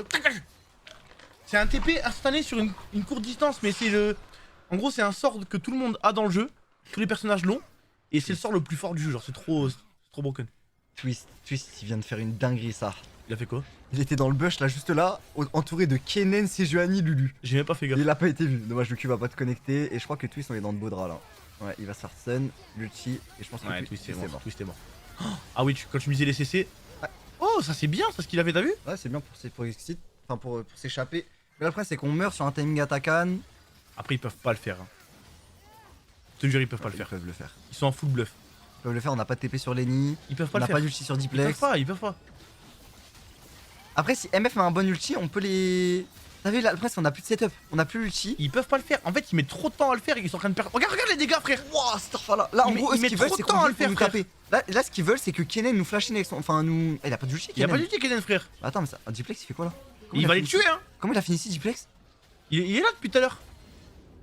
C'est un TP instantané sur une courte distance, mais c'est le. En gros, c'est un sort que tout le monde a dans le jeu. Tous les personnages l'ont. Et c'est le sort le plus fort du jeu. Genre, c'est trop broken. Twist, il vient de faire une dinguerie, ça. Il a fait quoi? Il était dans le bush là, juste là, entouré de Kennen, Sejuani, Lulu. J'ai même pas fait gaffe. Il a pas été vu. Dommage, le Q va pas te connecter. Et je crois que Twist, on est dans le beau drap là. Ouais, il va se faire stun, l'ulti. Et je pense que Twist est mort. Twist est mort. Ah oui, quand tu misais les CC. Ouais. Oh, ça c'est bien, ça ce qu'il avait, t'as vu? Ouais, c'est bien pour exit. Enfin, pour s'échapper. Mais après, c'est qu'on meurt sur un timing attaquant. Après, ils peuvent pas le faire. Hein. Je te jure, ils peuvent pas le faire. Ils peuvent le faire. Ils sont en full bluff. Ils peuvent le faire, on n'a pas de TP sur Lenny. Ils peuvent pas on le n'a faire. pas d'ulti sur Diplex. Ils peuvent pas. Après, si MF met un bon ulti, on peut les. T'as vu là, après, on a plus de setup, on a plus l'ulti. Ils peuvent pas le faire. En fait, ils mettent trop de temps à le faire et ils sont en train de perdre. Regarde les dégâts, frère. Wouah, Starfall là. En gros, ce qu'ils veulent, c'est qu'on nous taper. Là, ce qu'ils veulent, c'est que Kennen nous flash in avec son. Enfin, nous. Il a pas d'ulti, Kennen. Il a pas d'ulti, Kennen, frère. Attends, mais ça. Diplex, il fait quoi là? Il va les tuer, hein. Comment il a fini ici, Diplex? Il est là depuis tout à l'heure.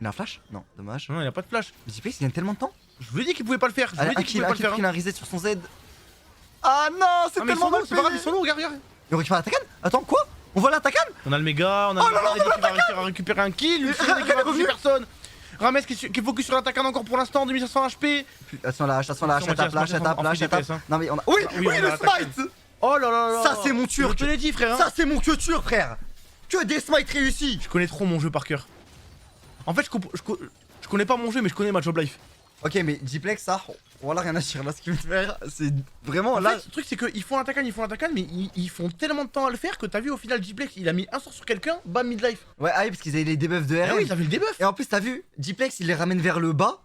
Il a un flash? Non, dommage. Non, il a pas de flash. Mais Diplex, il gagne tellement de temps. Je vous ai dit qu'il pouvait pas le faire. Je vous ai dit qu'il pouvait pas le faire. Il a un reset sur son Z. Ah non, c'est tellement long. C'est pas grave, ils sont longs, regarde. Et on récupère l'attaquant? Attends, quoi? On voit l'attaquant? On a le méga, on a le méga qui va réussir à récupérer un kill. Lui, qui va toucher personne. Rames qui est focus sur l'attaquant encore pour l'instant, 2500 HP. Attention la hache, tape. Non mais on a. Oui, le smite. Oh là là. Ça c'est mon turc. Je te l'ai dit, frère. Ça c'est mon turc, frère. Que des smites réussis. Je connais trop mon jeu par cœur. En fait, je connais pas mon jeu, mais je connais ma job life. Ok, mais Diplex, ça, voilà, rien à dire. Là, ce qu'il veut faire, c'est vraiment là. En fait, le truc, c'est qu'ils font l'attaquant, mais ils font tellement de temps à le faire que t'as vu au final, Diplex, il a mis un sort sur quelqu'un, bam, midlife. Ouais, ah oui, parce qu'ils avaient les debuffs de RM. Ah oui, ils avaient le debuff. Et en plus, t'as vu, Diplex, il les ramène vers le bas.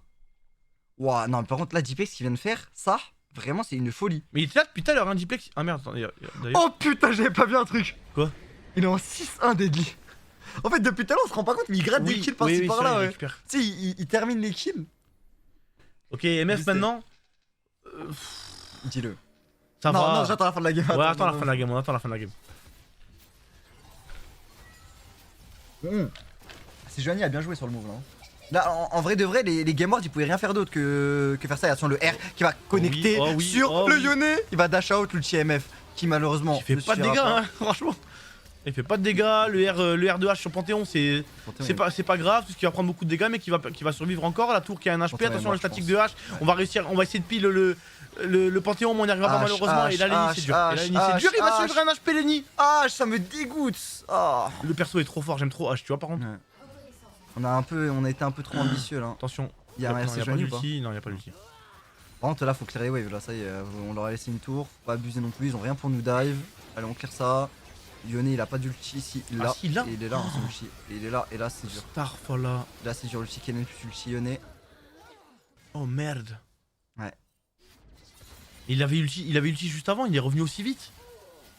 Ouah, non, mais par contre, là, Diplex, qui vient de faire, ça, vraiment, c'est une folie. Mais il était là depuis tout à l'heure, hein, Diplex. Ah merde, attendez. Oh putain, j'avais pas vu un truc. Quoi? Il est en 6-1 Deadly. En fait, depuis tout à l'heure, on se rend pas compte, mais il gratte des kills par-ci par-là, ouais. Tu sais, il termine les kills. Ok, MF maintenant. Dis-le. Ça va. Non, j'attends la fin de la game. Ouais, attends la fin de la game, on attend la fin de la game. C'est Johnny a bien joué sur le move là. Là, en vrai de vrai, les Game Wars ils pouvaient rien faire d'autre que faire ça. Attention, le R qui va connecter oh oui, sur oh le oui. Yone. Il va dash out l'ulti MF qui malheureusement. Il fait ne pas de suffira dégâts, hein, franchement. Il fait pas de dégâts, le R2H sur Panthéon, c'est pas grave, parce qu'il va prendre beaucoup de dégâts, mais qui va survivre encore. La tour qui a un HP, Panthéon est attention, mort, le je statique pense. de H. On va essayer de pile le Panthéon, mais on n'y arrivera pas malheureusement. Et là, Lenny, c'est dur. Et là, Lenny, c'est dur, il va suivre un HP, Lenny. Ah, ça me dégoûte. Ah. Le perso est trop fort, j'aime trop H, tu vois, par contre. Ouais. On a été un peu trop ambitieux là. Attention. Il y a un RC Joanie ou pas? Non, il y a pas d'ulti. Par contre, là, faut clear les waves. Là, ça y est, on leur a laissé une tour. Faut pas abuser non plus. Ils ont rien pour nous dive. Allez, on clear ça. Yone, il a pas d'ulti. Si, il l'a. Si, il l'a. Et il est là, hein, son ulti. Et il est là. Et là, c'est dur. Starfall. Là, c'est dur. Ulti Kennen plus ulti Yone. Oh merde. Ouais. Il avait ulti juste avant, il est revenu aussi vite.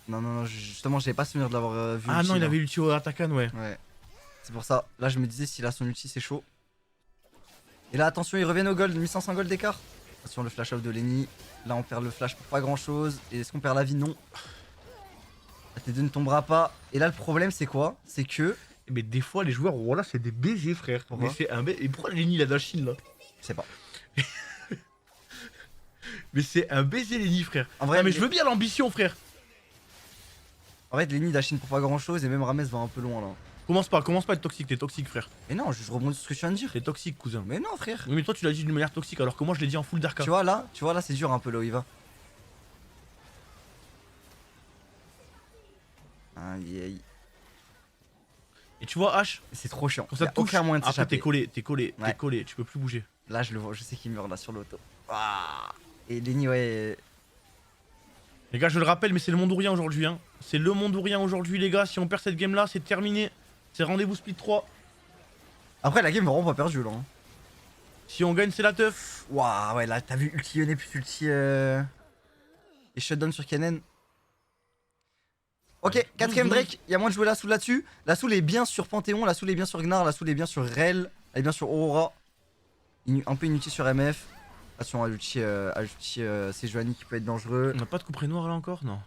Non, justement, j'avais pas souvenir de l'avoir vu. Ah ulti, non, il là. avait ulti au Atakan, ouais. Ouais. C'est pour ça. Là, je me disais, s'il a son ulti, c'est chaud. Et là, attention, ils reviennent au gold. 1500 gold d'écart. Attention, le flash out de Lenny. Là, on perd le flash pour pas grand chose. Et est-ce qu'on perd la vie? Non. La T2 ne tombera pas. Et là, le problème, c'est quoi? C'est que. Mais des fois, les joueurs, voilà, c'est des baisers, frère. Pourquoi Mais c'est un baiser. Et pourquoi Lenny, il a Dashin là? Je sais pas. Mais c'est un baiser, Lenny, frère. En vrai, mais je veux bien l'ambition, frère. En fait, Lenny dashine pour pas grand chose. Et même Rames va un peu loin là. Commence pas à être toxique, t'es toxique, frère. Mais non, je rebondis sur ce que tu viens de dire. T'es toxique, cousin. Mais non, frère. Oui, mais toi, tu l'as dit d'une manière toxique, alors que moi, je l'ai dit en full dark. Tu vois, là, c'est dur un peu là où il va. Aïe, aïe. Et tu vois, H, C'est trop chiant. quand ça Y a te touche, aucun moyen de après t'es s'échapper. collé, Ouais. tu peux plus bouger. Là, je le vois, je sais qu'il meurt là sur l'auto. Ah. Et Lenny, ouais. Les gars, je le rappelle, mais c'est le monde ou rien aujourd'hui. Hein. C'est le monde ou rien aujourd'hui, les gars. Si on perd cette game là, c'est terminé. C'est rendez-vous split 3. Après, la game est vraiment pas perdue là. Hein. Si on gagne, c'est la teuf. Waouh, ouais, là, t'as vu ulti Yone plus ulti. Et shutdown sur Kennen. Ok, Ouais, 4ème 12-12. Drake, il y a moins de jouer la soul là-dessus. La soul est bien sur Panthéon, la soul est bien sur Gnar, la soul est bien sur Rel, elle est bien sur Aurora. Un peu inutile sur MF. Attention à l'ulti, c'est Joanie qui peut être dangereux. On n'a pas de couperet noir là encore? Non.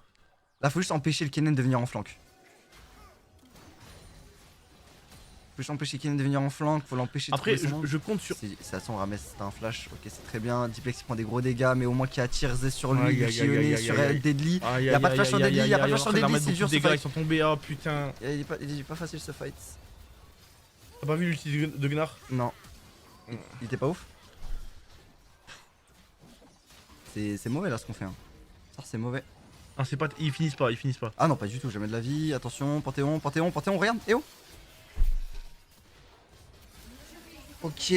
Là, faut juste empêcher le Kennen de venir en flanc. Faut juste empêcher Kennen de venir en flanc, faut l'empêcher de Après, trouver son angle. je compte sur. C'est à son Rames, c'est un flash, ok c'est très bien. Diplex il prend des gros dégâts, mais au moins qui attire Z sur lui, Aïe, ulti aïe, aïe, Yone aïe, sur aïe, aïe. Deadly. Aïe, Y a pas de flash sur Deadly, y a pas de flash sur Deadly, c'est dur ce dégâts, ils fight. sont tombés. Oh putain. Il est pas facile ce fight. T'as pas vu l'ulti de Gnar? Non. Il était pas ouf. C'est mauvais là ce qu'on fait. Hein. Ça c'est mauvais. Ah, c'est pas. Ils finissent pas. Ah non, pas du tout, jamais de la vie. Attention, Panthéon, regarde. Eh oh. Ok.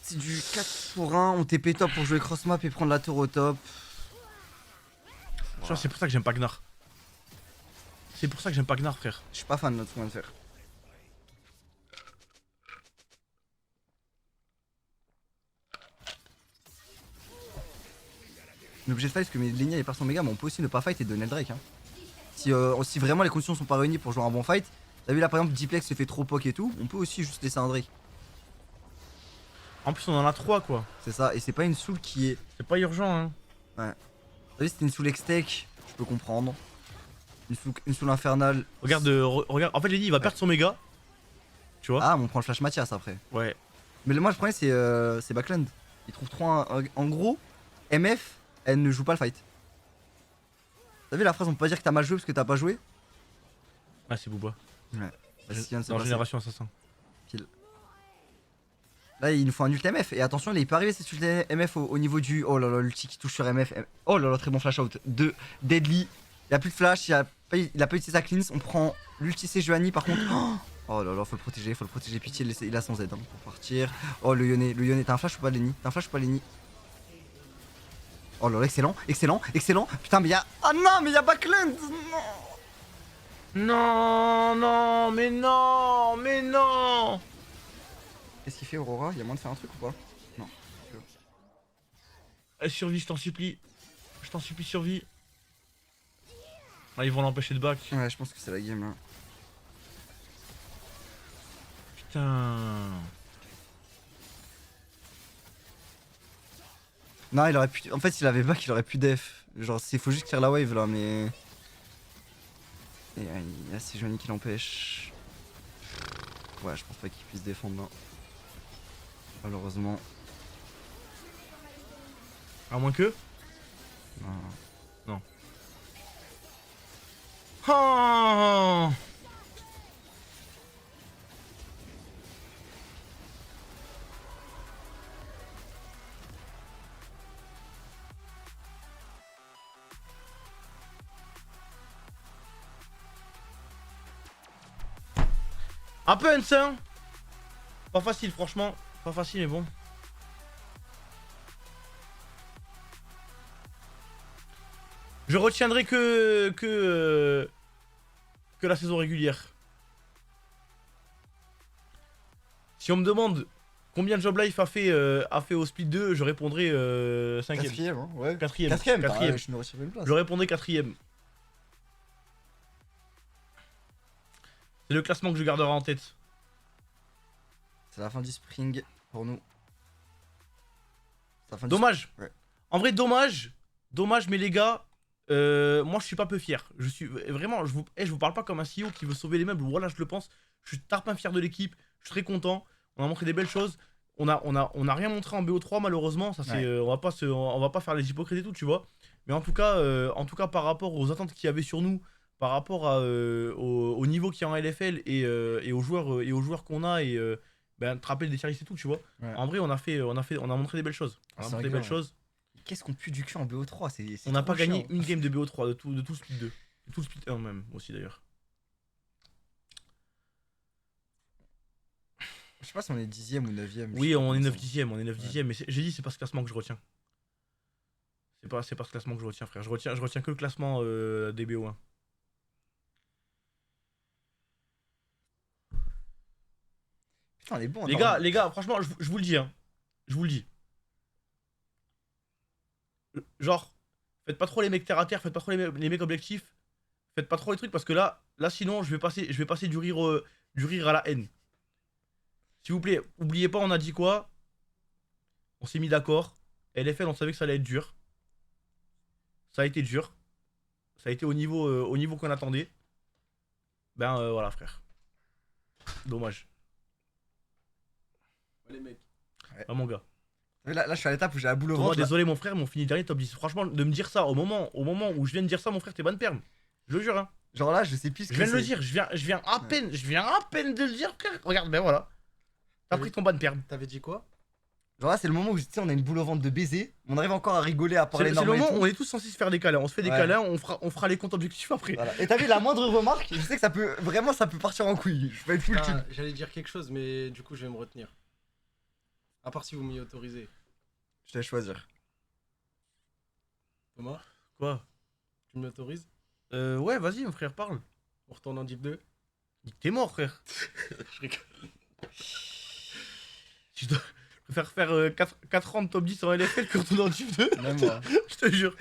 C'est du 4 pour 1. On TP top pour jouer cross map et prendre la tour au top. Genre, c'est pour ça que j'aime pas Gnar. C'est pour ça que j'aime pas Gnar, frère. Je suis pas fan de ce qu'on vient de faire. On est obligé de fight parce que Lenny est par son méga, mais on peut aussi ne pas fight et donner le Drake. Hein. Si vraiment les conditions sont pas réunies pour jouer un bon fight, t'as vu là par exemple Diplex se fait trop poke et tout, on peut aussi juste laisser un Drake. En plus, on en a 3 quoi. C'est ça, et c'est pas une soul qui est. C'est pas urgent, hein. T'as vu, c'était une soul X-Tech, je peux comprendre. Une soul infernale. Regarde, regarde. En fait, Lenny, il va perdre son méga. Tu vois? Ah, mais on prend le flash Mathias après. Ouais. Mais moi, le problème, c'est Backland. Il trouve trop en gros, MF, elle ne joue pas le fight. T'as vu la phrase, on peut pas dire que t'as mal joué parce que t'as pas joué? Ah, c'est Booba. Ouais. Bah, c'est ce qui vient de se Dans passer. Génération Assassin. Là, il nous faut un ult MF. Et attention, il peut arriver cet ult MF au niveau du. Oh là là, l'ulti qui touche sur MF. Oh là là, très bon flash out de Deadly. Il a plus de flash, il a pas utilisé sa cleanse. On prend l'ulti Sejuani par contre. Oh là là, faut le protéger. Pitié, il a son Z hein, pour partir. Oh le Yone, t'as un flash ou pas, Lenny? Oh là là, excellent. Putain, mais y'a. Ah non, mais y'a Backland. Non. Non. Qu'est-ce qu'il fait, Aurora? Y'a moyen de faire un truc ou pas? Non. Survie, je t'en supplie, survie. Ah, ils vont l'empêcher de back. Ouais, je pense que c'est la game là. Putain. Non, il aurait pu. En fait, s'il avait back, il aurait pu def. Genre, il faut juste clear la wave là, mais. Et il y a Sejuani qui l'empêche. Ouais, je pense pas qu'il puisse défendre là. Malheureusement. À moins que. Non. Oh un peu hein. Pas facile franchement. Pas facile mais bon. Je retiendrai que la saison régulière. Si on me demande combien de Job Life a fait au split 2, je répondrai 5ème. Quatrième, hein, ouais. Quatrième. Quatrième. Je ne retire une place. Je répondrai 4ème. C'est le classement que je garderai en tête. C'est la fin du spring pour nous. C'est la fin du Dommage. Ouais. En vrai, dommage. Dommage, mais les gars, moi je suis pas peu fier. Je suis vraiment, je vous parle pas comme un CEO qui veut sauver les meubles. Voilà, je le pense. Je suis tarpin fier de l'équipe. Je suis très content. On a montré des belles choses. On a rien montré en BO3 malheureusement. Ça c'est, on va pas faire les hypocrites et tout, tu vois. Mais en tout cas, par rapport aux attentes qu'il y avait sur nous, par rapport au niveau qu'il y a en LFL et aux joueurs qu'on a ben, te rappelles des services et tout, tu vois. Ouais. En vrai, on a montré des belles choses. On a montré des belles choses. Qu'est-ce qu'on pue du cul en BO3? On n'a pas gagné une game de BO3 de tout le split 2. De tout le split 1 même aussi d'ailleurs. Je sais pas si on est 10ème ou 9ème. Oui, on est 9-10ème, on est 9-10ème, mais j'ai dit c'est pas ce classement que je retiens. C'est pas ce classement que je retiens, frère. Je retiens que le classement des BO1. Putain, on est bon. Les gars, franchement, je vous le dis, hein. Je vous le dis. Genre, faites pas trop les mecs terre à terre, faites pas trop les mecs objectifs. Faites pas trop les trucs parce que là sinon, je vais passer du rire à la haine. S'il vous plaît, oubliez pas, on a dit quoi? On s'est mis d'accord. LFL, on savait que ça allait être dur. Ça a été dur. Ça a été au niveau qu'on attendait. Ben voilà, frère. Dommage. Les mecs. Ouais. Ah, mon gars. Là, je suis à l'étape où j'ai la boule au Thomas, ventre. Là. désolé, mon frère, mais on finit dernier top 10. Franchement, de me dire ça au moment où je viens de dire ça, mon frère, t'es bonne perme. Je le jure, hein. Genre là, je sais plus ce que Je viens de le c'est. dire, je viens à peine de le dire, frère. Regarde, ben voilà. T'as pris ton bonne perme. T'avais dit quoi? Genre là, c'est le moment où tu sais, on a une boule au ventre de baiser. On arrive encore à rigoler, à parler C'est le normalement. moment où on est tous censés se faire des câlins. On se fait des Ouais. câlins, on fera les comptes objectifs après. Voilà. Et t'as vu la moindre remarque, je sais que ça peut partir en couille. Je vais être full tube. J'allais dire quelque chose, mais du coup, je vais me retenir. À part si vous m'y autorisez. Je te laisse choisir. Thomas, Quoi? tu m'autorises? Ouais, vas-y, mon frère, parle. On retourne en Deep 2? T'es mort, frère. Je rigole. Je préfère faire 4 ans de top 10 en LFL que retourner en Div 2. Même moi. Je te jure.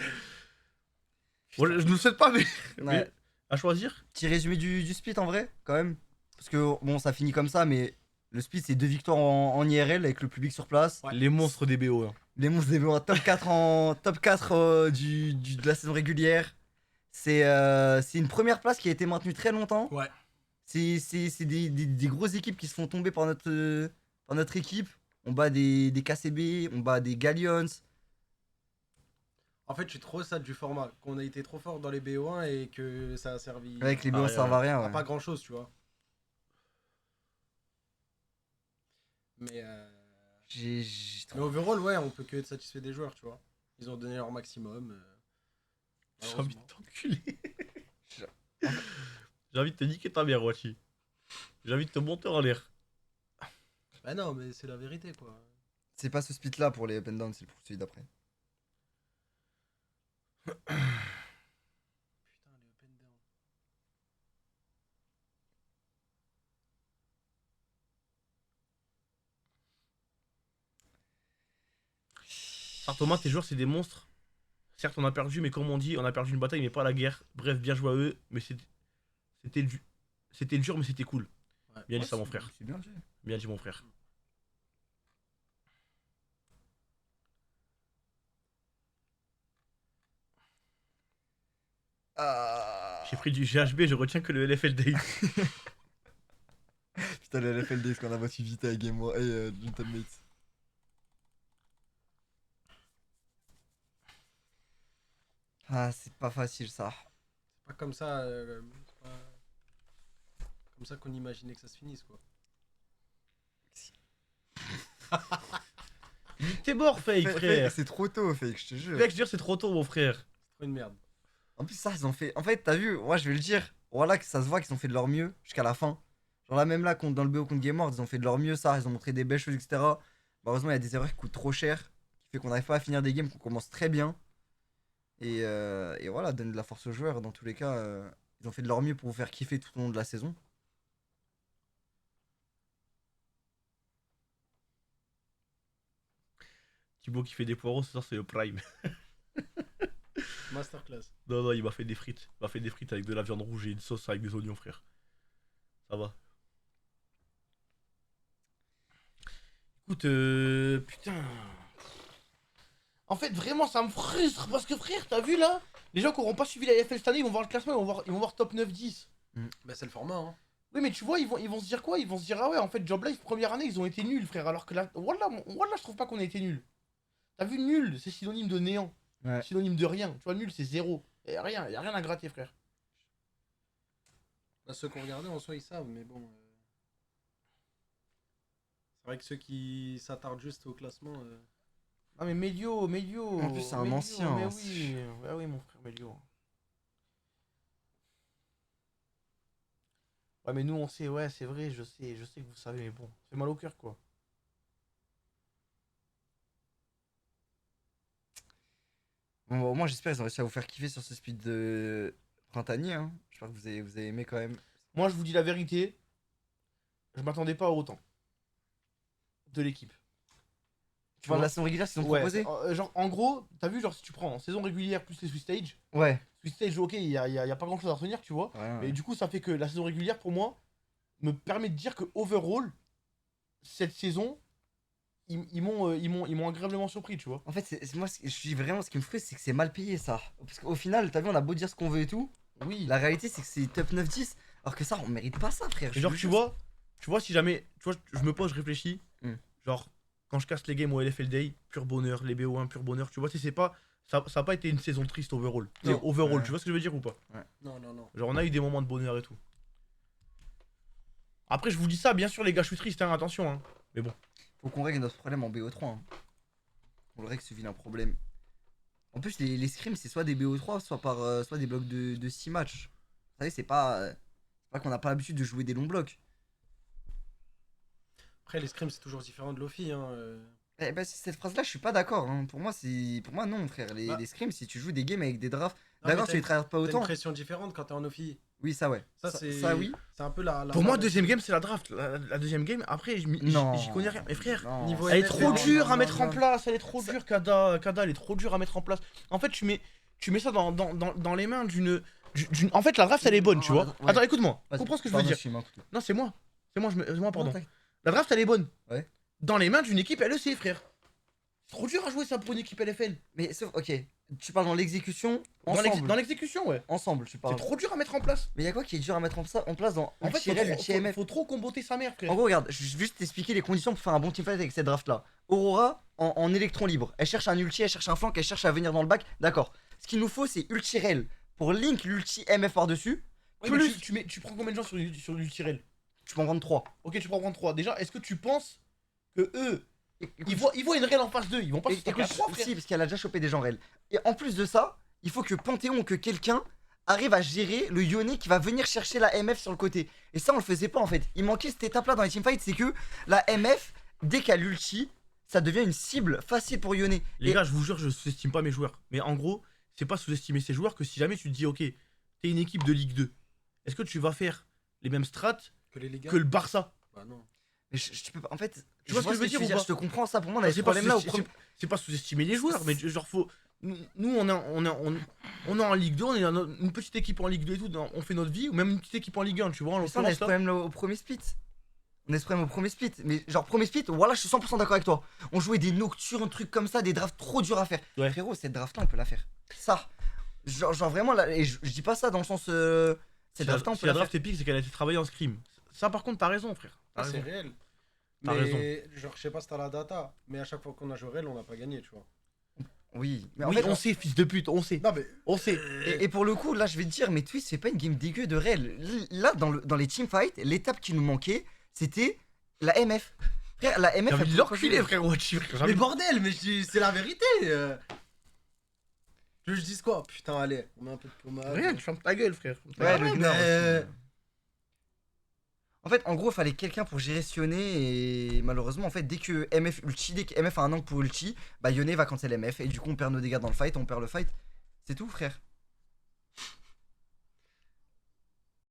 Bon, je ne le souhaite pas, mais. Ouais. Mais à choisir. Petit résumé du split en vrai, quand même. Parce que bon, ça finit comme ça, mais le split c'est 2 victoires en IRL avec le public sur place. Ouais. Les monstres des BO. Hein. Les monstres des en top 4 top 4 de la saison régulière. C'est une première place qui a été maintenue très longtemps. Ouais. C'est des grosses équipes qui se font tomber par notre équipe. On bat des KCB, on bat des Galleons. En fait, je suis trop sad du format. Qu'on a été trop fort dans les BO1 et que ça a servi Avec les Ah, BO, ouais, ça va rien. à Ouais. pas grand chose, tu vois. Mais, J'ai mais overall, ouais, on peut que être satisfait des joueurs, tu vois. Ils ont donné leur maximum. J'ai envie de malheureusement. t'enculer. J'ai envie de te niquer ta mère, Wachi. J'ai envie de te monter en l'air. Bah non, mais c'est la vérité, quoi. C'est pas ce split là pour les up and down, c'est pour celui d'après. Putain, les up and down. Alors Thomas, tes joueurs c'est des monstres. Certes on a perdu, mais comme on dit, on a perdu une bataille mais pas la guerre. Bref, bien joué à eux, mais c'était dur mais c'était cool. Ouais. Bien dit ça mon frère. C'est bien dit. Bien dit mon frère. J'ai pris du GHB, je retiens que le LFL Day. Putain, le LFL Days qu'on a battu vite avec Game One et Gentleman Mates. Ah, c'est pas facile ça. C'est pas comme ça. C'est pas comme ça qu'on imaginait que ça se finisse, quoi. T'es mort, fake, frère. C'est trop tôt, fake, je te jure. Mec, je veux dire, c'est trop tôt, mon frère. C'est trop une merde. En plus, ça, ils ont fait. En fait, t'as vu, moi je vais le dire. Voilà que ça se voit qu'ils ont fait de leur mieux jusqu'à la fin. Genre là, même là, dans le BO contre Game Wars, ils ont fait de leur mieux, ça. Ils ont montré des belles choses, etc. Malheureusement, il y a des erreurs qui coûtent trop cher. Qui fait qu'on n'arrive pas à finir des games, qu'on commence très bien. Et voilà, donner de la force aux joueurs. Dans tous les cas, ils ont fait de leur mieux pour vous faire kiffer tout au long de la saison. Thibaut qui fait des poireaux, ce soir, c'est le prime. Masterclass. Non, non, il m'a fait des frites. Il m'a fait des frites avec de la viande rouge et une sauce avec des oignons, frère. Ça va. Écoute, putain. En fait, vraiment, ça me frustre parce que, frère, t'as vu là? Les gens qui auront pas suivi la FL cette année, ils vont voir le classement, ils vont voir top 9-10. Bah, c'est le format, hein. Oui, mais tu vois, ils vont se dire quoi? Ils vont se dire, ah ouais, en fait, Job Life, première année, ils ont été nuls, frère. Alors que là, voilà, voilà, je trouve pas qu'on a été nuls. T'as vu, nul, c'est synonyme de néant. Ouais. Synonyme de rien. Tu vois, nul, c'est zéro. Y a rien à gratter, frère. Bah, ceux qu'on regardait en soi, ils savent, mais bon. C'est vrai que ceux qui s'attardent juste au classement. Ah, mais Melio. En plus, c'est un Melio, ancien, Mais hein, oui, bah oui, mon frère Melio. Ouais, mais nous, on sait, ouais, c'est vrai, je sais que vous savez, mais bon, c'est mal au cœur, quoi. Bon, bah, au moins, j'espère qu'ils ont réussi à vous faire kiffer sur ce speed de printanier. Hein. J'espère que vous avez aimé quand même. Moi, je vous dis la vérité, je m'attendais pas à autant. De l'équipe. Tu vois, la saison régulière, qu'ils ont Ouais, proposé. genre, en gros, t'as vu, genre, si tu prends en saison régulière plus les Swiss Stage, Ouais. Swiss Stage, ok, y a pas grand chose à retenir, tu vois. Ouais, Mais ouais. du coup, ça fait que la saison régulière, pour moi, me permet de dire que, overall, cette saison, ils m'ont agréablement surpris, tu vois. En fait, moi, je dis vraiment, ce qui me frustre, c'est que c'est mal payé ça. Parce qu'au final, t'as vu, on a beau dire ce qu'on veut et tout. Oui. La réalité, c'est que c'est top 9-10. Alors que ça, on mérite pas ça, frère. Et genre, Je te jure. tu vois, si jamais, tu vois, je me pose, je réfléchis, Hmm. genre, quand je casse les games au LFL Day, pur bonheur, les BO1, pur bonheur, tu vois, c'est pas, ça a pas été une saison triste overall. Non. Overall, Ouais. tu vois ce que je veux dire ou pas? Non, non, non. Genre, on a eu des moments de bonheur et tout. Après, je vous dis ça, bien sûr, les gars, je suis triste, hein, attention, hein. Mais bon. Faut qu'on règle notre problème en BO3. Hein. On le règle ce vilain problème. En plus, les scrims, c'est soit des BO3, soit des blocs de 6 matchs. Vous savez, c'est pas qu'on n'a pas l'habitude de jouer des longs blocs. Après, les scrims, c'est toujours différent de l'Ofi, hein. Eh ben, cette phrase-là, je suis pas d'accord. Hein. Pour moi, non, frère. Bah. Les scrims, si tu joues des games avec des drafts. Non, D'accord, mais tu les travailles pas T'as une autant. pression différente quand t'es en Ofi. Oui, ça, ouais. Ça, c'est. Ça, oui. C'est un peu la. Pour moi, base. deuxième game, c'est la draft. La deuxième game, après, Non. j'y connais rien. Mais frère, Non. Niveau elle est NF, trop non, dure non, à mettre non, en non. place, elle est trop dure, Kada, elle est trop dure à mettre en place. En fait, tu mets ça dans les mains En fait, la draft, elle est bonne, tu vois. Ouais. Attends, écoute-moi, Vas-y, comprends ce que je veux pardon, dire. suis un couteau. Non, c'est moi. Pardon. Non, t'inquiète. La draft, elle est bonne. Ouais. Dans les mains d'une équipe LEC, frère. C'est trop dur à jouer ça pour une équipe LFL. Mais sauf, ok. Tu parles dans l'exécution ensemble. Dans l'exécution, ouais. Ensemble, tu C'est parles. trop dur à mettre en place. Mais y'a quoi qui est dur à mettre en place dans En fait, Ulti-RL, Ulti-MF? faut trop comboter sa mère, frère. En gros, regarde, je vais juste t'expliquer les conditions pour faire un bon teamfight avec cette draft là. Aurora en électron libre. Elle cherche un ulti, elle cherche un flank, elle cherche à venir dans le bac. D'accord. Ce qu'il nous faut, c'est Ulti-RL pour link l'ulti MF par-dessus. Ouais, mais Plus, tu prends combien de gens sur l'ultirel? tu peux en prendre 3. Ok, tu peux en prendre 3. Déjà, est-ce que tu penses que eux, ils voient une rail en face d'eux, ils vont pas se taper à 3, frère? Si, parce qu'elle a déjà chopé des gens réels. Et en plus de ça, il faut que Panthéon ou que quelqu'un arrive à gérer le Yone qui va venir chercher la MF sur le côté. Et ça, on le faisait pas en fait. Il manquait cette étape là dans les teamfights, c'est que la MF, dès qu'elle ulti, ça devient une cible facile pour Yone. Les Et- gars, je vous jure, je sous-estime pas mes joueurs. Mais en gros, c'est pas sous-estimer ces joueurs que si jamais tu te dis, ok, t'es une équipe de Ligue 2, est-ce que tu vas faire les mêmes strats Que les Ligas. que le Barça? Bah non. Mais tu peux pas. En fait, Tu vois ce que je veux dire ou pas? Je te comprends ça. Pour moi, on a C'est ce pas problème là. c'est pas sous-estimer les joueurs, mais genre faut. Nous, on est en Ligue 2, on est une petite équipe en Ligue 2 et tout, on fait notre vie, ou même une petite équipe en Ligue 1, tu vois. En On a ce l'occurrence, là. problème là au premier split. On a ce problème au premier split. Mais genre, premier split, voilà, je suis 100% d'accord avec toi. On jouait des nocturnes, trucs comme ça, des drafts trop durs à faire. Ouais. Frérot, cette draft là, on peut la faire. Ça. Genre vraiment, là, et je dis pas ça dans le sens. Cette draft là, on Si peut la la faire. draft épique, c'est qu'elle a été travaillée en scrim. Ça, par contre, t'as raison, frère. T'as Ah, c'est raison. réel. T'as Mais genre, je sais pas si t'as la data, mais à chaque fois qu'on a joué réel, on n'a pas gagné, tu vois. Oui, mais en Oui, fait, on sait, fils de pute, on sait. Non mais. On sait. et pour le coup, là, je vais te dire, mais Twist, c'est pas une game dégueu de réel. Là, dans les teamfights, l'étape qui nous manquait, c'était la MF. Frère, la MF, J'ai envie elle de peut pas l'enculer, jouer. frère, Watchy, frère. j'ai Mais envie- bordel, mais c'est la vérité. Tu veux que je dise quoi? Putain, allez, on met un peu de pommade. Rien, tu fermes ta gueule, frère. Ouais, le ouais, gneur mais- aussi. En fait, en gros, il fallait quelqu'un pour gérer Yone et malheureusement, en fait, dès que MF ulti, dès que MF a un angle pour ulti, bah Yone va cancel MF et du coup, on perd nos dégâts dans le fight, on perd le fight. C'est tout, frère.